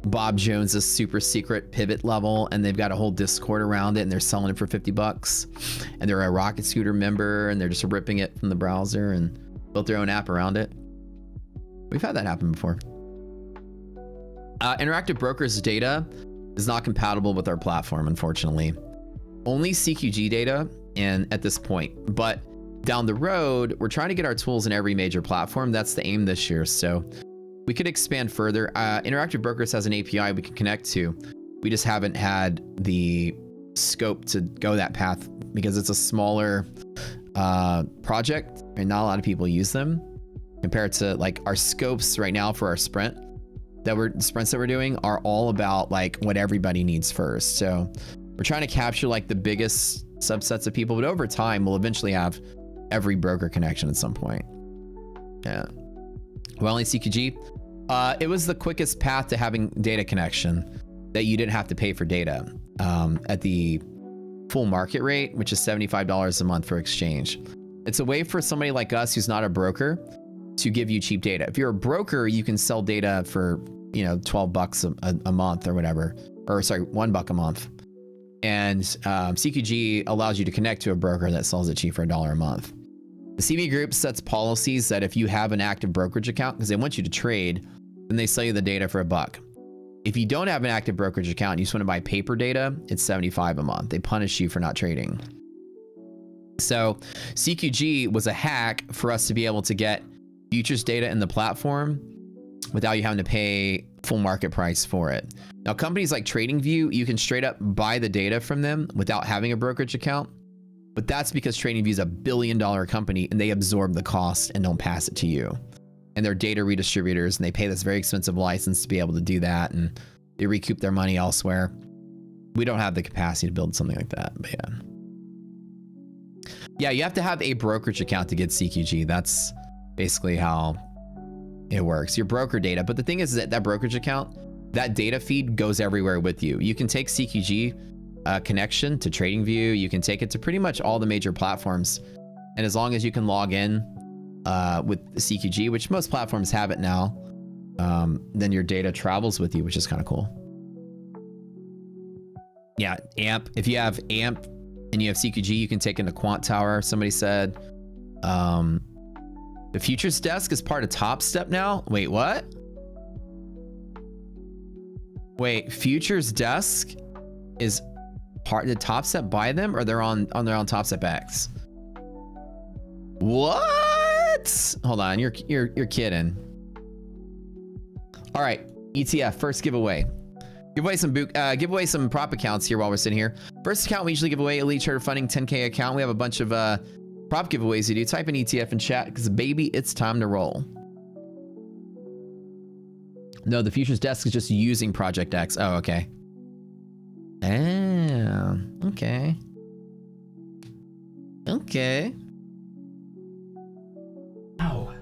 Bob Jones's super secret pivot level, and they've got a whole Discord around it, and they're selling it for $50, and they're a Rocket Scooter member, and they're just ripping it from the browser and built their own app around it. We've had that happen before. Interactive Broker's data is not compatible with our platform, unfortunately. Only CQG data, and at this point, but down the road, we're trying to get our tools in every major platform. That's the aim this year. So we could expand further. Interactive Brokers has an API we can connect to. We just haven't had the scope to go that path because it's a smaller project and not a lot of people use them compared to like our scopes right now for our sprints that we're doing are all about like what everybody needs first. So we're trying to capture like the biggest subsets of people, but over time we'll eventually have every broker connection at some point. Yeah. Well, only CQG. It was the quickest path to having data connection that you didn't have to pay for data at the full market rate, which is $75 a month for exchange. It's a way for somebody like us who's not a broker to give you cheap data. If you're a broker, you can sell data for, $12 a month or whatever, or sorry, $1 a month. And CQG allows you to connect to a broker that sells it cheap for $1 a month. The CB group sets policies that if you have an active brokerage account, because they want you to trade, then they sell you the data for $1. If you don't have an active brokerage account and you just want to buy paper data, it's $75 a month. They punish you for not trading. So CQG was a hack for us to be able to get futures data in the platform without you having to pay full market price for it. Now, companies like TradingView, you can straight up buy the data from them without having a brokerage account. But that's because TradingView is a $1 billion company and they absorb the cost and don't pass it to you. And they're data redistributors and they pay this very expensive license to be able to do that, and they recoup their money elsewhere. We don't have the capacity to build something like that, but yeah. Yeah, you have to have a brokerage account to get CQG. That's basically how it works. Your broker data. But the thing is that that brokerage account, that data feed goes everywhere with you. You can take CQG connection to TradingView. You can take it to pretty much all the major platforms. And as long as you can log in with CQG, which most platforms have it now, then your data travels with you, which is kind of cool. Yeah, AMP. If you have AMP and you have CQG, you can take into Quant Tower. Somebody said the futures desk is part of Top Step now. Wait, what? Wait, futures desk is part. Did Top Step buy them, or they're on their own Top Step X? What? Hold on, you're kidding. All right, ETF first giveaway. Give away some prop accounts here while we're sitting here. First account we usually give away, Elite Trader Funding 10K account. We have a bunch of prop giveaways to do. Type in ETF in chat because baby, it's time to roll. No, the futures desk is just using Project X. Oh, okay. Ah, okay. Okay. Ow.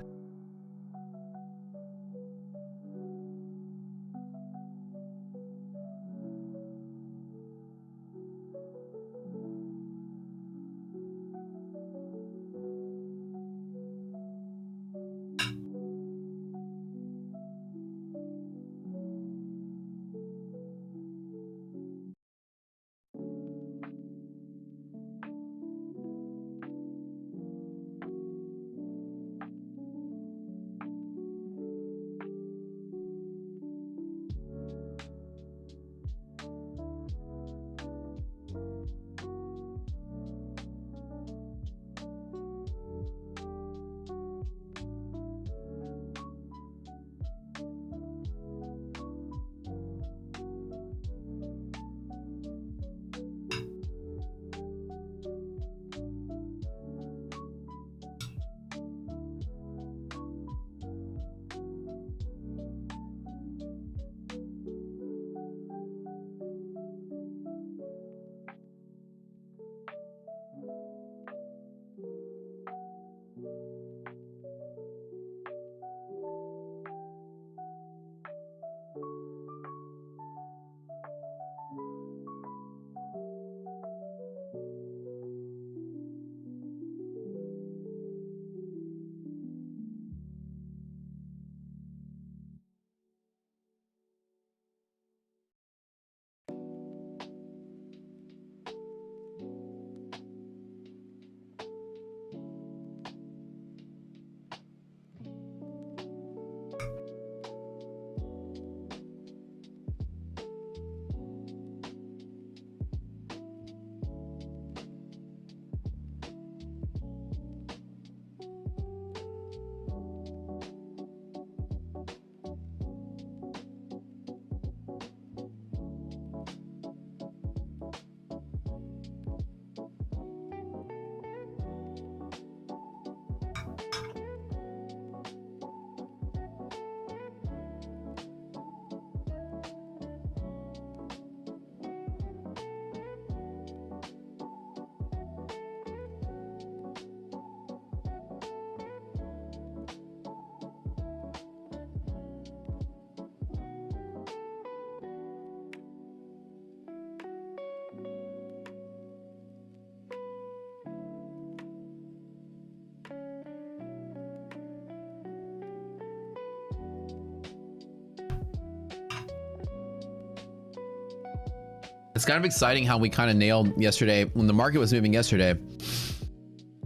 It's kind of exciting how we kind of nailed yesterday when the market was moving yesterday.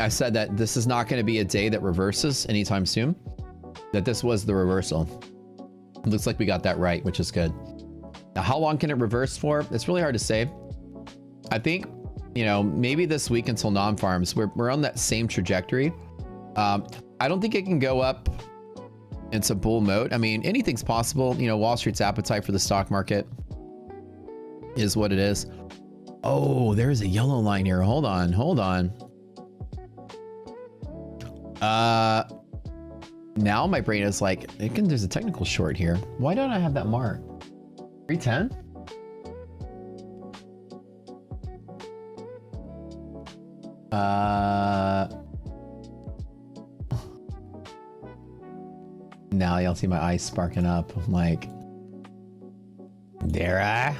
I said that this is not going to be a day that reverses anytime soon. That this was the reversal. It looks like we got that right, which is good. Now, how long can it reverse for? It's really hard to say. I think, you know, maybe this week until non-farms, we're on that same trajectory. I don't think it can go up into bull mode. I mean, anything's possible. You know, Wall Street's appetite for the stock market is what it is. Oh, there's a yellow line here. Hold on, hold on. Now my brain is like, there's a technical short here. Why don't I have that mark? 310? Now y'all see my eyes sparking up. I'm like, Dara?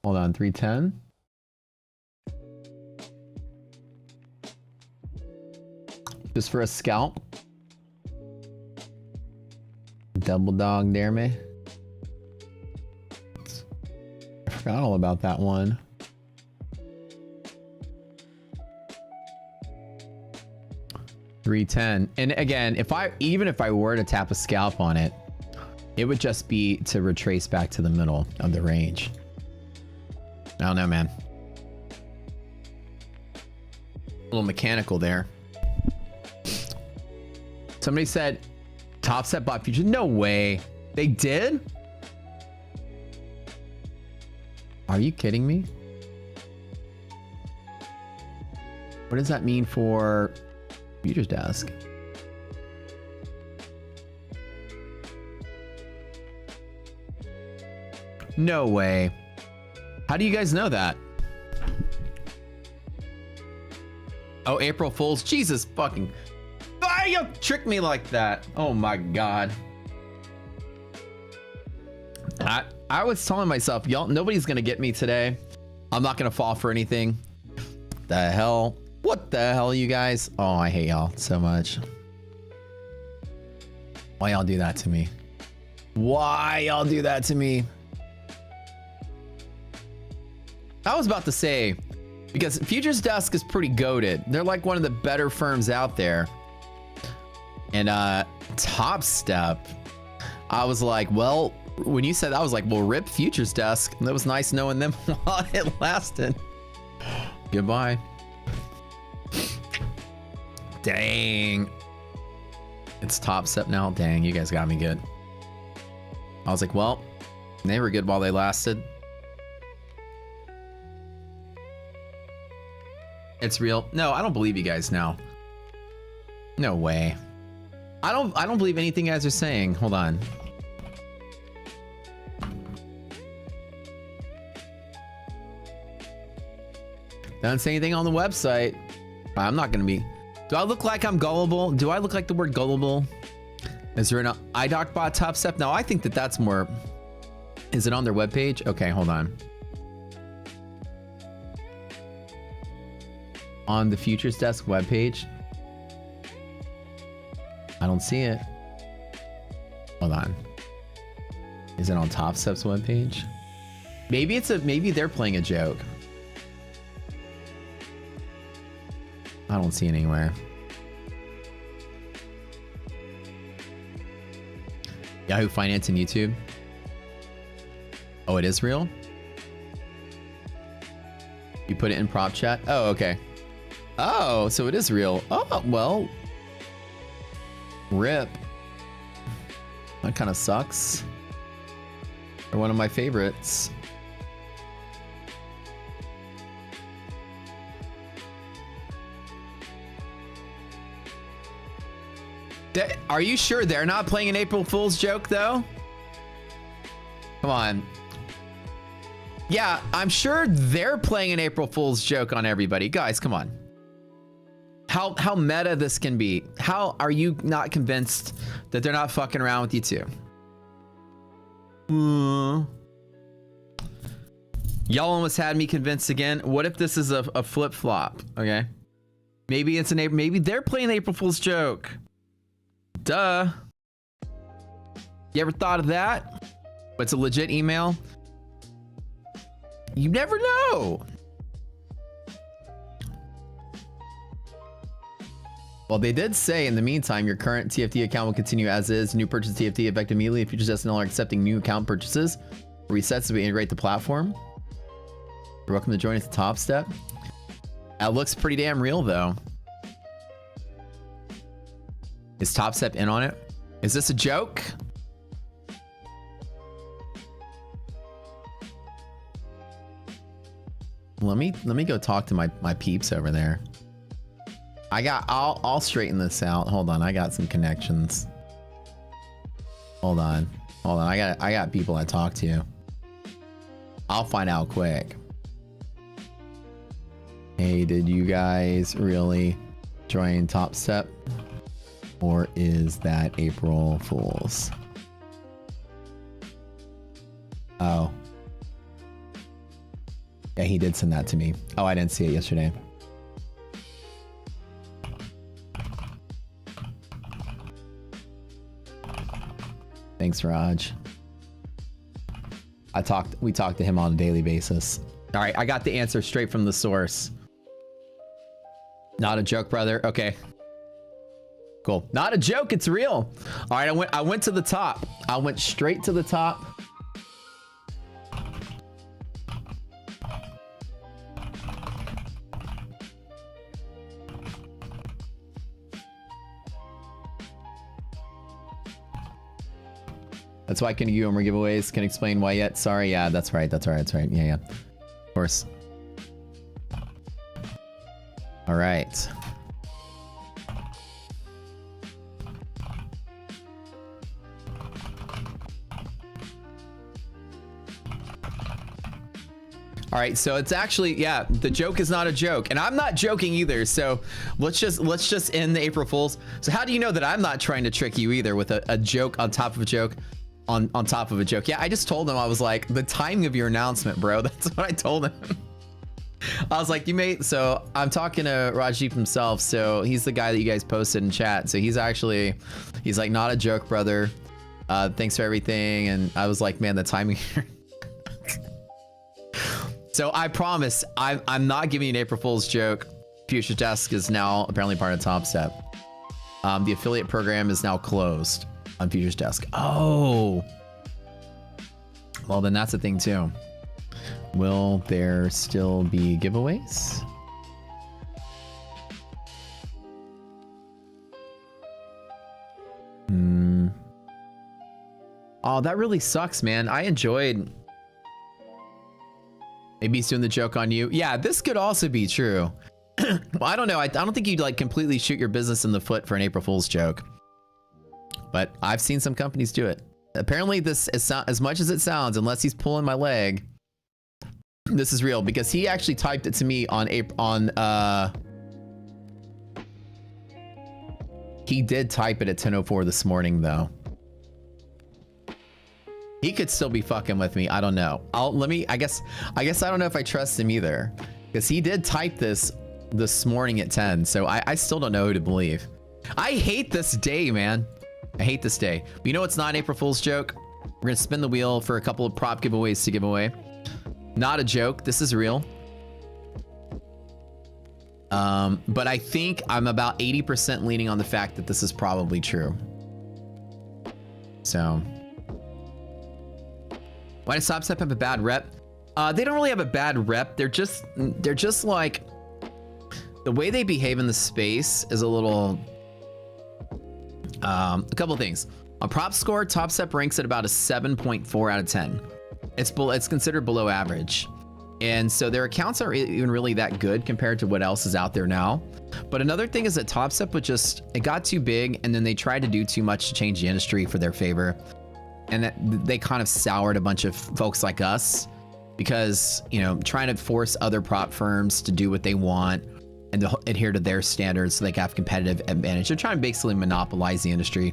Hold on, 310? Just for a scalp? Double dog dare me? I forgot all about that one. $310. And again, even if I were to tap a scalp on it, it would just be to retrace back to the middle of the range. I don't know, man. A little mechanical there. Somebody said Top Step bought futures. No way. They did? Are you kidding me? What does that mean for futures desk? No way. How do you guys know that? Oh, April Fools. Jesus fucking. Why you trick me like that? Oh my God. I was telling myself, y'all, nobody's gonna get me today. I'm not gonna fall for anything. The hell? What the hell, you guys? Oh, I hate y'all so much. Why y'all do that to me? Why y'all do that to me? I was about to say, because Futures Desk is pretty goated. They're like one of the better firms out there. And Top Step, I was like, well, when you said that, I was like, well, rip Futures Desk. And that was nice knowing them while it lasted. Goodbye. Dang. It's Top Step now. Dang, you guys got me good. I was like, well, they were good while they lasted. It's real. No, I don't believe you guys now. No way. I don't believe anything you guys are saying. Hold on. Doesn't say anything on the website. I'm not gonna be. Do I look like I'm gullible? Do I look like the word gullible? Is there an iDoc bot Top Step? No, I think that that's more. Is it on their webpage? Okay, hold on. On the Futures Desk webpage. I don't see it. Hold on. Is it on Top Step's webpage? Maybe maybe they're playing a joke. I don't see it anywhere. Yahoo Finance and YouTube. Oh, it is real? You put it in prop chat? Oh, okay. Oh, so it is real. Oh, well. Rip. That kind of sucks. They're one of my favorites. Are you sure they're not playing an April Fool's joke, though? Come on. Yeah, I'm sure they're playing an April Fool's joke on everybody. Guys, come on. How meta this can be. How are you not convinced that they're not fucking around with you too? Y'all almost had me convinced again. What if this is a flip-flop? Okay. Maybe it's maybe they're playing an April Fool's joke. Duh. You ever thought of that? But it's a legit email. You never know. Well, they did say in the meantime, your current TFT account will continue as is. New purchase TFT effective immediately. Futures SNL are accepting new account purchases. Resets as we integrate the platform. You're welcome to join us at Top Step. That looks pretty damn real, though. Is Top Step in on it? Is this a joke? Let me go talk to my peeps over there. I'll straighten this out. Hold on, I got some connections. Hold on. I got people I talk to. I'll find out quick. Hey, did you guys really join Top Step? Or is that April Fool's? Oh. Yeah, he did send that to me. Oh, I didn't see it yesterday. Thanks, Raj. We talked to him on a daily basis. All right, I got the answer straight from the source. Not a joke, brother. Okay. Cool. Not a joke, it's real. All right, I went to the top. I went straight to the top. That's why I can do more giveaways. Can explain why yet. Sorry. Yeah, that's right. That's right. That's right. Yeah, yeah. Of course. All right. All right, so it's actually, yeah, the joke is not a joke, and I'm not joking either. So let's just end the April Fools. So how do you know that I'm not trying to trick you either with a joke on top of a joke on top of a joke? Yeah, I just told him, I was like, the timing of your announcement, bro. That's what I told him. I was like, so I'm talking to Rajiv himself. So he's the guy that you guys posted in chat. So he's like, not a joke, brother. Thanks for everything. And I was like, man, the timing here. So I promise, I'm not giving you an April Fool's joke. Future Desk is now apparently part of Top Step. The affiliate program is now closed on Future's Desk. Oh. Well, then that's a thing too. Will there still be giveaways? Oh, that really sucks, man. I enjoyed... Maybe he's doing the joke on you. Yeah, this could also be true. Well, I don't know. I don't think you'd like completely shoot your business in the foot for an April Fool's joke. But I've seen some companies do it. Apparently this is as much as it sounds, unless he's pulling my leg, this is real, because he actually typed it to me on he did type it at 10:04 this morning though. He could still be fucking with me. I don't know. I guess I don't know if I trust him either, because he did type this morning at 10. So I still don't know who to believe. I hate this day, man. I hate this day. But you know what's not an April Fool's joke? We're gonna spin the wheel for a couple of prop giveaways to give away. Not a joke. This is real. But I think I'm about 80% leaning on the fact that this is probably true. So. Why does Top Step have a bad rep? They don't really have a bad rep. They're just like, the way they behave in the space is a little, a couple of things. On prop score, Top Step ranks at about a 7.4 out of 10. It's considered below average. And so their accounts aren't even really that good compared to what else is out there now. But another thing is that Top Step it got too big, and then they tried to do too much to change the industry for their favor. And that they kind of soured a bunch of folks like us, because, you know, trying to force other prop firms to do what they want and to adhere to their standards so they can have competitive advantage. They're trying to basically monopolize the industry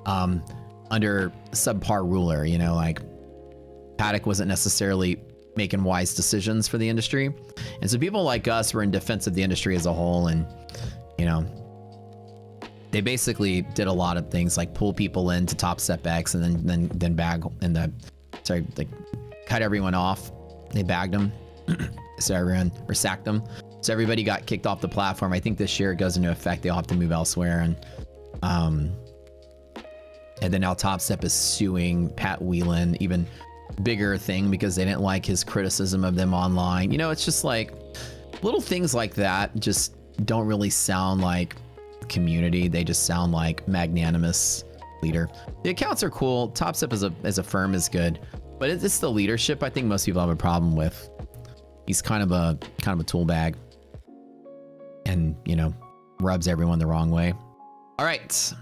under subpar ruler. You know, like Paddock wasn't necessarily making wise decisions for the industry. And so people like us were in defense of the industry as a whole. And, you know, they basically did a lot of things like pull people into Top Step X and then bag in the, like cut everyone off They bagged him. So everyone, or sacked him. So everybody got kicked off the platform. I think this year it goes into effect. They'll have to move elsewhere. And then now Top Step is suing Pat Whelan, even bigger thing because they didn't like his criticism of them online. You know, it's just like little things like that just don't really sound like community. They just sound like magnanimous leader. The accounts are cool. Top Step as a firm is good, but it's the leadership I think most people have a problem with. He's kind of a tool bag and, you know, rubs everyone the wrong way. All right.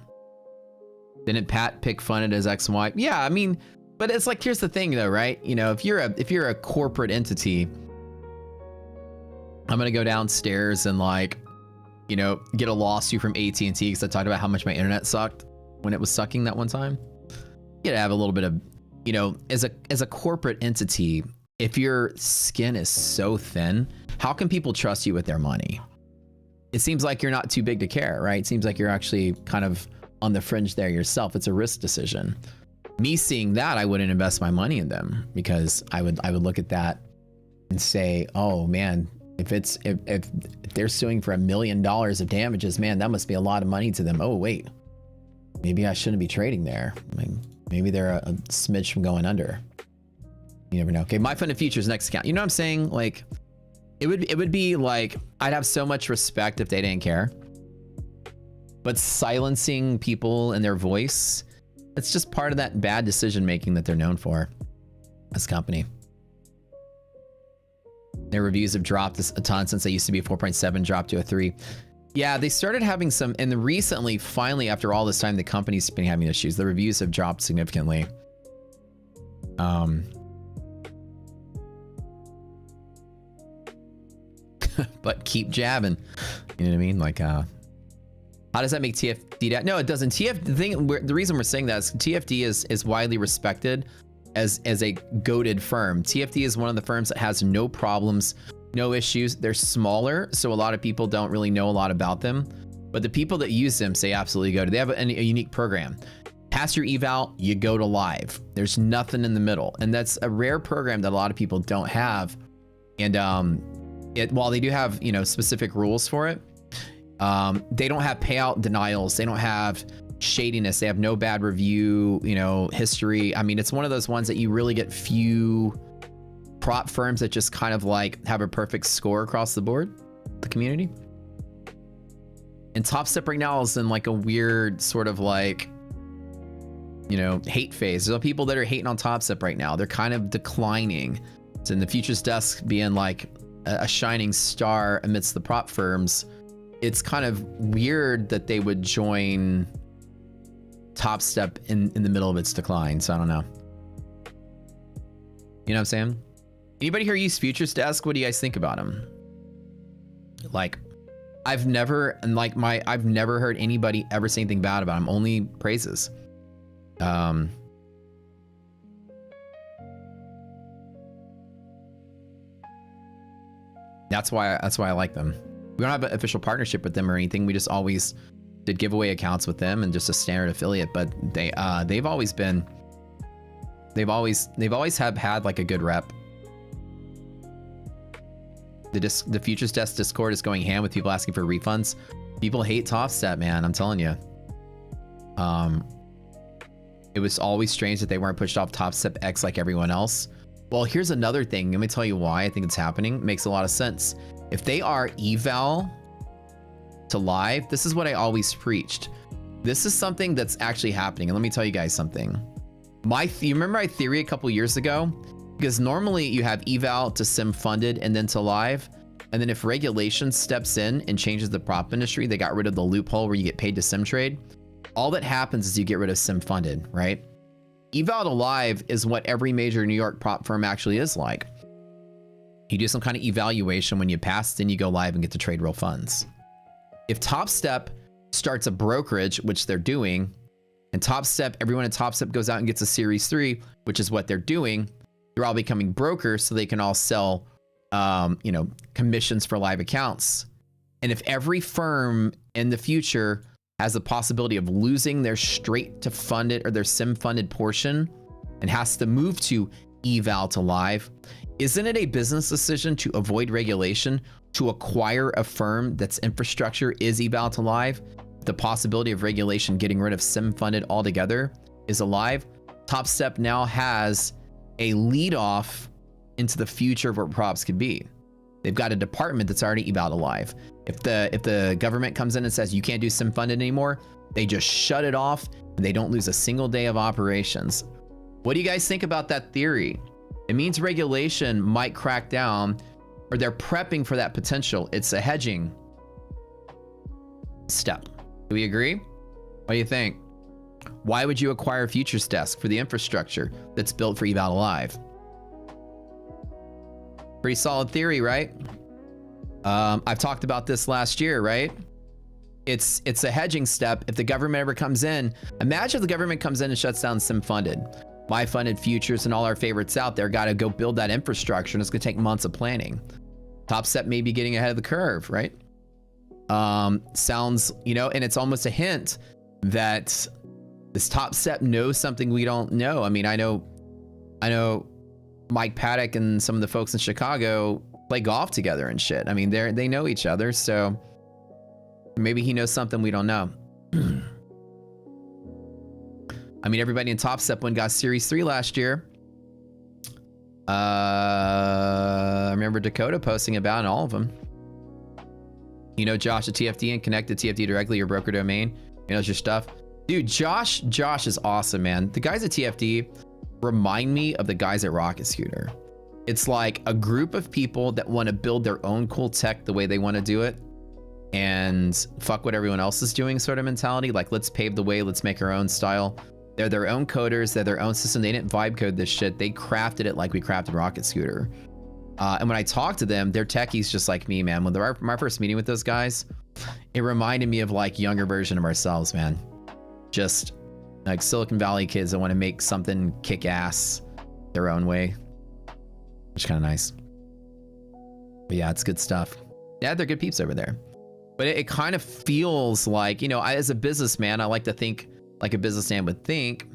Didn't Pat pick fun at his ex-wife? Yeah, I mean, but it's like, here's the thing though, right? You know, if you're a corporate entity, I'm gonna go downstairs and like, you know, get a lawsuit from AT&T because I talked about how much my internet sucked when it was sucking that one time. You gotta have a little bit of, you know, as a corporate entity, if your skin is so thin, how can people trust you with their money? It seems like you're not too big to care, right? It seems like you're actually kind of on the fringe there yourself. It's a risk decision. Me seeing that, I wouldn't invest my money in them because I would look at that and say, oh man, if they're suing for $1 million of damages, man, that must be a lot of money to them. Oh wait, maybe I shouldn't be trading there. I mean, maybe they're a smidge from going under. You never know. Okay, my fund and futures next account. You know what I'm saying? Like, it would be like, I'd have so much respect if they didn't care. But silencing people and their voice, it's just part of that bad decision making that they're known for as a company. Their reviews have dropped a ton since they used to be a 4.7, dropped to a 3. Yeah, they started having some, and recently, finally, after all this time, the company's been having issues. The reviews have dropped significantly. But keep jabbing. You know what I mean? Like, how does that make TFD that? No, it doesn't. The reason we're saying that is TFD is widely respected as a goated firm. TFD is one of the firms that has no problems, no issues. They're smaller, so a lot of people don't really know a lot about them. But the people that use them say absolutely go to. They have a unique program. Pass your eval, you go to live. There's nothing in the middle, and that's a rare program that a lot of people don't have. And while they do have, you know, specific rules for it, they don't have payout denials. They don't have shadiness. They have no bad review, you know, history. I mean, it's one of those ones that you really get few prop firms that just kind of like have a perfect score across the board, the community. And Top Step right now is in like a weird sort of like, you know, hate phase. There's people that are hating on Top Step right now. They're kind of declining. So in the futures desk being like a shining star amidst the prop firms, it's kind of weird that they would join Top Step in the middle of its decline. So I don't know. You know what I'm saying? Anybody here use futures desk? What do you guys think about them? Like, I've never heard anybody ever say anything bad about them. Only praises. That's why I like them. We don't have an official partnership with them or anything. We just always did giveaway accounts with them and just a standard affiliate. But they've always have had like a good rep. The futures desk Discord is going ham with people asking for refunds. People hate Top Step, man. I'm telling you. It was always strange that they weren't pushed off Top Step X like everyone else. Well, here's another thing. Let me tell you why I think it's happening. It makes a lot of sense. If they are eval to live, this is what I always preached. This is something that's actually happening. And let me tell you guys something. You remember my theory a couple years ago? Because normally you have eval to sim funded and then to live. And then if regulation steps in and changes the prop industry, they got rid of the loophole where you get paid to sim trade. All that happens is you get rid of sim funded, right? Eval to live is what every major New York prop firm actually is like. You do some kind of evaluation. When you pass, then you go live and get to trade real funds. If Top Step starts a brokerage, which they're doing, and Top Step, everyone at Top Step goes out and gets a Series 3, which is what they're doing, they're all becoming brokers so they can all sell, you know, commissions for live accounts. And if every firm in the future has the possibility of losing their straight to funded or their sim funded portion and has to move to eval to live? Isn't it a business decision to avoid regulation to acquire a firm that's infrastructure is eval to live? The possibility of regulation getting rid of sim funded altogether is alive. Top Step now has a lead off into the future of what props could be. They've got a department that's already eval to live. If the government comes in and says you can't do sim funded anymore, they just shut it off and they don't lose a single day of operations. What do you guys think about that theory? It means regulation might crack down, or they're prepping for that potential. It's a hedging step. Do we agree? What do you think? Why would you acquire Futures Desk for the infrastructure that's built for eval to live? Pretty solid theory, right? I've talked about this last year, right? It's a hedging step. If the government ever comes in, imagine if the government comes in and shuts down sim funded. My funded futures and all our favorites out there got to go build that infrastructure, and it's going to take months of planning. Top Step may be getting ahead of the curve, right? Sounds, you know, and it's almost a hint that this Top Step knows something we don't know. I mean, I know Mike Paddock and some of the folks in Chicago play golf together and shit. I mean, they know each other, so maybe he knows something we don't know. I mean, everybody in Top Step got Series 3 last year. I remember Dakota posting about in all of them. You know, Josh at TFD and connect to TFD directly, your broker domain. He knows your stuff. Dude, Josh is awesome, man. The guys at TFD remind me of the guys at Rocket Scooter. It's like a group of people that want to build their own cool tech the way they want to do it and fuck what everyone else is doing sort of mentality. Like, let's pave the way, let's make our own style. They're their own coders, they're their own system. They didn't vibe code this shit. They crafted it like we crafted Rocket Scooter. And when I talk to them, they're techies just like me, man. When my first meeting with those guys, it reminded me of like younger version of ourselves, man. Just like Silicon Valley kids that want to make something kick ass their own way, which is kind of nice. But yeah, it's good stuff. Yeah, they're good peeps over there. But it kind of feels like, you know, as a businessman, I like to think like a businessman would think.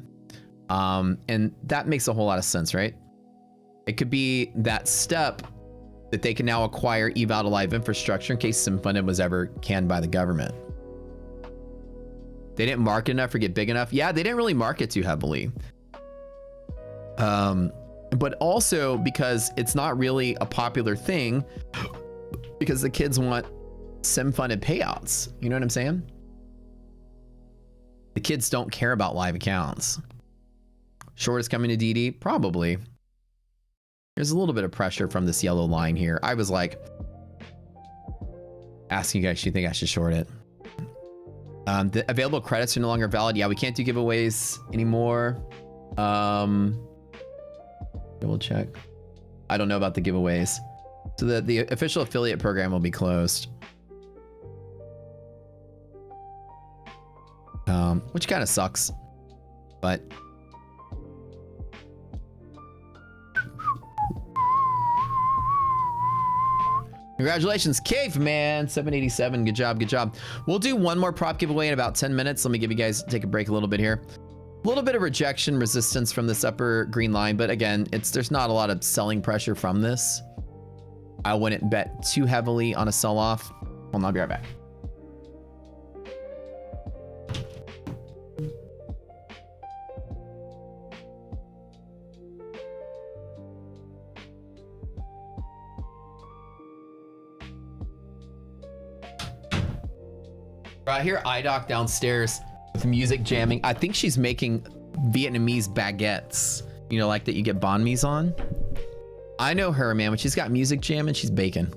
And that makes a whole lot of sense, right? It could be that step that they can now acquire eval to live infrastructure in case some funding was ever canned by the government. They didn't market enough or get big enough. Yeah, they didn't really market too heavily. But also because it's not really a popular thing because the kids want sim funded payouts. You know what I'm saying? The kids don't care about live accounts. Short is coming to DD? Probably. There's a little bit of pressure from this yellow line here. I was like asking you guys, do you think I should short it? The available credits are no longer valid. Yeah, we can't do giveaways anymore. We'll check. I don't know about the giveaways. So the official affiliate program will be closed. Which kind of sucks, but congratulations, Caveman 787. Good job, good job. We'll do one more prop giveaway in about 10 minutes. Let me give you guys take a break a little bit here. A little bit of rejection resistance from this upper green line, but again, there's not a lot of selling pressure from this. I wouldn't bet too heavily on a sell-off. Hold on, I'll be right back. I hear iDoc downstairs with music jamming. I think she's making Vietnamese baguettes, you know, like that you get banh mi's on. I know her, man. When she's got music jamming, she's baking.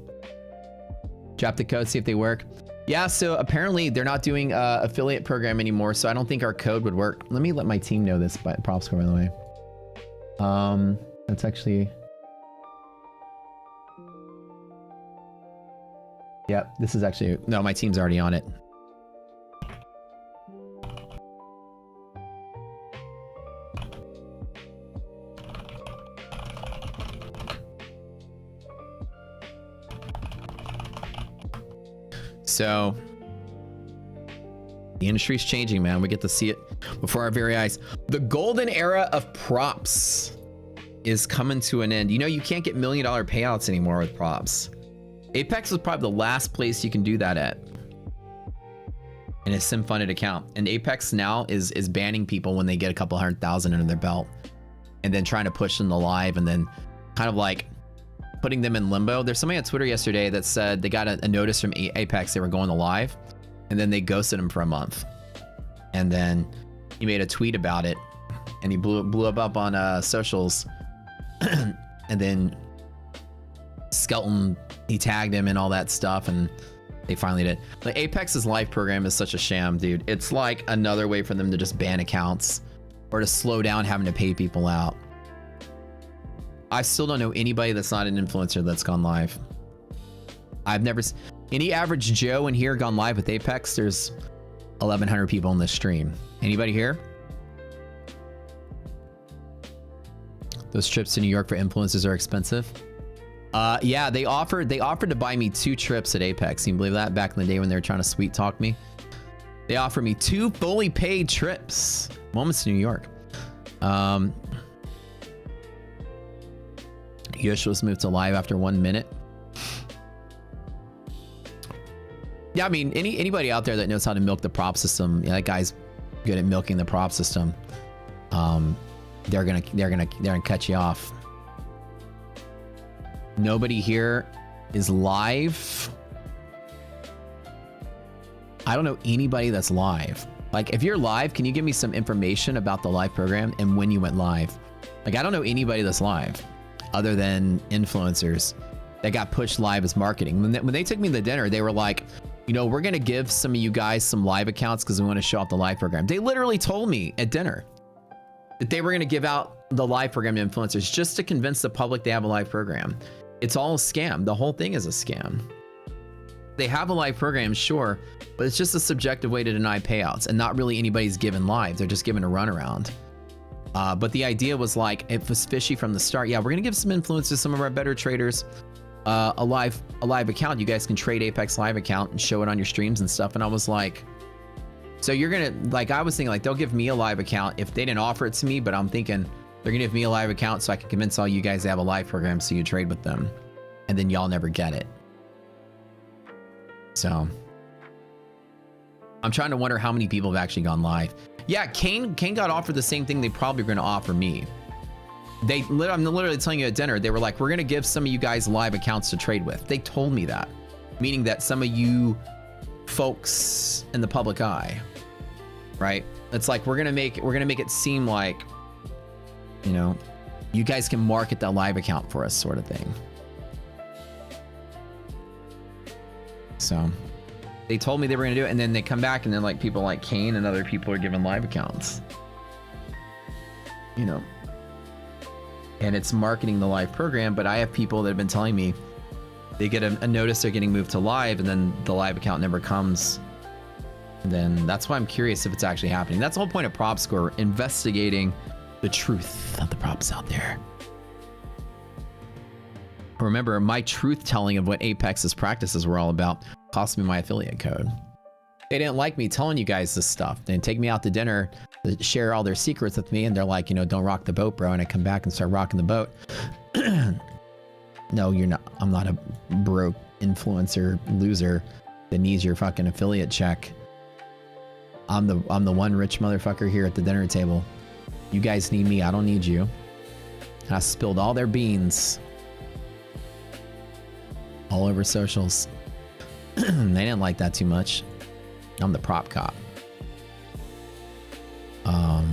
Drop the code, see if they work. Yeah, so apparently they're not doing affiliate program anymore, so I don't think our code would work. Let me let my team know this, but prop score, by the way. That's actually... Yep, this is actually... No, my team's already on it. So the industry's changing, man. We get to see it before our very eyes. The golden era of props. is coming to an end. You know, you can't get $1 million payouts anymore with props. Apex is probably the last place you can do that at in a sim funded account. And Apex now is banning people when they get a couple 100,000 under their belt, and then trying to push them to live, and then kind of like putting them in limbo. There's somebody on Twitter yesterday that said they got a notice from Apex they were going to live, and then they ghosted him for a month. And then he made a tweet about it, and he blew up on socials. And then Skelton, he tagged him and all that stuff, and they finally did. Like, Apex's live program is such a sham, dude. It's like another way for them to just ban accounts or to slow down having to pay people out. I still don't know anybody that's not an influencer that's gone live. I've never any average Joe in here gone live with Apex. There's 1,100 people in this stream. Anybody here? Those trips to New York for influencers are expensive. Yeah, they offered to buy me 2 trips at Apex. Can you believe that? Back in the day when they were trying to sweet talk me, they offered me 2 fully paid trips. Moments to New York. Yosh was moved to live after 1 minute. Yeah, I mean, anybody out there that knows how to milk the prop system, that guy's good at milking the prop system. They're gonna cut you off. Nobody here is live. I don't know anybody that's live. Like, if you're live, can you give me some information about the live program and when you went live? Like, I don't know anybody that's live other than influencers that got pushed live as marketing. When they took me to dinner, they were like, you know, we're gonna give some of you guys some live accounts because we want to show off the live program. They literally told me at dinner that they were gonna give out the live program to influencers just to convince the public they have a live program. It's all a scam. The whole thing is a scam. They have a live program, sure, but it's just a subjective way to deny payouts, and not really anybody's given live. They're just given a runaround. But the idea was like, it was fishy from the start. Yeah, we're gonna give some influencers, some of our better traders, a live account. You guys can trade Apex live account and show it on your streams and stuff. And I was like, so you're gonna, like, I was thinking like they'll give me a live account if they didn't offer it to me, but I'm thinking they're gonna give me a live account so I can convince all you guys to have a live program so you trade with them, and then y'all never get it. So I'm trying to wonder how many people have actually gone live. Yeah, Kane got offered the same thing they probably going to offer me. I'm literally telling you at dinner, they were like, we're going to give some of you guys live accounts to trade with. They told me that, meaning that some of you folks in the public eye, right? It's like, we're going to make it seem like, you know, you guys can market that live account for us, sort of thing. So they told me they were going to do it, and then they come back and then like people like Kane and other people are given live accounts, you know, and it's marketing the live program. But I have people that have been telling me they get a notice they're getting moved to live, and then the live account never comes. And then that's why I'm curious if it's actually happening. That's the whole point of Prop Score, investigating the truth of the props out there. Remember, my truth telling of what Apex's practices were all about cost me my affiliate code. They didn't like me telling you guys this stuff. They didn't take me out to dinner to share all their secrets with me, and they're like, you know, don't rock the boat, bro. And I come back and start rocking the boat. No, you're not. I'm not a broke influencer loser that needs your fucking affiliate check. I'm the one rich motherfucker here at the dinner table. You guys need me. I don't need you. And I spilled all their beans all over socials. They didn't like that too much. I'm the prop cop. I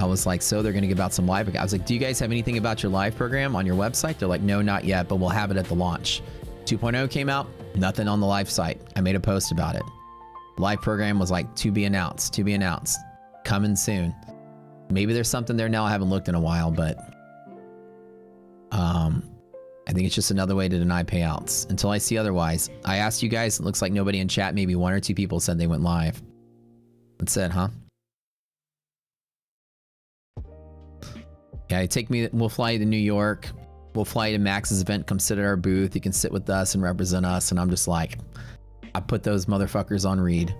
was like, so they're gonna give out some live. I was like, do you guys have anything about your live program on your website? They're like, no, not yet, but we'll have it at the launch. 2.0 came out, nothing on the live site. I made a post about it. Live program was like, to be announced, coming soon. Maybe there's something there now. I haven't looked in a while, but I think it's just another way to deny payouts until I see otherwise. I asked you guys, it looks like nobody in chat, maybe 1 or 2 people said they went live. That's it, huh? Yeah, take me, we'll fly you to New York. We'll fly you to Max's event, come sit at our booth. You can sit with us and represent us. And I'm just like, I put those motherfuckers on read.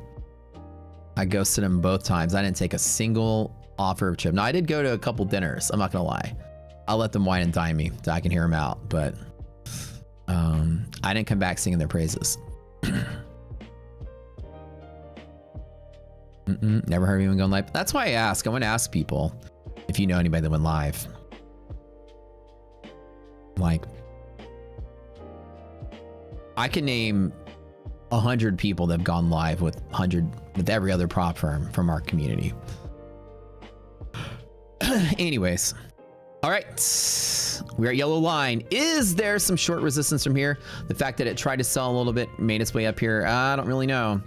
I ghosted them both times. I didn't take a single offer of trip. Now I did go to a couple dinners. I'm not gonna lie. I'll let them wine and dine me so I can hear them out. But I didn't come back singing their praises. Never heard of anyone going live. That's why I ask. I want to ask people if you know anybody that went live. Like, I can name 100 people that have gone live with every other prop firm from our community. Anyways, all right, we're at yellow line. Is there some short resistance from here? The fact that it tried to sell a little bit, made its way up here, I don't really know.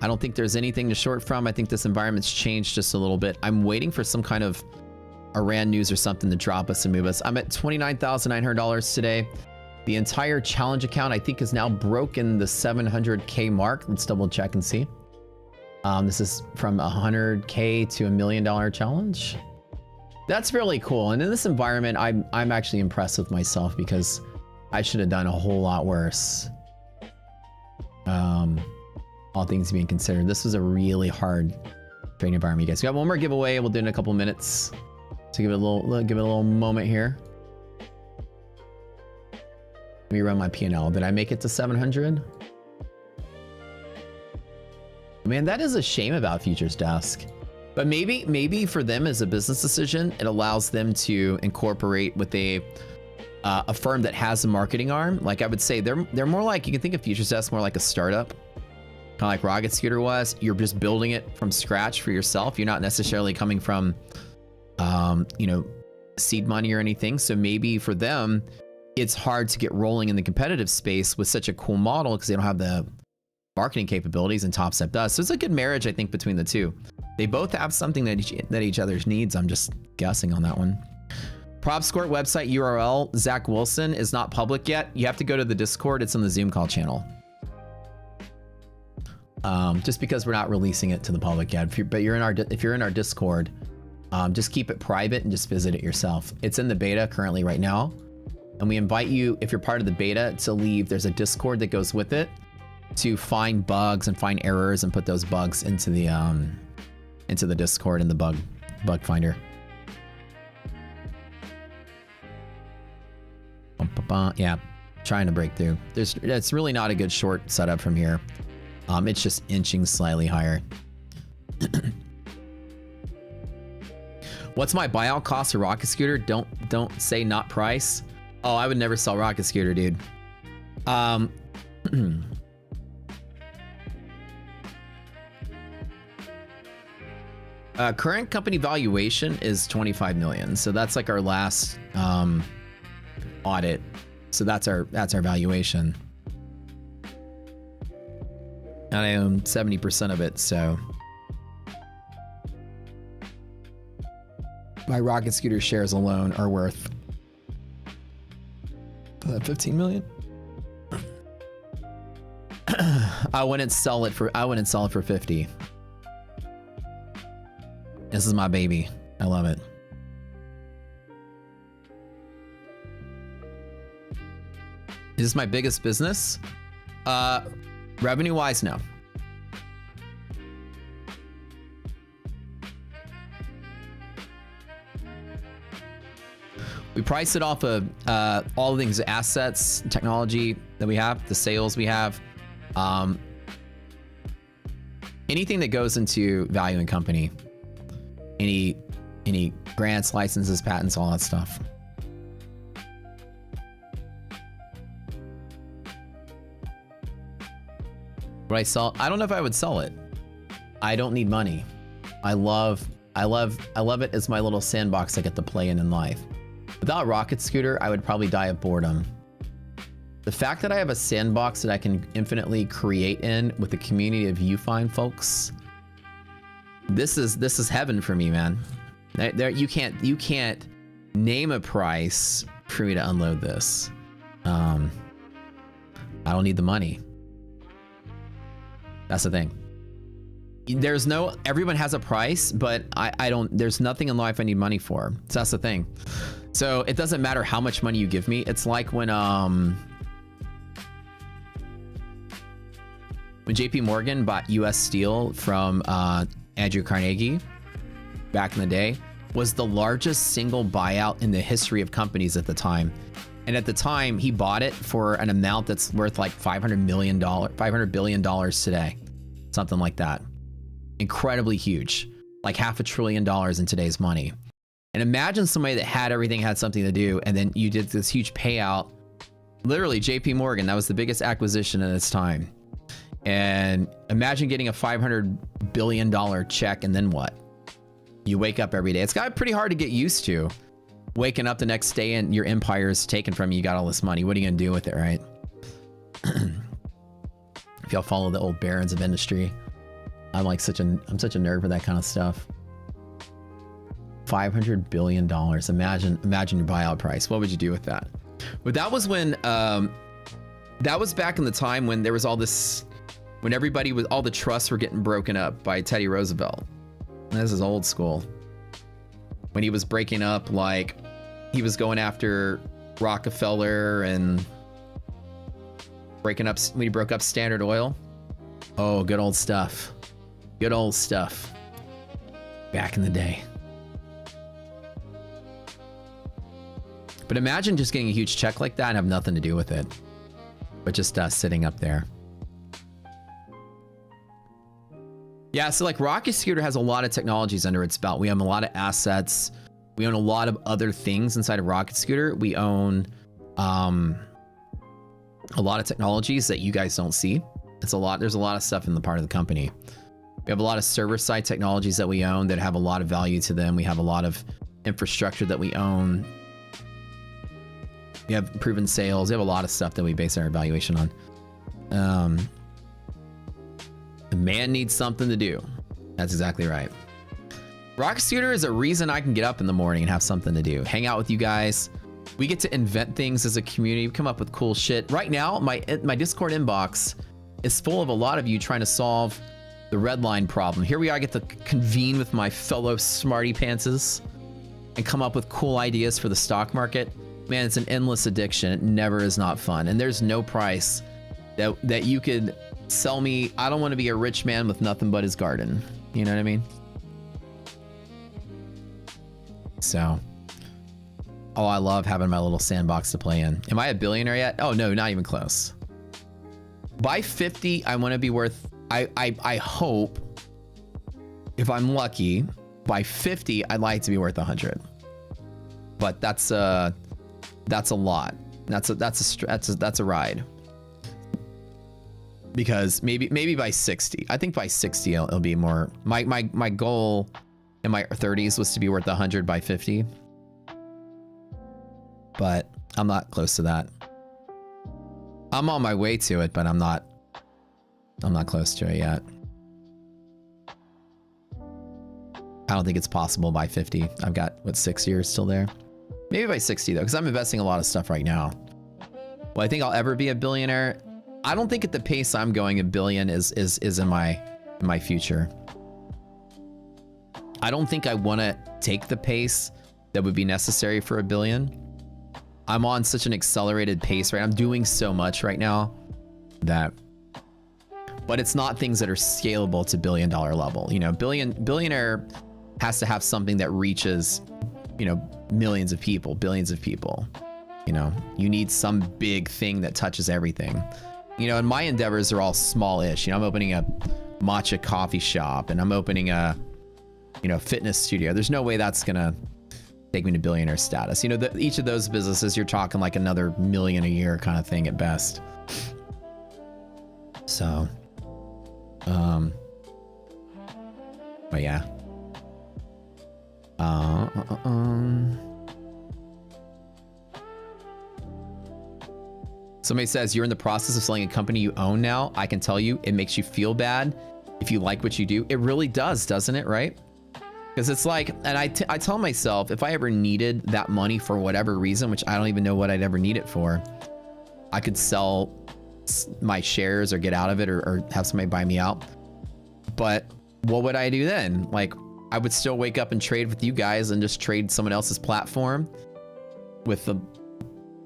I don't think there's anything to short from. I think this environment's changed just a little bit. I'm waiting for some kind of Iran news or something to drop us and move us. I'm at $29,900 today. The entire challenge account, I think, is now broken the 700K mark. Let's double check and see. This is from 100K to $1 million challenge. That's really cool. And in this environment, I'm actually impressed with myself because I should have done a whole lot worse. All things being considered, this was a really hard trading environment, you guys. We got one more giveaway. We'll do it in a couple minutes. So give it a little moment here. Let me run my P&L. Did I make it to 700? Man, that is a shame about Futures Desk. But maybe for them as a business decision, it allows them to incorporate with a firm that has a marketing arm. Like I would say, they're more like, you can think of Futures Desk more like a startup, kind of like Rocket Scooter was. You're just building it from scratch for yourself. You're not necessarily coming from, you know, seed money or anything. So maybe for them, it's hard to get rolling in the competitive space with such a cool model because they don't have the marketing capabilities and Top Step does. So it's a good marriage, I think, between the two. They both have something that each other's needs. I'm just guessing on that one. PropScore website URL, Zach Wilson, is not public yet. You have to go to the Discord. It's on the Zoom call channel. Just because we're not releasing it to the public yet. If you're in our Discord, just keep it private and just visit it yourself. It's in the beta currently right now. And we invite you, if you're part of the beta, to leave. There's a Discord that goes with it to find bugs and find errors and put those bugs into the Discord and the bug finder. Yeah, trying to break through. It's really not a good short setup from here. It's just inching slightly higher. What's my buyout cost for Rocket Scooter? Don't say not price. Oh, I would never sell Rocket Scooter, dude. Current company valuation is 25 million. So that's like our last audit. So that's our valuation. And I own 70% of it, so my Rocket Scooter shares alone are worth 15 million. I wouldn't sell it for 50. This is my baby. I love it. Is this my biggest business? Revenue wise, no. We price it off of all the things, assets, technology that we have, the sales we have, anything that goes into value in company, any grants, licenses, patents, all that stuff. Would I sell? I don't know if I would sell it. I don't need money. I love it as my little sandbox I get to play in life. Without Rocket Scooter, I would probably die of boredom. The fact that I have a sandbox that I can infinitely create in with a community of you fine folks, this is heaven for me, man. You can't name a price for me to unload this. I don't need the money. That's the thing. Everyone has a price, but I don't, there's nothing in life I need money for. So that's the thing. So it doesn't matter how much money you give me. It's like when JP Morgan bought US Steel from Andrew Carnegie, back in the day was the largest single buyout in the history of companies at the time. And at the time, he bought it for an amount that's worth like $500 billion today. Something like that. Incredibly huge. Like $500 billion in today's money. And imagine somebody that had everything, had something to do, and then you did this huge payout. Literally, JP Morgan, that was the biggest acquisition in its time. And imagine getting a $500 billion check, and then what? You wake up every day. It's got pretty hard to get used to. Waking up the next day and your empire is taken from you. You got all this money. What are you gonna do with it, right? If y'all follow the old barons of industry, I'm such a nerd for that kind of stuff. $500 billion. Imagine your buyout price. What would you do with that? But that was when that was back in the time when there was all this, when all the trusts were getting broken up by Teddy Roosevelt. And this is old school. When he was breaking up, like he was going after Rockefeller and breaking up, when he broke up Standard Oil. Oh, good old stuff. Good old stuff. Back in the day. But imagine just getting a huge check like that and have nothing to do with it. But just sitting up there. Yeah, so like Rocket Scooter has a lot of technologies under its belt. We own a lot of assets. We own a lot of other things inside of Rocket Scooter. We own a lot of technologies that you guys don't see. There's a lot of stuff in the part of the company. We have a lot of server-side technologies that we own that have a lot of value to them. We have a lot of infrastructure that we own. We have proven sales. We have a lot of stuff that we base our evaluation on. The man needs something to do. That's exactly right. Rocket Scooter is a reason I can get up in the morning and have something to do. Hang out with you guys. We get to invent things as a community. We come up with cool shit. Right now, my Discord inbox is full of a lot of you trying to solve the red line problem. Here we are, I get to convene with my fellow smarty pantses and come up with cool ideas for the stock market. Man, it's an endless addiction. It never is not fun. And there's no price that you could sell me. I don't want to be a rich man with nothing but his garden. You know what I mean? So, oh, I love having my little sandbox to play in. Am I a billionaire yet? Oh no, not even close. By 50, I want to be worth, I hope, if I'm lucky, by 50, I'd like to be worth 100. But that's a lot. That's a ride. Because maybe by 60. I think by 60 it'll be more. My goal in my 30s was to be worth 100 by 50. But I'm not close to that. I'm on my way to it, but I'm not close to it yet. I don't think it's possible by 50. I've got, what, 6 years still there? Maybe by 60 though, because I'm investing a lot of stuff right now. Well, I think I'll ever be a billionaire. I don't think at the pace I'm going, a billion is in my future. I don't think I want to take the pace that would be necessary for a billion. I'm on such an accelerated pace, right? I'm doing so much right now that, but it's not things that are scalable to $1 billion level. You know, billionaire has to have something that reaches, you know, millions of people, billions of people. You know, you need some big thing that touches everything. You know, and my endeavors are all small-ish. You know, I'm opening a matcha coffee shop and I'm opening a, you know, fitness studio. There's no way that's gonna take me to billionaire status. You know, each of those businesses, you're talking like another $1 million a year kind of thing at best. So, but yeah. Somebody says, you're in the process of selling a company you own now. I can tell you, it makes you feel bad if you like what you do. It really does, doesn't it, right? Because it's like, and I tell myself, if I ever needed that money for whatever reason, which I don't even know what I'd ever need it for, I could sell my shares or get out of it or have somebody buy me out. But what would I do then? Like, I would still wake up and trade with you guys and just trade someone else's platform with the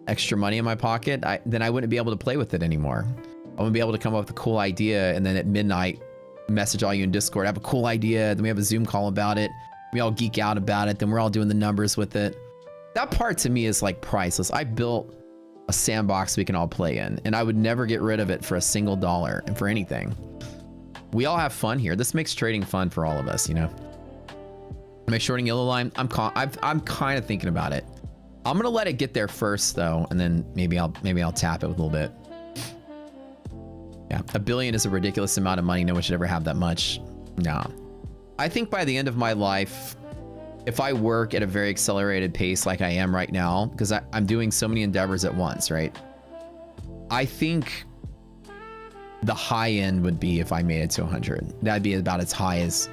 extra money in my pocket. Then I wouldn't be able to play with it anymore. I wouldn't be able to come up with a cool idea and then at midnight message all you in Discord, I have a cool idea, then we have a Zoom call about it, We all geek out about it. Then we're all doing the numbers with it. That part to me is like priceless. I built a sandbox we can all play in, and I would never get rid of it for a single dollar and for anything. We all have fun here. This makes trading fun for all of us, you know. Am I shorting yellow line? I'm kind of thinking about it. I'm gonna let it get there first though, and then maybe I'll tap it with a little bit. Yeah, $1 billion is a ridiculous amount of money. No one should ever have that much. No. I think by the end of my life, if I work at a very accelerated pace like I am right now, because I'm doing so many endeavors at once, right? I think the high end would be if I made it to 100. That'd be about as high as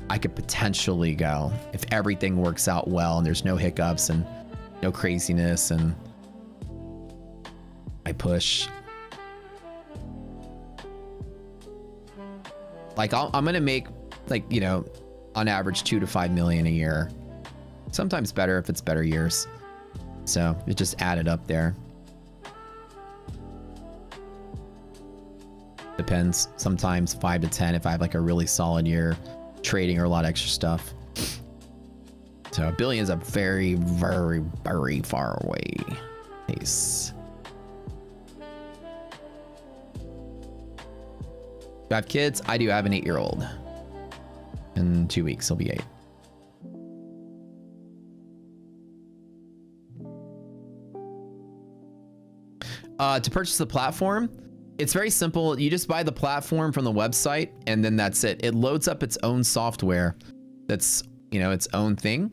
I could potentially go if everything works out well and there's no hiccups and no craziness and I push. Like I'm gonna make, like, you know, on average 2 to 5 million a year. Sometimes better if it's better years. So it just added up there. Depends. Sometimes 5 to 10 if I have like a really solid year trading or a lot of extra stuff. So $1 billion is a very, very, very far away pace. Do I have kids? I do have an 8-year-old. In 2 weeks, he'll be 8. To purchase the platform, it's very simple. You just buy the platform from the website, and then that's it. It loads up its own software that's, you know, its own thing.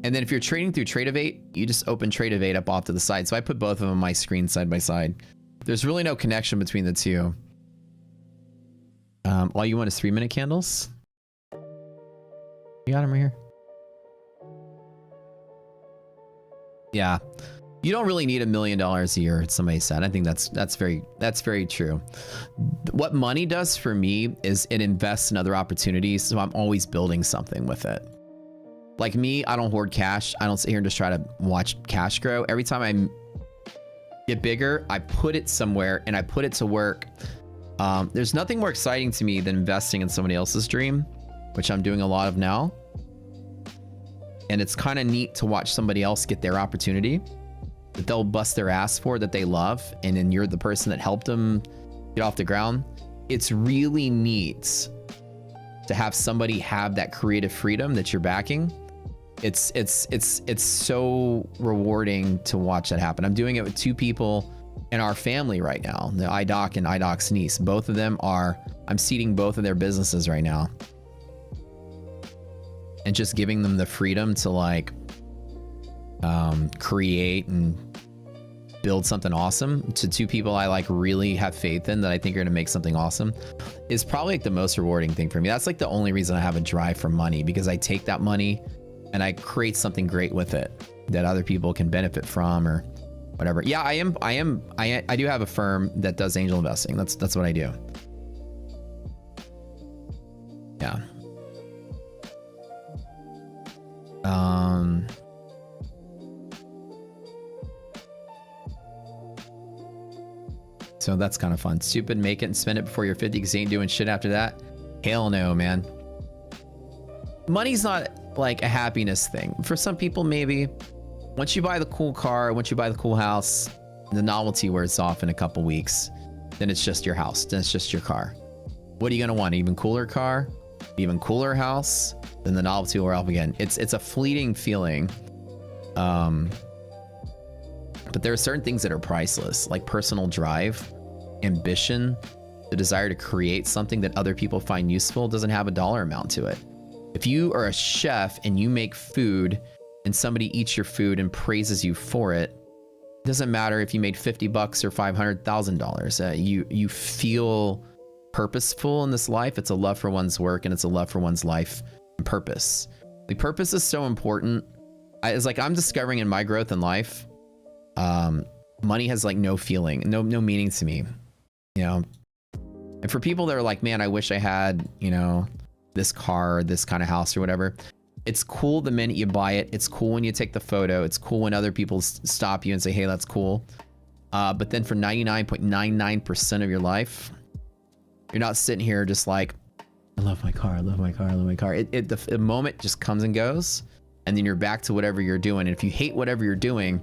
And then if you're trading through Tradeovate, you just open Tradeovate up off to the side. So I put both of them on my screen side by side. There's really no connection between the two. All you want is 3-minute candles. You got them right here. Yeah. You don't really need $1 million a year, somebody said. I think that's very true. What money does for me is it invests in other opportunities, so I'm always building something with it. Like me, I don't hoard cash. I don't sit here and just try to watch cash grow. Every time I get bigger, I put it somewhere and I put it to work. There's nothing more exciting to me than investing in somebody else's dream, which I'm doing a lot of now. And it's kind of neat to watch somebody else get their opportunity that they'll bust their ass for, that they love, and then you're the person that helped them get off the ground. It's really neat to have somebody have that creative freedom that you're backing. It's so rewarding to watch that happen. I'm doing it with 2 people in our family right now, the iDoc and iDoc's niece. Both of them are, I'm seeding both of their businesses right now. And just giving them the freedom to like create and build something awesome to 2 people I like really have faith in that I think are gonna make something awesome is probably like the most rewarding thing for me. That's like the only reason I have a drive for money, because I take that money and I create something great with it that other people can benefit from or whatever. Yeah, I do have a firm that does angel investing. That's what I do. Yeah. So that's kind of fun. Stupid, make it and spend it before you're 50 because you ain't doing shit after that. Hell no, man. Money's not like a happiness thing. For some people, maybe. Once you buy the cool car, once you buy the cool house, the novelty wears off in a couple weeks. Then it's just your house. Then it's just your car. What are you gonna want? An even cooler car? Even cooler house? Then the novelty will wear off again. It's a fleeting feeling. But there are certain things that are priceless, like personal drive, ambition, the desire to create something that other people find useful doesn't have a dollar amount to it. If you are a chef and you make food and somebody eats your food and praises you for it, it doesn't matter if you made $50 or $500,000. You feel purposeful in this life. It's a love for one's work and it's a love for one's life and purpose. The purpose is so important. It's like I'm discovering in my growth in life, money has like no feeling, no meaning to me, you know. And for people that are like, man, I wish I had, you know, this car, this kind of house or whatever. It's cool the minute you buy it. It's cool when you take the photo. It's cool when other people stop you and say, hey, that's cool. But then for 99.99% of your life, you're not sitting here just like I love my car. I love my car. I love my car. The moment just comes and goes, and then you're back to whatever you're doing. And if you hate whatever you're doing,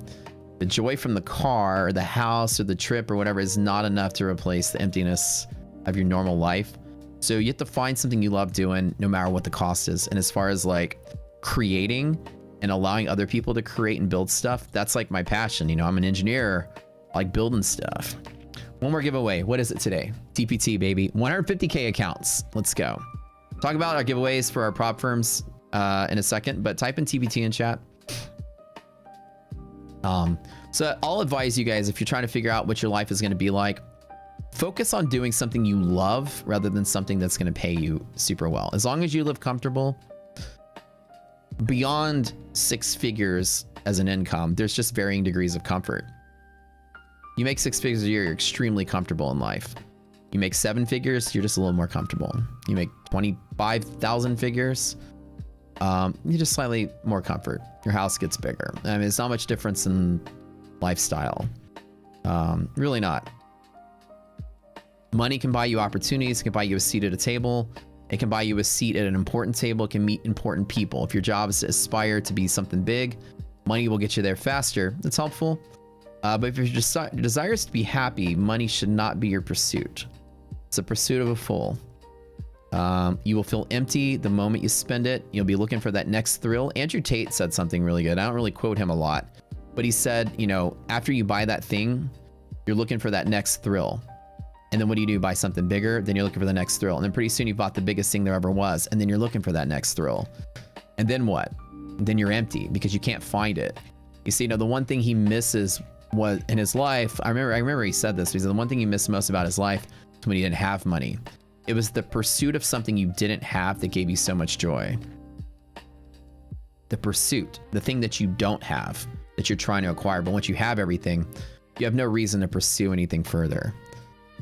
the joy from the car or the house or the trip or whatever is not enough to replace the emptiness of your normal life. So you have to find something you love doing no matter what the cost is. And as far as like creating and allowing other people to create and build stuff, that's like my passion. You know, I'm an engineer, I like building stuff. One more giveaway. What is it today? TPT, baby. 150K accounts. Let's go. Talk about our giveaways for our prop firms in a second, but type in TPT in chat. So I'll advise you guys, if you're trying to figure out what your life is going to be like, focus on doing something you love rather than something that's going to pay you super well. As long as you live comfortable, beyond 6 figures as an income, there's just varying degrees of comfort. You make 6 figures a year, you're extremely comfortable in life. You make 7 figures, you're just a little more comfortable. You make 25,000 figures, you're just slightly more comfort. Your house gets bigger. I mean, it's not much difference in lifestyle. Really not. Money can buy you opportunities, it can buy you a seat at a table. It can buy you a seat at an important table. It can meet important people. If your job is to aspire to be something big, money will get you there faster. That's helpful. But if your desire is to be happy, money should not be your pursuit. It's a pursuit of a fool. You will feel empty the moment you spend it. You'll be looking for that next thrill. Andrew Tate said something really good. I don't really quote him a lot, but he said, you know, after you buy that thing, you're looking for that next thrill. And then what do? Buy something bigger, then you're looking for the next thrill. And then pretty soon you bought the biggest thing there ever was, and then you're looking for that next thrill. And then what? Then you're empty because you can't find it. You see, you know, the one thing he misses was in his life, I remember he said this, he said the one thing he missed most about his life was when he didn't have money. It was the pursuit of something you didn't have that gave you so much joy. The pursuit, the thing that you don't have, that you're trying to acquire. But once you have everything, you have no reason to pursue anything further.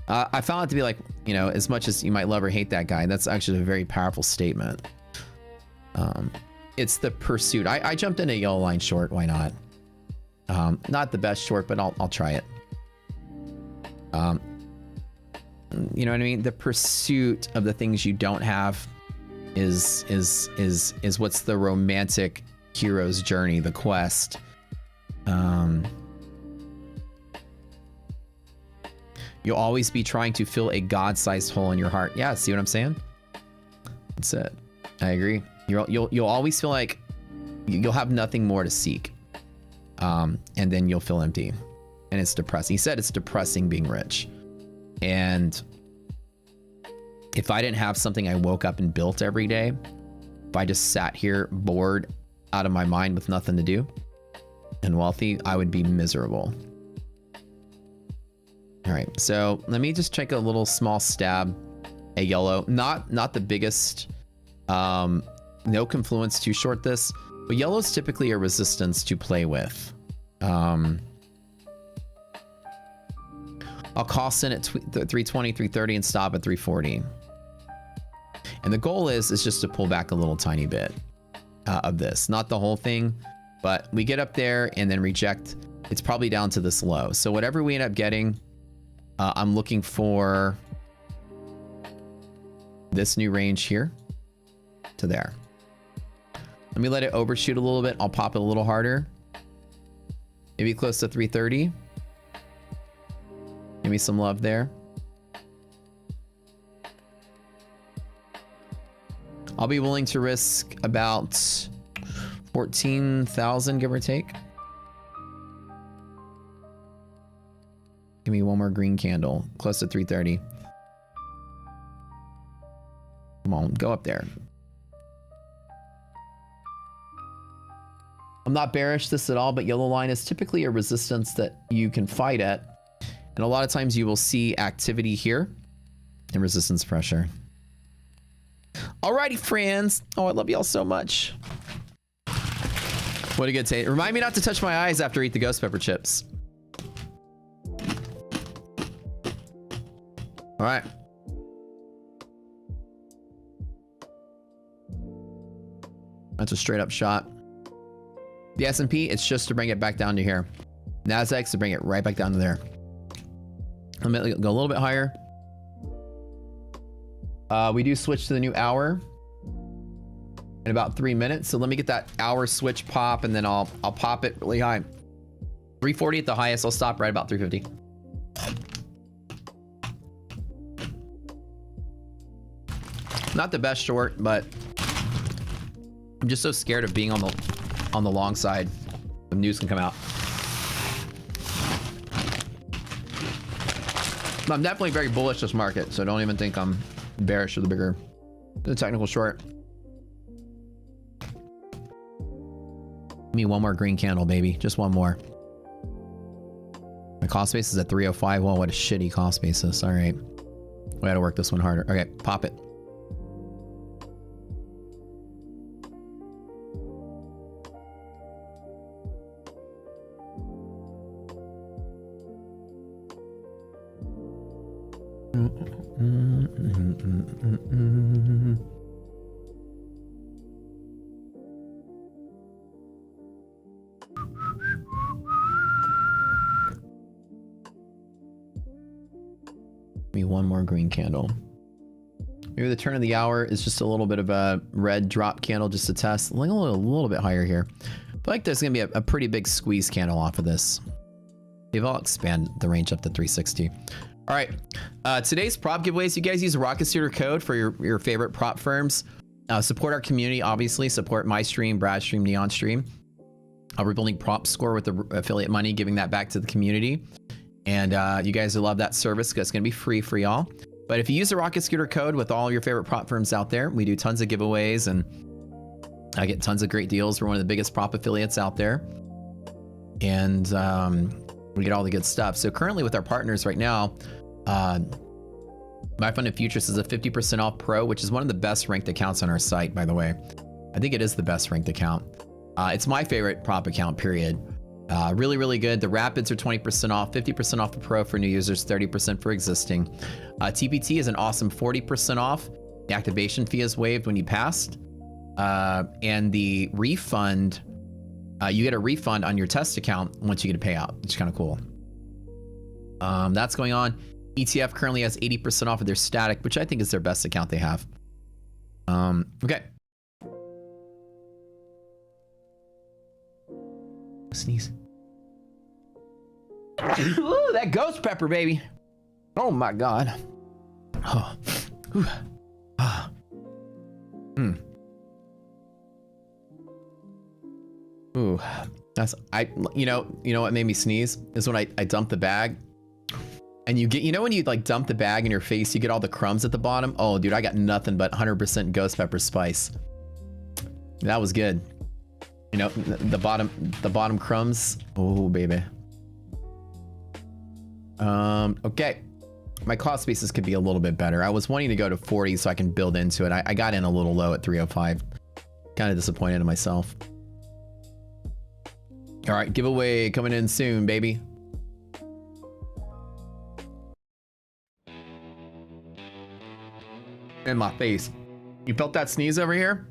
I found it to be like, you know, as much as you might love or hate that guy, that's actually a very powerful statement. It's the pursuit. I jumped in a yellow line short. Why not? Not the best short, but I'll try it. You know what I mean? The pursuit of the things you don't have is what's the romantic hero's journey, the quest. You'll always be trying to fill a God-sized hole in your heart. Yeah, see what I'm saying? That's it. I agree. You'll always feel like you'll have nothing more to seek. And then you'll feel empty. And it's depressing. He said it's depressing being rich. And if I didn't have something I woke up and built every day, if I just sat here bored out of my mind with nothing to do and wealthy, I would be miserable. All right, so let me just take a little small stab at yellow. Not the biggest, no confluence to short this, but yellow's typically a resistance to play with. I'll cost in at 320, 330 and stop at 340. And the goal is just to pull back a little tiny bit of this, not the whole thing, but we get up there and then reject. It's probably down to this low. So whatever we end up getting, I'm looking for this new range here to there. Let me let it overshoot a little bit. I'll pop it a little harder. Maybe close to 330. Give me some love there. I'll be willing to risk about 14,000, give or take. Give me one more green candle, close to 330. Come on, go up there. I'm not bearish this at all, but yellow line is typically a resistance that you can fight at. And a lot of times you will see activity here and resistance pressure. Alrighty, friends. Oh, I love y'all so much. What a good taste. Remind me not to touch my eyes after I eat the ghost pepper chips. All right. That's a straight up shot. The S&P, it's just to bring it back down to here. Nasdaq's to bring it right back down to there. I'm gonna go a little bit higher. We do switch to the new hour in about 3 minutes. So let me get that hour switch pop, and then I'll pop it really high. 340 at the highest. I'll stop right about 350. Not the best short, but I'm just so scared of being on the long side. The news can come out. I'm definitely very bullish this market, so don't even think I'm bearish or the technical short. Give me one more green candle, baby. Just one more. My cost basis is at 305. Well, what a shitty cost basis. All right. We gotta work this one harder. Okay, pop it. Me one more green candle. Maybe the turn of the hour is just a little bit of a red drop candle just to test. Like a little bit higher here. I feel like there's gonna be a pretty big squeeze candle off of this. Maybe I'll expand the range up to 360. All right, today's prop giveaways. You guys use a rocket shooter code for your favorite prop firms. Support our community, obviously. Support my stream, Brad's stream, Neon stream. We're building prop score with the affiliate money, giving that back to the community. And you guys will love that service because it's gonna be free for y'all. But if you use the rocket scooter code with all your favorite prop firms out there, we do tons of giveaways and I get tons of great deals. We're one of the biggest prop affiliates out there. And we get all the good stuff. So currently with our partners right now, My Funded Futures is a 50% off pro, which is one of the best ranked accounts on our site, by the way. I think it is the best ranked account. It's my favorite prop account, period. Really, really good. The Rapids are 20% off, 50% off the pro for new users, 30% for existing. TPT is an awesome 40% off. The activation fee is waived when you passed. And the refund, you get a refund on your test account once you get a payout, which is kind of cool. That's going on. ETF currently has 80% off of their static, which I think is their best account they have. Okay. Sneeze. Ooh, that ghost pepper, baby. Oh my God. Oh. Ooh. Ah. Ooh, that's you know what made me sneeze is when I dumped the bag, and you get, you know, when you like dump the bag in your face, you get all the crumbs at the bottom. Oh, dude, I got nothing but 100% ghost pepper spice. That was good. You know, the bottom crumbs. Oh, baby. Okay. My cost basis could be a little bit better. I was wanting to go to 40 so I can build into it. I got in a little low at 305. Kind of disappointed in myself. All right, giveaway coming in soon, baby. In my face. You felt that sneeze over here?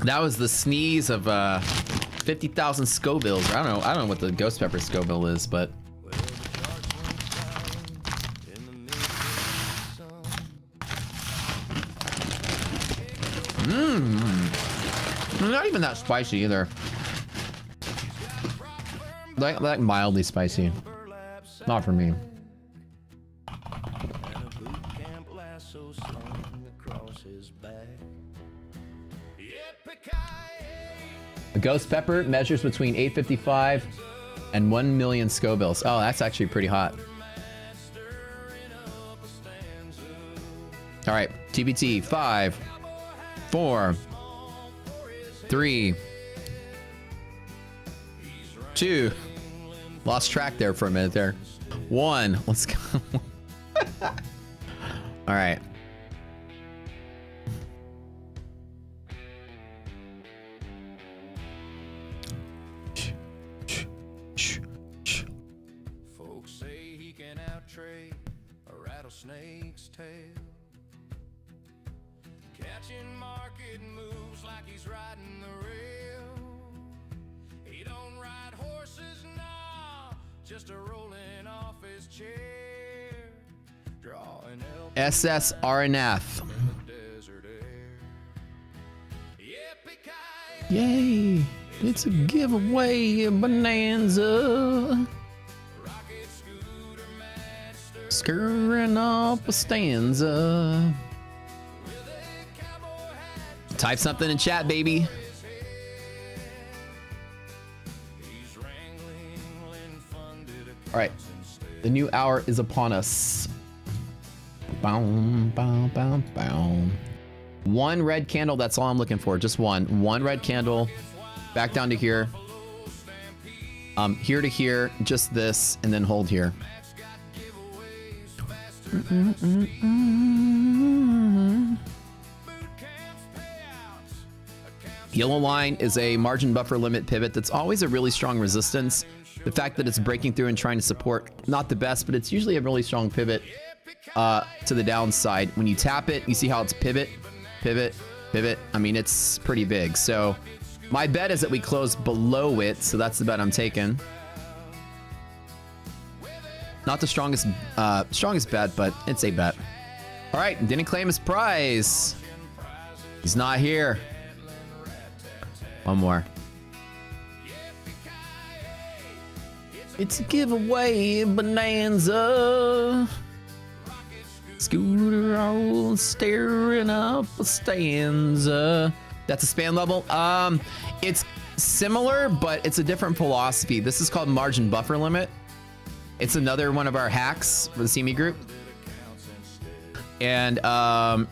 That was the sneeze of 50,000 Scovilles. I don't know what the ghost pepper Scoville is, but not even that spicy either. Like mildly spicy. Not for me. A ghost pepper measures between 855 and 1 million Scovilles. Oh, that's actually pretty hot. All right, TBT 5, 4, 3, 2. Lost track there for a minute there. 1. Let's go. All right. Folks say he can outtrade a rattlesnake's tail. Catching market moves like he's riding the rail. He don't ride horses, nah, just a rolling off his chair. drawing help SSRNF. the desert air. Yippee-ki-yay, Yay! It's a giveaway bonanza. rocket scooter master Scurrying up a stanza. with a cowboy hat. Type something in chat, baby. He's wrangling Lynn-funded All right, the new hour is upon us. Bow, bow, bow, bow. One red candle, that's all I'm looking for. Just one. One red candle. Back down to here. Here to here. Just this, and then hold here. Yellow line is a margin buffer limit pivot that's always a really strong resistance. The fact that it's breaking through and trying to support, not the best, but it's usually a really strong pivot to the downside. When you tap it, you see how it's pivot, pivot, pivot. I mean, it's pretty big. So my bet is that we close below it. So that's the bet I'm taking. Not the strongest bet, but it's a bet. All right, didn't claim his prize. He's not here. One more. It's a giveaway bonanza. Scooter roll, staring up a stanza. That's a span level. It's similar, but it's a different philosophy. This is called margin buffer limit. It's another one of our hacks for the CME group. And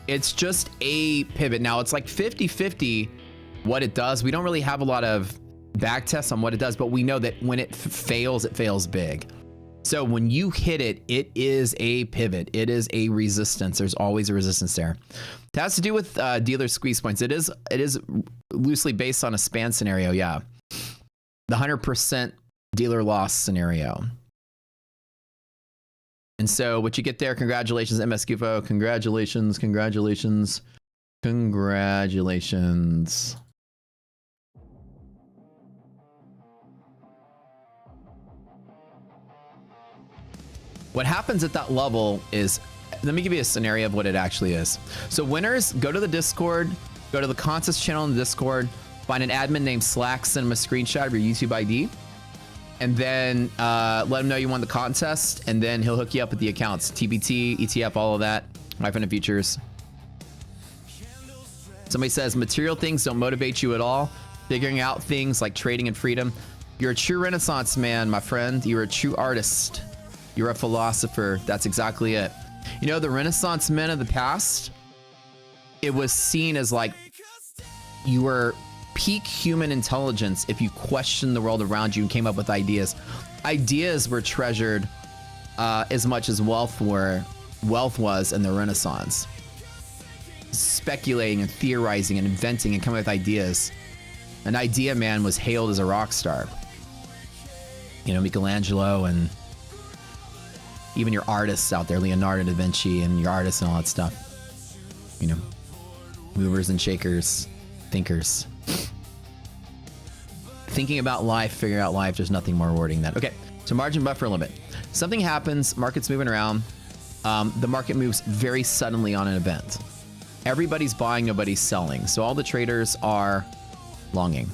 it's just a pivot. Now it's like 50-50 what it does. We don't really have a lot of back tests on what it does, but we know that when it fails, it fails big. So when you hit it, it is a pivot. It is a resistance. There's always a resistance there. It has to do with dealer squeeze points. It is loosely based on a span scenario. Yeah, the 100% dealer loss scenario. And so what you get there, congratulations, MS Gufo. Congratulations, congratulations, congratulations. What happens at that level is, let me give you a scenario of what it actually is. So winners, go to the Discord, go to the contest channel in the Discord, find an admin named Slack, send him a screenshot of your YouTube ID, and then let him know you won the contest, and then he'll hook you up with the accounts, TBT, ETF, all of that, Infinite Futures. Somebody says, material things don't motivate you at all. Figuring out things like trading and freedom. You're a true Renaissance man, my friend. You're a true artist. You're a philosopher. That's exactly it. You know, the Renaissance men of the past, it was seen as like you were peak human intelligence if you questioned the world around you and came up with ideas. Ideas were treasured as much as wealth was in the Renaissance. Speculating and theorizing and inventing and coming up with ideas. An idea man was hailed as a rock star. You know, Michelangelo and even your artists out there, Leonardo da Vinci and your artists and all that stuff. You know, movers and shakers, thinkers. Thinking about life, figuring out life, there's nothing more rewarding than that. Okay, so margin buffer limit. Something happens, market's moving around. The market moves very suddenly on an event. Everybody's buying, nobody's selling. So all the traders are longing.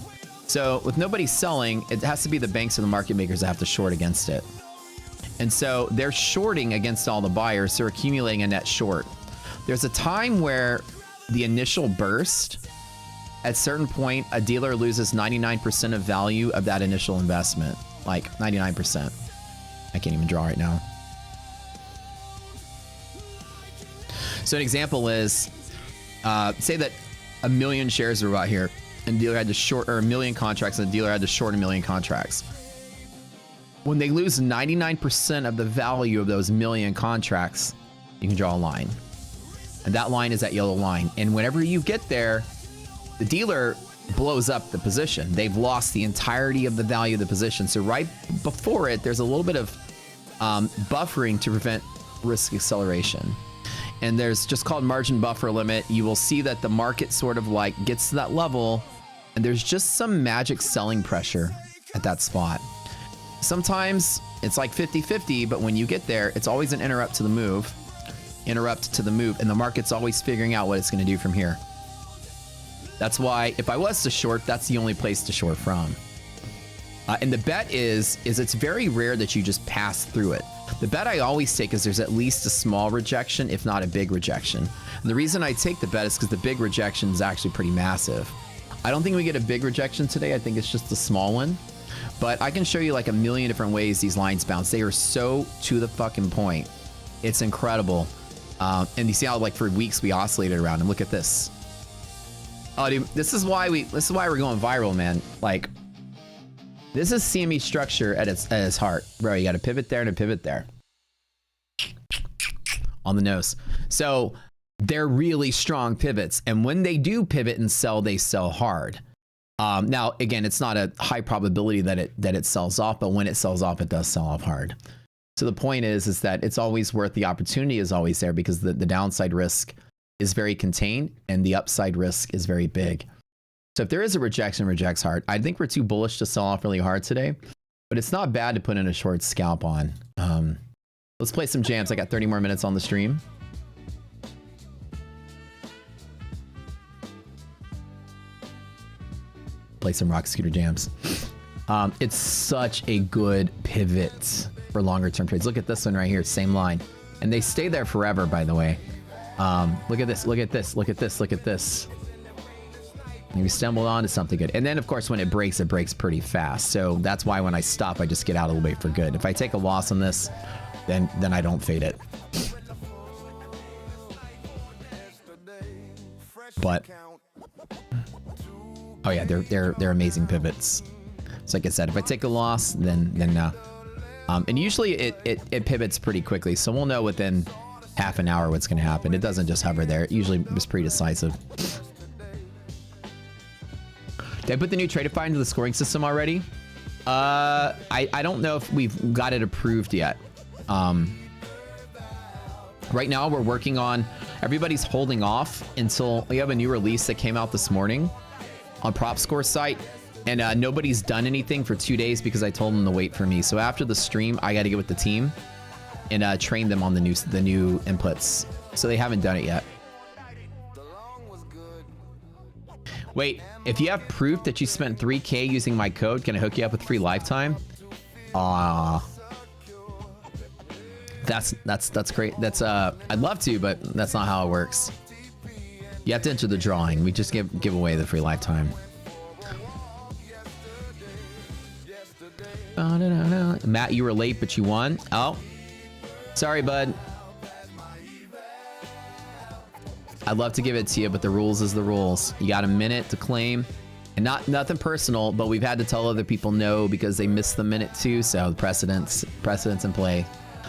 So with nobody selling, it has to be the banks and the market makers that have to short against it. And so they're shorting against all the buyers. They're accumulating a net short. There's a time where the initial burst, at a certain point, a dealer loses 99% of value of that initial investment. Like 99%. I can't even draw right now. So an example is, say that 1 million shares were bought here and the dealer had to short, or 1 million contracts and the dealer had to short 1 million contracts. When they lose 99% of the value of those 1 million contracts, you can draw a line. And that line is that yellow line. And whenever you get there, the dealer blows up the position. They've lost the entirety of the value of the position. So right before it, there's a little bit of buffering to prevent risk acceleration. And there's just called margin buffer limit. You will see that the market sort of like gets to that level and there's just some magic selling pressure at that spot. Sometimes it's like 50-50, but when you get there, it's always an interrupt to the move. interrupt to the move, and the market's always figuring out what it's going to do from here. That's why if I was to short, that's the only place to short from. And the bet is it's very rare that you just pass through it. The bet I always take is there's at least a small rejection, if not a big rejection. And the reason I take the bet is because the big rejection is actually pretty massive. I don't think we get a big rejection today. I think it's just a small one. But I can show you like a million different ways these lines bounce. They are so to the fucking point. It's incredible. And you see how like for weeks we oscillated around them. Look at this. Oh, dude, this is why we're going viral, man. Like, this is CME structure at its heart. Bro, you got a pivot there and a pivot there. On the nose. So they're really strong pivots. And when they do pivot and sell, they sell hard. Now, again, it's not a high probability that it sells off, but when it sells off, it does sell off hard. So the point is that it's always worth, the opportunity is always there because the downside risk is very contained and the upside risk is very big. So if there is a rejection, rejects hard. I think we're too bullish to sell off really hard today, but it's not bad to put in a short scalp on. Let's play some jams. I got 30 more minutes on the stream. Play some rock scooter jams. It's such a good pivot for longer term trades. Look at this one right here, same line. And they stay there forever, by the way. Look at this, look at this, look at this, look at this. And we stumbled onto something good. And then, of course, when it breaks pretty fast. So that's why when I stop, I just get out of the way for good. If I take a loss on this, then I don't fade it. But, oh yeah, they're amazing pivots. So like I said, if I take a loss, then no. And usually it pivots pretty quickly. So we'll know within half an hour what's going to happen. It doesn't just hover there. It usually is pretty decisive. Did I put the new Tradeify into the scoring system already? I don't know if we've got it approved yet. Right now we're working on, everybody's holding off until we have a new release that came out this morning on prop score site, and nobody's done anything for 2 days because I told them to wait for me. So after the stream, I got to get with the team and train them on the new inputs. So they haven't done it yet. Wait, if you have proof that you spent 3K using my code, can I hook you up with free lifetime? That's great. That's I'd love to, but that's not how it works. You have to enter the drawing. We just give away the free lifetime. Matt, you were late, but you won. Oh, sorry, bud. I'd love to give it to you, but the rules is the rules. You got a minute to claim, and nothing personal, but we've had to tell other people no because they missed the minute too. So precedence in play.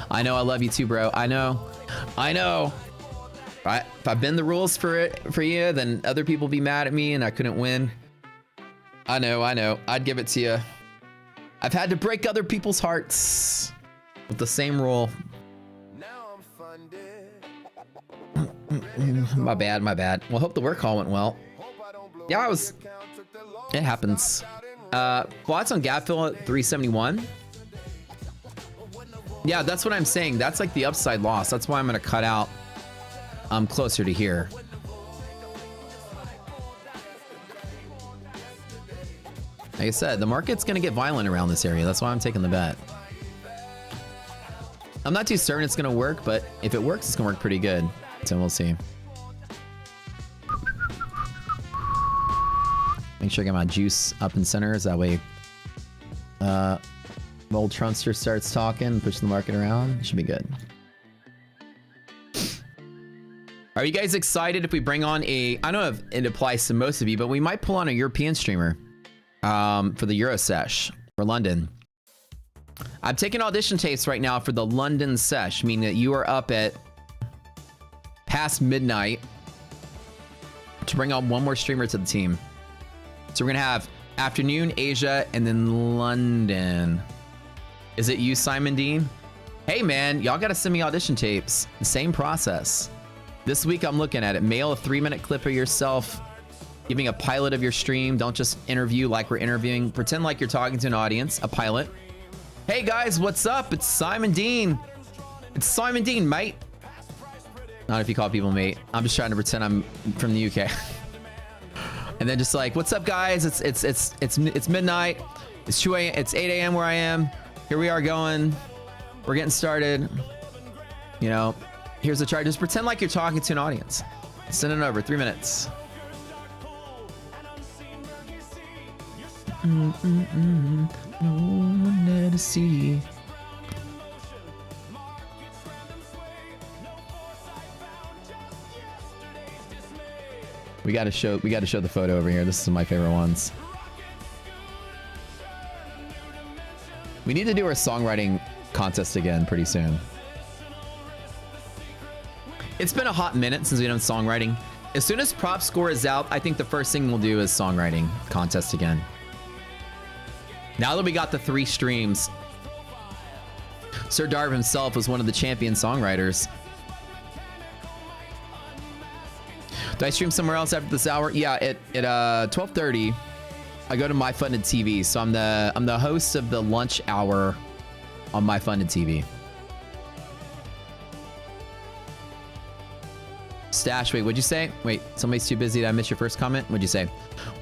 I know, I love you too, bro. I know. Right? If I bend the rules for you, then other people be mad at me and I couldn't win. I know. I'd give it to you. I've had to break other people's hearts with the same rule. My bad. Well, hope the work call went well. Yeah, it happens. Thoughts on gap fill at 371? Yeah, that's what I'm saying. That's like the upside loss. That's why I'm going to cut out closer to here. Like I said, the market's going to get violent around this area. That's why I'm taking the bet. I'm not too certain it's going to work, but if it works, it's going to work pretty good. So we'll see. Make sure I get my juice up in center. Is that way old Trunster starts talking, push the market around. It should be good. Are you guys excited if we bring on I don't know if it applies to most of you, but we might pull on a European streamer for the Euro Sesh for London. I'm taking audition tapes right now for the London Sesh, meaning that you are up at past midnight to bring on one more streamer to the team. So we're gonna have afternoon, Asia, and then London. Is it you, Simon Dean? Hey man, y'all gotta send me audition tapes. The same process. This week I'm looking at it. Mail a 3-minute clip of yourself giving a pilot of your stream. Don't just interview like we're interviewing. Pretend like you're talking to an audience, a pilot. Hey guys, what's up? It's Simon Dean. It's Simon Dean, mate. Not if you call people mate. I'm just trying to pretend I'm from the UK. And then just like, what's up, guys? It's midnight. It's 2 a.m. It's 8 a.m. where I am. Here we are going. We're getting started. You know, here's the try. Just pretend like you're talking to an audience. Send it over. 3 minutes. No one there to see. We gotta show the photo over here. This is my favorite ones. We need to do our songwriting contest again pretty soon. It's been a hot minute since we've done songwriting. As soon as prop score is out, I think the first thing we'll do is songwriting contest again. Now that we got the 3 streams, Sir Darb himself was one of the champion songwriters. Do I stream somewhere else after this hour? Yeah, at 12:30, I go to My Funded TV. So I'm the host of the lunch hour on My Funded TV. Stash, wait, what'd you say? Wait, somebody's too busy. Did I miss your first comment? What'd you say?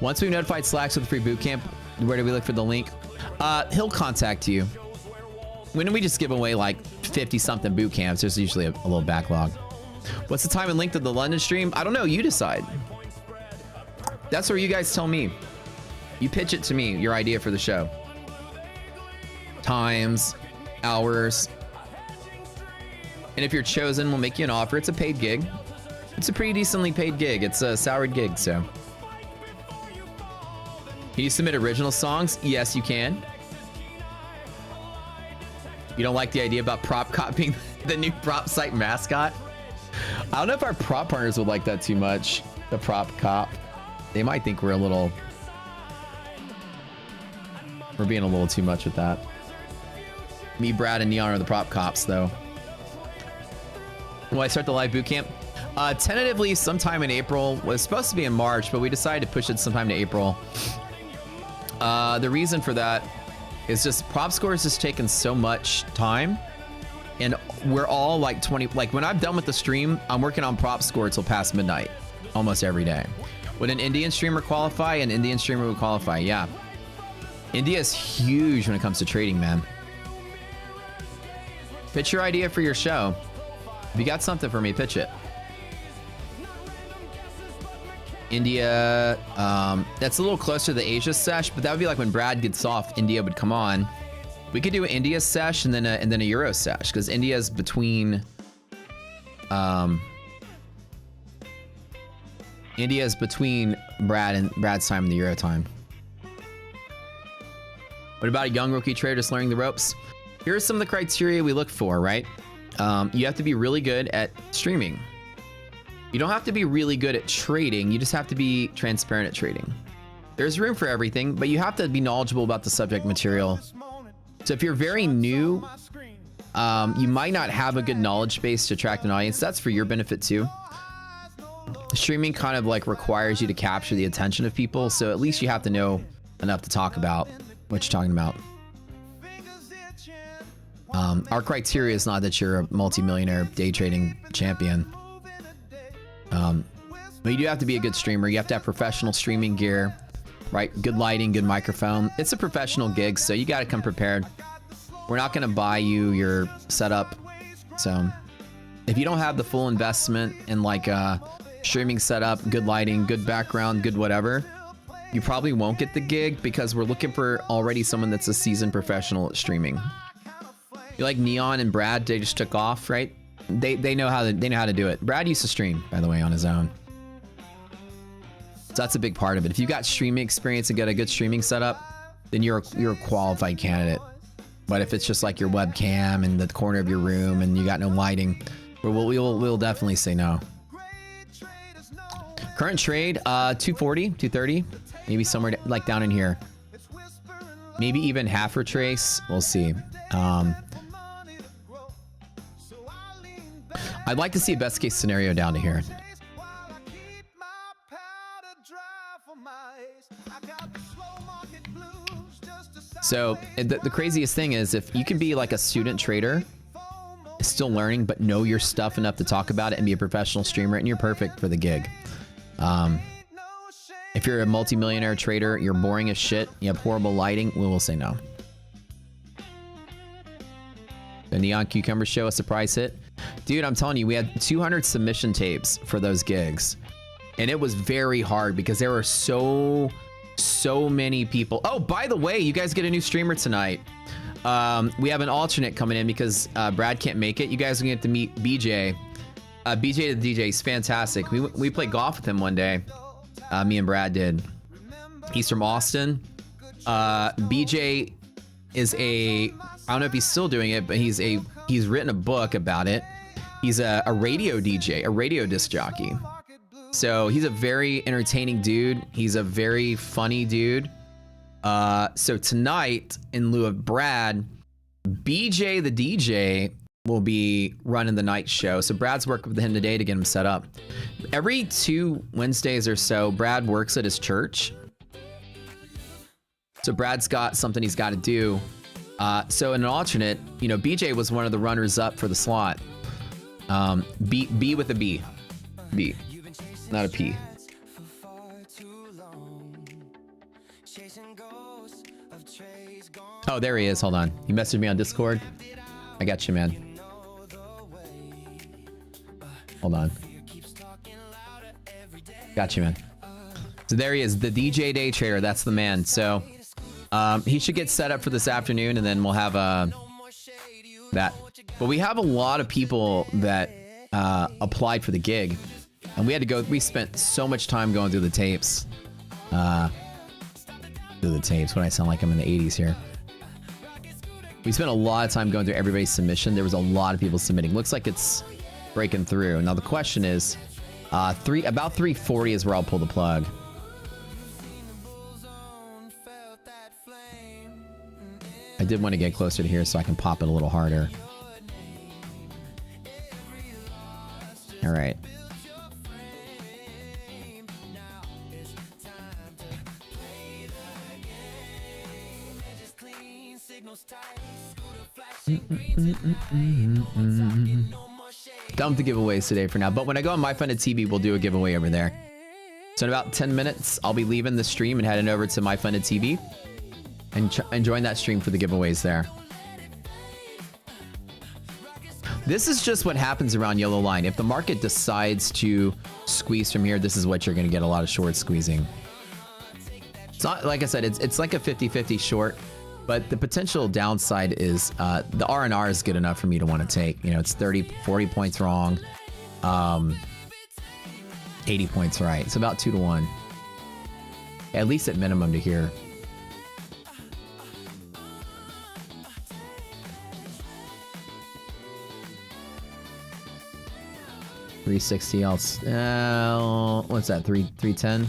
Once we've notified Slacks with the free boot camp, where do we look for the link? He'll contact you. When we just give away like 50 something boot camps, there's usually a little backlog. What's the time and length of the London stream? I don't know. You decide. That's where you guys tell me. You pitch it to me, your idea for the show. Times, hours. And if you're chosen, we'll make you an offer. It's a paid gig. It's a pretty decently paid gig. It's a salaried gig, so. Can you submit original songs? Yes, you can. You don't like the idea about prop copying the new prop site mascot? I don't know if our prop partners would like that too much. The prop cop. They might think we're being a little too much with that. Me, Brad, and Neon are the prop cops, though. Will I start the live boot camp? Tentatively sometime in April. It was supposed to be in March, but we decided to push it sometime to April. The reason for that is just prop score has just taken so much time. And we're all like 20, like when I'm done with the stream, I'm working on prop score till past midnight, almost every day. Would an Indian streamer qualify? An Indian streamer would qualify, yeah. India is huge when it comes to trading, man. Pitch your idea for your show. If you got something for me, pitch it. India, that's a little closer to the Asia sesh, but that would be like when Brad gets off, India would come on. We could do an India sesh and then a Euro sesh because India is between Brad's time and the Euro time. What about a young rookie trader just learning the ropes? Here are some of the criteria we look for, right? You have to be really good at streaming. You don't have to be really good at trading. You just have to be transparent at trading. There's room for everything, but you have to be knowledgeable about the subject material. So if you're very new, you might not have a good knowledge base to attract an audience. That's for your benefit too. Streaming kind of like requires you to capture the attention of people. So at least you have to know enough to talk about what you're talking about. Our criteria is not that you're a multi-millionaire day trading champion. But you do have to be a good streamer. You have to have professional streaming gear, right? Good lighting, good microphone. It's a professional gig, so you got to come prepared. We're not going to buy you your setup. So if you don't have the full investment in like a streaming setup, good lighting, good background, good whatever, you probably won't get the gig because we're looking for already someone that's a seasoned professional at streaming. You like Neon and Brad, they just took off, right? They know how to do it. Brad used to stream, by the way, on his own. So that's a big part of it. If you've got streaming experience and got a good streaming setup, then you're a qualified candidate. But if it's just like your webcam in the corner of your room and you got no lighting, we'll definitely say no. Current trade, 240, 230, maybe somewhere like down in here. Maybe even half retrace. We'll see. I'd like to see a best case scenario down to here. So the craziest thing is if you can be like a student trader still learning, but know your stuff enough to talk about it and be a professional streamer, and you're perfect for the gig. If you're a multimillionaire trader, you're boring as shit, you have horrible lighting, we will say no. The Neon Cucumber Show, a surprise hit. Dude, I'm telling you, we had 200 submission tapes for those gigs. And it was very hard because there were so many people. Oh, by the way, you guys get a new streamer tonight. We have an alternate coming in because Brad can't make it. You guys are gonna get to meet BJ. BJ the DJ is fantastic. We played golf with him one day. Me and Brad did. He's from Austin. BJ is I don't know if he's still doing it, but he's written a book about it. He's a radio DJ, a radio disc jockey. So he's a very entertaining dude. He's a very funny dude. So tonight, in lieu of Brad, BJ the DJ will be running the night show. So Brad's working with him today to get him set up. Every 2 Wednesdays or so, Brad works at his church. So Brad's got something he's got to do. So in an alternate, you know, BJ was one of the runners up for the slot. B with a B. B, not a P. Oh, there he is. Hold on. He messaged me on Discord. I got you, man. Hold on. Got you, man. So there he is, the DJ Day Trader. That's the man. So he should get set up for this afternoon, and then we'll have that. But we have a lot of people that applied for the gig, and we had to go. We spent so much time going through the tapes. What do I sound like? I'm in the 80s here. We spent a lot of time going through everybody's submission. There was a lot of people submitting. Looks like it's breaking through. Now the question is, about 340 is where I'll pull the plug. I did want to get closer to here so I can pop it a little harder. All right. Dumb to giveaways today for now, but when I go on My Funded TV, we'll do a giveaway over there. So in about 10 minutes, I'll be leaving the stream and heading over to My Funded TV and join that stream for the giveaways there. This is just what happens around Yellow Line. If the market decides to squeeze from here, this is what you're going to get, a lot of short squeezing. It's not, like I said, it's like a 50-50 short, but the potential downside is the R&R is good enough for me to want to take. You know, it's 40 points wrong, 80 points right. It's about 2 to 1, at least at minimum to here. $360. What's that? 310.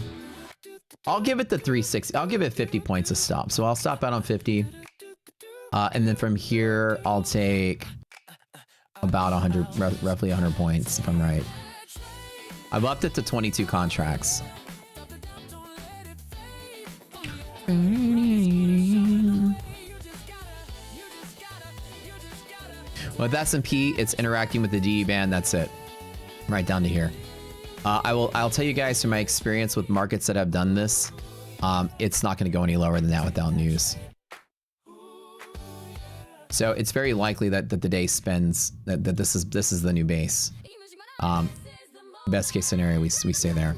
I'll give it the 360. I'll give it 50 points a stop. So I'll stop out on 50. And then from here, I'll take about 100, roughly 100 points if I'm right. I've upped it to 22 contracts. With S&P, it's interacting with the DE band. That's it. Right down to here. I'll tell you guys from my experience with markets that have done this, it's not going to go any lower than that without news. So it's very likely that the day spends that this is the new base. Best case scenario, we stay there.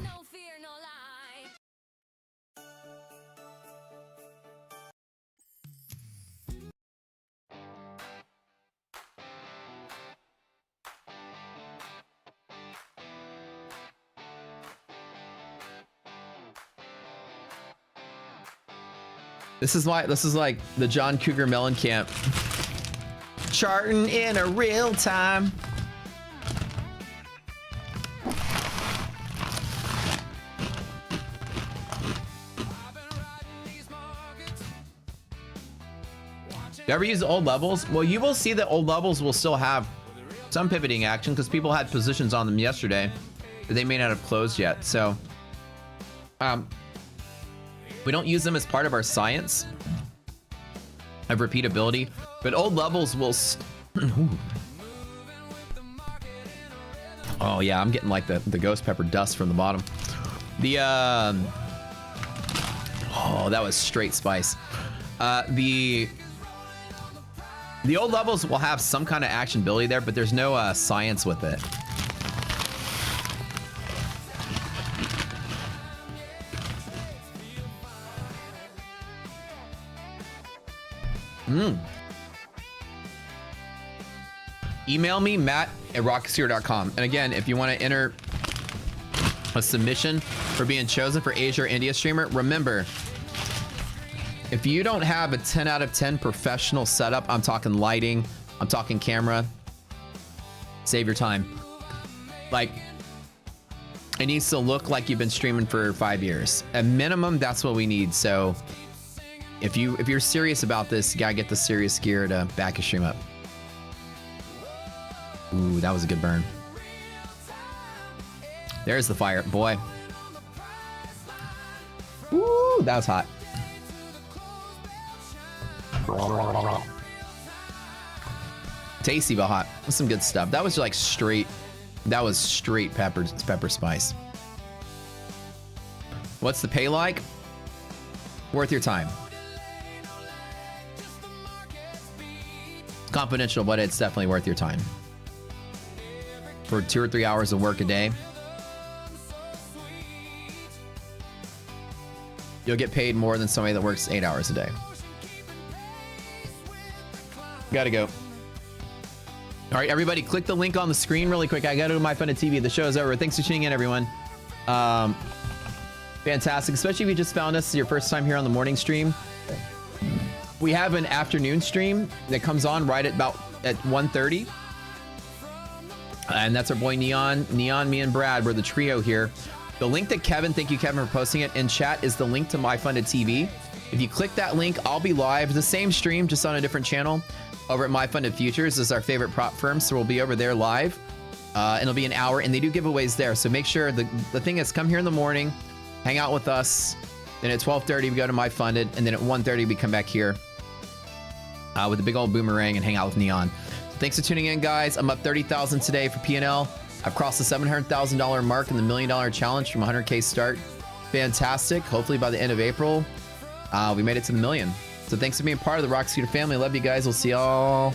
This is like the John Cougar Mellencamp charting in a real time. You ever use old levels? Well, you will see that old levels will still have some pivoting action because people had positions on them yesterday that they may not have closed yet. So, we don't use them as part of our science of repeatability, but old levels will Oh yeah, I'm getting like the ghost pepper dust from the bottom. The oh, that was straight spice. The old levels will have some kind of actionability there, but there's no science with it. Email me, matt@rockseer.com. And again, if you want to enter a submission for being chosen for Asia or India streamer, remember, if you don't have a 10 out of 10 professional setup, I'm talking lighting, I'm talking camera, save your time. Like, it needs to look like you've been streaming for 5 years. At minimum, that's what we need. So if you're serious about this, you gotta get the serious gear to back your stream up. Ooh, that was a good burn. There's the fire, boy. Ooh, that was hot. Tasty but hot. That's some good stuff. That was like straight. That was straight pepper spice. What's the pay like? Worth your time. Confidential, but it's definitely worth your time. For 2 or 3 hours of work a day, you'll get paid more than somebody that works 8 hours a day. Gotta go. All right, everybody, click the link on the screen really quick. I gotta go to My Funded TV. The show's over. Thanks for tuning in, everyone. Fantastic, especially if you just found us your first time here on the morning stream. We have an afternoon stream that comes on right at 1:30. And that's our boy Neon, me and Brad. We're the trio here. The link that Kevin, thank you Kevin for posting it in chat, is the link to My Funded TV. If you click that link, I'll be live. The same stream, just on a different channel over at My Funded Futures. This is our favorite prop firm, so we'll be over there live. And it'll be an hour, and they do giveaways there. So make sure, the thing is, come here in the morning, hang out with us. Then at 12:30, we go to My Funded, and then at 1:30, we come back here with a big old boomerang and hang out with Neon. Thanks for tuning in, guys. I'm up 30,000 today for P&L. I've crossed the $700,000 mark in the $1 million challenge from 100K start. Fantastic. Hopefully by the end of April, we made it to the million. So thanks for being part of the Rock Scooter family. Love you guys. We'll see y'all